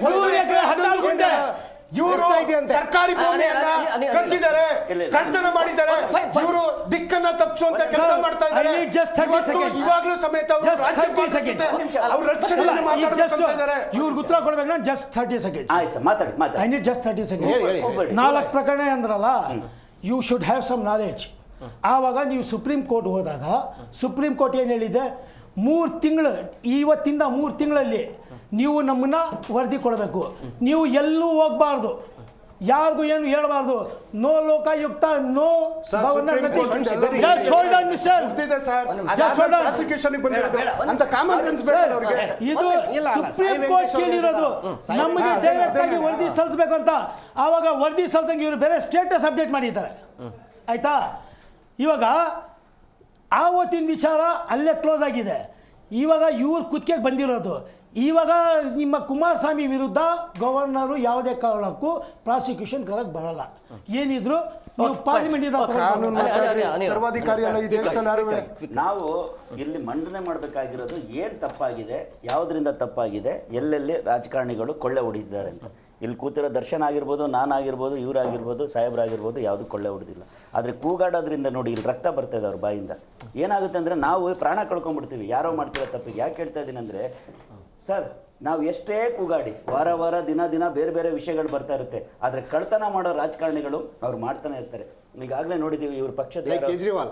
ಇವರು SIT ಅಂತೆ. ಸರ್ಕಾರಿ ಭೂಮಿಯನ್ನ ಅನಿಲ್, ಕಟ್ಟಿದ್ದಾರೆ, ಇಲ್ಲ, ಇಲ್ಲ. ಕಳ್ತನ ಮಾಡಿದ್ದಾರೆ, Fine, fine. ಇವರು ದಿಕ್ಕನ್ನ ತಪ್ಪಿಸುವಂತ ಕೆಲಸ ಮಾಡ್ತಾ ಇದ್ದಾರೆ. I need just 30 ಇವತ್ತು seconds. ಇವಾಗ್ಲೂ ಸಮೇತ ಅವರು Just 30 seconds. ಅವ್ರ ರಕ್ಷಣೆಯನ್ನು ಮಾತಾಡ್ತಾ ಇದ್ದಾರೆ. ಇವ್ರಿಗೆ ಉತ್ತರ ಕೊಡ್ಬೇಕು ನಾನು ಜಸ್ಟ್ 30 ಸೆಕೆಂಡ್ಸ್. ಆಯ್ತು ಸರ್, ಮಾತಾಡಿ ಐ ಮಾತಾಡಿ. ನೀಡ್ ಜಸ್ಟ್ 30 ಹೇಳಿ, ಹೇಳಿ. ಸೆಕೆಂಡ್ಸ್. 4 ಪ್ರಕರಣ ಅಂದ್ರಲ್ಲ, you should have some knowledge. ಆವಾಗ ನೀವು ಸುಪ್ರೀಂ ಕೋರ್ಟ್ ಹೋದಾಗ ಸುಪ್ರೀಂ ಕೋರ್ಟ್ ಏನು ಹೇಳಿದೆ, 3 ತಿಂಗಳು, ಇವತ್ತಿಂದ 3 ತಿಂಗಳಲ್ಲಿ ನೀವು ನಮ್ಮನ್ನ ವರದಿ ಕೊಡಬೇಕು, ನೀವು ಎಲ್ಲೂ ಹೋಗಬಾರ್ದು, ಯಾರಿಗೂ ಏನು ಹೇಳಬಾರ್ದು, no Lokayukta, no governor, just hold on mister. ಗೊತ್ತಿದೆ sir, Just hold on. Prosecution ಬಂದಿರೋದು ಬೇಡ, ಬೇಡ. ಅಂತ ಕಾಮನ್ ಸೆನ್ಸ್ ಬೇಡ ಅವರಿಗೆ. ಇದು ಇಲ್ಲ, ಸುಪ್ರೀಂ ಸಾಯಿ ಕೋರ್ಟ್ ವೆಂಕಟೇಶ್ವರ ಕೇಳಿರೋದು ನಮಗೆ ಡೈರೆಕ್ಟ್ ಆಗಿ ವರದಿ ಸಲ್ಲಿಸಬೇಕು ಅಂತ. ಆವಾಗ ವರದಿ ಸಲ್ತಂಗೆ ಇವರು ಬೇರೆ ಸ್ಟೇಟಸ್ ಅಪ್ಡೇಟ್ ಮಾಡಿದ್ದಾರೆ, ಆಯ್ತಾ? ಇವಾಗ ಆವತ್ತಿನ ವಿಚಾರ ಅಲ್ಲೇ ಕ್ಲೋಸ್ ಆಗಿದೆ. ಇವಾಗ ಇವ್ರ ಕುತ್ತಿಗೆಗೆ ಬಂದಿರೋದು, ಇವಾಗ ನಿಮ್ಮ ಕುಮಾರಸ್ವಾಮಿ ವಿರುದ್ಧ ಗವರ್ನರು ಯಾವುದೇ ಕಾರಣಕ್ಕೂ ಪ್ರಾಸಿಕ್ಯೂಷನ್ ಕರಕ್ಕೆ ಬರಲ್ಲ. ಏನಿದ್ರು ನೀವು ಪಾರ್ಲಿಮೆಂಟ್ ಕಾನೂನು ಅನಿಲ್, ಅನಿಲ್. ಸರ್ವಾಧಿಕಾರಿ ಅಲ್ಲ ಈ ದೇಶದಲ್ಲಿ ಯಾರು. ನಾವು ಇಲ್ಲಿ ಮಂಡನೆ ಮಾಡಬೇಕಾಗಿರೋದು ಏನು ತಪ್ಪಾಗಿದೆ, ಯಾವುದರಿಂದ ತಪ್ಪಾಗಿದೆ, ಎಲ್ಲೆಲ್ಲಿ ರಾಜಕಾರಣಿಗಳು ಕೊಳ್ಳೆ ಹೊಡಿದ್ದಾರೆ ಅಂತ. ಇಲ್ಲಿ ಕೂತಿರೋ ದರ್ಶನ್ ಆಗಿರ್ಬೋದು, ನಾನಾಗಿರ್ಬೋದು, ಇವರಾಗಿರ್ಬೋದು, ಸಾಹೇಬ್ರಾಗಿರ್ಬೋದು, ಯಾವುದು ಕೊಳ್ಳೆ ಹೊಡೆದಿಲ್ಲ. ಆದರೆ ಕೂಗಾಡೋದ್ರಿಂದ ನೋಡಿ ಇಲ್ಲಿ ರಕ್ತ ಬರ್ತಾ ಇದೆ ಅವ್ರ ಬಾಯಿಂದ. ಏನಾಗುತ್ತೆ ಅಂದರೆ ನಾವು ಪ್ರಾಣ ಕಳ್ಕೊಂಡ್ಬಿಡ್ತೀವಿ ಯಾರೋ ಮಾಡ್ತಿರೋ ತಪ್ಪಿಗೆ. ಯಾಕೆ ಹೇಳ್ತಾ ಇದ್ದೀನಿ ಅಂದರೆ ಸರ್, ನಾವು ಎಷ್ಟೇ ಕೂಗಾಡಿ ವಾರ ವಾರ ದಿನ ದಿನ ಬೇರೆ ಬೇರೆ ವಿಷಯಗಳು ಬರ್ತಾ ಇರುತ್ತೆ, ಆದರೆ ಕಳ್ತನ ಮಾಡೋ ರಾಜಕಾರಣಿಗಳು ಅವ್ರು ಮಾಡ್ತಾನೆ ಇರ್ತಾರೆ. ಈಗಾಗಲೇ ನೋಡಿದ್ದೀವಿ ಇವ್ರ ಪಕ್ಷದ ಯಾರೋ- ಕೇಜ್ರಿವಾಲ್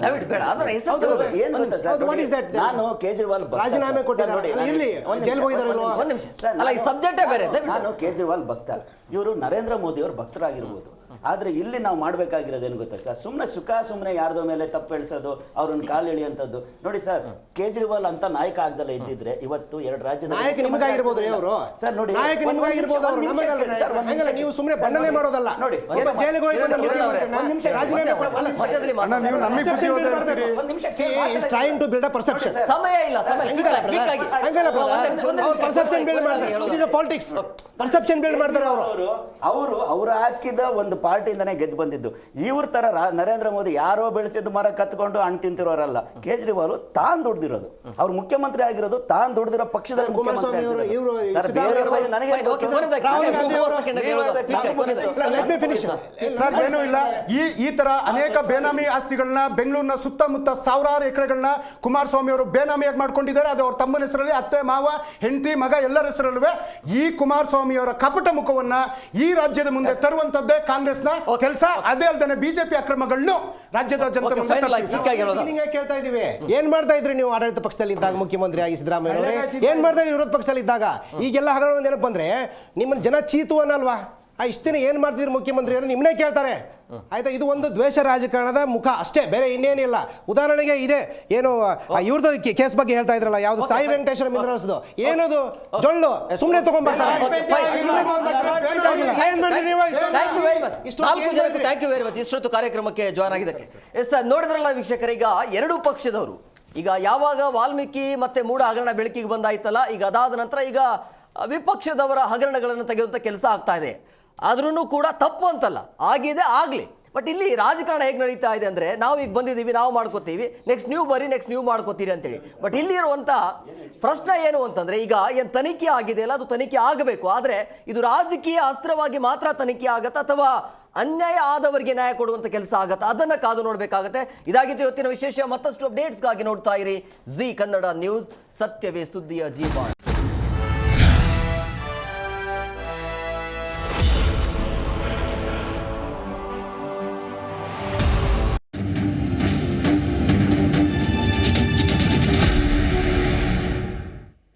ದಯವಿಟ್ಟು ಬೇಡ, ಅದರ ಹೆಸರು ಹೌದು, ತಗೋಬೇಡಿ. ಏನು ಗೊತ್ತಾ ಸರ್, ಹೌದು, what is that? ನಾನು ಕೇಜ್ರಿವಾಲ್ ಭಕ್ತ ರಾಜೀನಾಮೆ ಸರ್. ಕೊಟ್ಟಿದ್ದಾರೆ. ನೋಡಿ, ನಾನು- ಇರ್ಲಿ, ಒಂದು ನಿಮಿಷ, ಜೈಲ್ಗೆ ಹೋಗಿದ್ದಾರಲ್ವಾ? ಒಂದು ಒಂದು ನಿಮಿಷ. ಸರ್, ಅಲ್ಲ, ಈ ನಾನು- ಸಬ್ಜೆಕ್ಟೇ ಬೇರೆ, ದಯವಿಟ್ಟು. ನಾನು ಕೇಜ್ರಿವಾಲ್ ಭಕ್ತ, ಇವರು ನರೇಂದ್ರ ಮೋದಿ ಅವ್ರ ಭಕ್ತರಾಗಿರ್ಬೋದು. ಆದರೆ ಇಲ್ಲಿ ನಾವು ಮಾಡಬೇಕಾಗಿರೋದು ಏನು ಗೊತ್ತಾ ಸರ್, ಸುಮ್ಮನೆ ಸುಮ್ಮನೆ ಯಾರ್ದೋ ಮೇಲೆ ತಪ್ಪು ಎಳ್ಸೋದು, ಅವ್ರನ್ನ ಕಾಲು ಎಳೆಯುವಂಥದ್ದು. ನೋಡಿ ಸರ್, ಕೇಜ್ರಿವಾಲ್ ಅಂತ ನಾಯಕ ಆಗ್ದಲ್ಲ ಇದ್ದಿದ್ರೆ ಇವತ್ತು 2 ರಾಜ್ಯದ ನಾಯಕ ನಿಮಗಾಗಿರ್ಬೋದು ಅವರು. ಸರ್ ನೋಡಿ, ನಾಯಕ ನಿಮಗಾಗಿರ್ಬೋದು ಅವರು, ನಮಗಲ್ಲ ನಾಯಕ. ಹಂಗಲ್ಲ, ನೀವು ಸುಮ್ಮನೆ ಬಣ್ಣನೆ ಮಾಡೋದಲ್ಲ. ನೋಡಿ, ಒಬ್ಬ ಜೈಲಿಗೆ ಹೋಗಿ ಬಂದ ಕಿರಣ್ ಅವರೇ, ಒಂದು ನಿಮಿಷ ರಾಜೀನಾಮೆ ಮಧ್ಯದಲ್ಲಿ ಅಣ್ಣ, ನೀವು ನಮಗೆ Perception build ಮಾಡ್ಬೇಕು. ಒಂದು ನಿಮಿಷ See, he's trying to build a perception. ಸಮಯ ಇಲ್ಲ, ಸಮಯ ಇಲ್ಲ. ಕ್ವಿಕ್ ಆಗಿ ಹಂಗಲ್ಲ ಒಂದೇ ನಿಮಿಷ, ಒಂದೇ ನಿಮಿಷ. ಪರ್ಸೆಪ್ಷನ್ ಬಿಲ್ಡ್ ಮಾಡ್ತಾರೆ. ಹೇಳೋದು. It is a politics. Perception build ಮಾಡ್ತಾರೆ ಅವರು. ಅವರು ಹಾಕಿದ ಒಂದು ಪಾರ್ಟಿಯಿಂದನೇ ಗೆದ್ದು ಬಂದಿದ್ದು. ಇವ್ರ ತರ ನರೇಂದ್ರ ಮೋದಿ ಯಾರೋ ಬೆಳೆಸಿದ್ದು ಮರ ಕತ್ಕೊಂಡು ಹಣ್ಣು ತಿಂತಿರೋರಲ್ಲ. ಕೇಜ್ರಿವಾಲ್ ತಾನ್ ದುಡ್ದಿರೋದು, ಅವ್ರು ಮುಖ್ಯಮಂತ್ರಿ ಆಗಿರೋದು ತಾನ್ ದುಡ್ದಿರೋ ಪಕ್ಷದಲ್ಲಿ ಕುಮಾರಸ್ವಾಮಿ ಅವರು, ಇವರು ಸರ್, ಬೇರೆ ನನಗೆ Fine, okay, ಕೊನೆದಾಗಿ, ರಾಹುಲ್ ಗಾಂಧಿ 30 ಸೆಕೆಂಡ್ ಹೇಳೋದು. ಕ್ವಿಕ್ ಆಗಿ, ಕೊನೆದಾಗಿ. Let me finish. ಸರ್, ಏನೂ ಇಲ್ಲ. ಈ ತರ ಅನೇಕ ಬೇನಾಮಿ ಆಸ್ತಿಗಳನ್ನ ಬೆಂಗಳೂರಿನ ಸುತ್ತಮುತ್ತ ಸಾವಿರಾರು ಎಕರೆಗಳನ್ನ ಕುಮಾರಸ್ವಾಮಿ ಅವರು ಬೇನಾಮಿಯಾಗಿ ಮಾಡ್ಕೊಂಡಿದ್ದಾರೆ. ಅದು ಅವ್ರ ತಮ್ಮನ ಹೆಸರಲ್ಲಿ, ಅತ್ತೆ ಮಾವ ಹೆಂಡತಿ ಮಗ ಎಲ್ಲರ ಹೆಸರಲ್ಲೂ. ಈ ಕುಮಾರಸ್ವಾಮಿ ಅವರ ಕಪಟ ಮುಖವನ್ನ ಈ ರಾಜ್ಯದ ಮುಂದೆ ತರುವಂತದ್ದೇ ಕಾಂಗ್ರೆಸ್ನ ಕೆಲಸ. ಅದೇ ಅಲ್ಲದೆ ಬಿಜೆಪಿ ಅಕ್ರಮಗಳನ್ನು ರಾಜ್ಯದ ಜನತೆ ಮುಂದೆ ಫೈನಲ್ ಆಗಿ ಕ್ವಿಕ್ ಆಗಿ ಹೇಳೋದು. ಹಿಂಗೆ ಕೇಳ್ತಾ ಇದೀವಿ, ಏನ್ ಮಾಡ್ತಾ ಇದ್ರಿ ನೀವು ಆಡಳಿತ ಪಕ್ಷದಲ್ಲಿ ಇದ್ದಾಗ, ಮುಖ್ಯಮಂತ್ರಿ ಆಗಿ ಸಿದ್ದರಾಮಯ್ಯ ಅವರೇ ಏನ್ ಮಾಡ್ತಾ ಇದ್ರಿ ವಿರೋಧ ಪಕ್ಷದಲ್ಲಿ ಇದ್ದಾಗ? ಈಗೆಲ್ಲ ಹಗರಣ ನೆನಪು ಬಂದ್ರೆ ನಿಮ್ಮನ್ನ ಜನ ಚೀತು ಅನ್ನಲ್ವಾ? ಇಷ್ಟು ದಿನ ಏನ್ ಮಾಡ್ತಿದ್ರು ಮುಖ್ಯಮಂತ್ರಿ ಅವರು ನಿಮ್ಮನ್ನೇ ಕೇಳ್ತಾರೆ, ಆಯ್ತಾ? ಇದು ಒಂದು ದ್ವೇಷ ರಾಜಕಾರಣದ ಮುಖ ಅಷ್ಟೇ, ಬೇರೆ ಇನ್ನೇನಿಲ್ಲ. ಉದಾಹರಣೆಗೆ ಇದೆ, ಏನು ಇವ್ರದ್ದು ಕೇಸ್ ಬಗ್ಗೆ ಹೇಳ್ತಾ ಇದ್ರಲ್ಲ, ಯಾವ್ದು ಸಾಯಿ ವೆಂಕಟೇಶ್ವರ ಮಿಂದ್ರವರ್ಸ್ದು, ಏನದು ಜೊಳ್ಳು ಸುಮ್ಮನೆ ತಗೊಂಡ್ಬರ್ತಾರೆ. Thank you very much. 4 ಜನಕ್ಕೂ ಥ್ಯಾಂಕ್ ಯು ವೆರಿ ಮಚ್ ಇಷ್ಟೊತ್ತು ಕಾರ್ಯಕ್ರಮಕ್ಕೆ ಜಾಯ್ನ್ ಆಗಿದ್ದಕ್ಕೆ. ಎಸ್ ಸರ್, ನೋಡಿದ್ರಲ್ಲ ವೀಕ್ಷಕರ, ಈಗ 2 ಪಕ್ಷದವರು ಈಗ ಯಾವಾಗ ವಾಲ್ಮೀಕಿ ಮತ್ತೆ ಮೂಡ ಹಗರಣ ಬೆಳಕಿಗೆ ಬಂದಾಯ್ತಲ್ಲ, ಈಗ ಅದಾದ ನಂತರ ಈಗ ವಿಪಕ್ಷದವರ ಹಗರಣಗಳನ್ನು ತೆಗೆಯುವಂಥ ಕೆಲಸ ಆಗ್ತಾ ಇದೆ. ಆದ್ರೂ ಕೂಡ ತಪ್ಪು ಅಂತಲ್ಲ, ಆಗಿದೆ, ಆಗಲಿ. ಬಟ್ ಇಲ್ಲಿ ರಾಜಕಾರಣ ಹೇಗೆ ನಡೀತಾ ಇದೆ ಅಂದರೆ, ನಾವು ಈಗ ಬಂದಿದ್ದೀವಿ, ನಾವು ಮಾಡ್ಕೋತೀವಿ, ನೆಕ್ಸ್ಟ್ ನೀವು ಬರ್ರಿ, ನೆಕ್ಸ್ಟ್ ನೀವು ಮಾಡ್ಕೋತೀರಿ ಅಂತೇಳಿ. ಬಟ್ ಇಲ್ಲಿ ಇರುವಂಥ ಪ್ರಶ್ನೆ ಏನು ಅಂತಂದರೆ, ಈಗ ಏನು ತನಿಖೆ ಆಗಿದೆಯಲ್ಲ, ಅದು ತನಿಖೆ ಆಗಬೇಕು. ಆದರೆ ಇದು ರಾಜಕೀಯ ಅಸ್ತ್ರವಾಗಿ ಮಾತ್ರ ತನಿಖೆ ಆಗತ್ತಾ, ಅಥವಾ ಅನ್ಯಾಯ ಆದವರಿಗೆ ನ್ಯಾಯ ಕೊಡುವಂಥ ಕೆಲಸ ಆಗತ್ತಾ? ಅದನ್ನು ಕಾದು ನೋಡಬೇಕಾಗತ್ತೆ. ಇದಾಗಿತ್ತು ಇವತ್ತಿನ ವಿಶೇಷ. ಮತ್ತಷ್ಟು ಅಪ್ಡೇಟ್ಸ್ಗಾಗಿ ನೋಡ್ತಾ ಇರಿ ಜಿ ಕನ್ನಡ ನ್ಯೂಸ್. ಸತ್ಯವೇ ಸುದ್ದಿಯ ಜೀವ.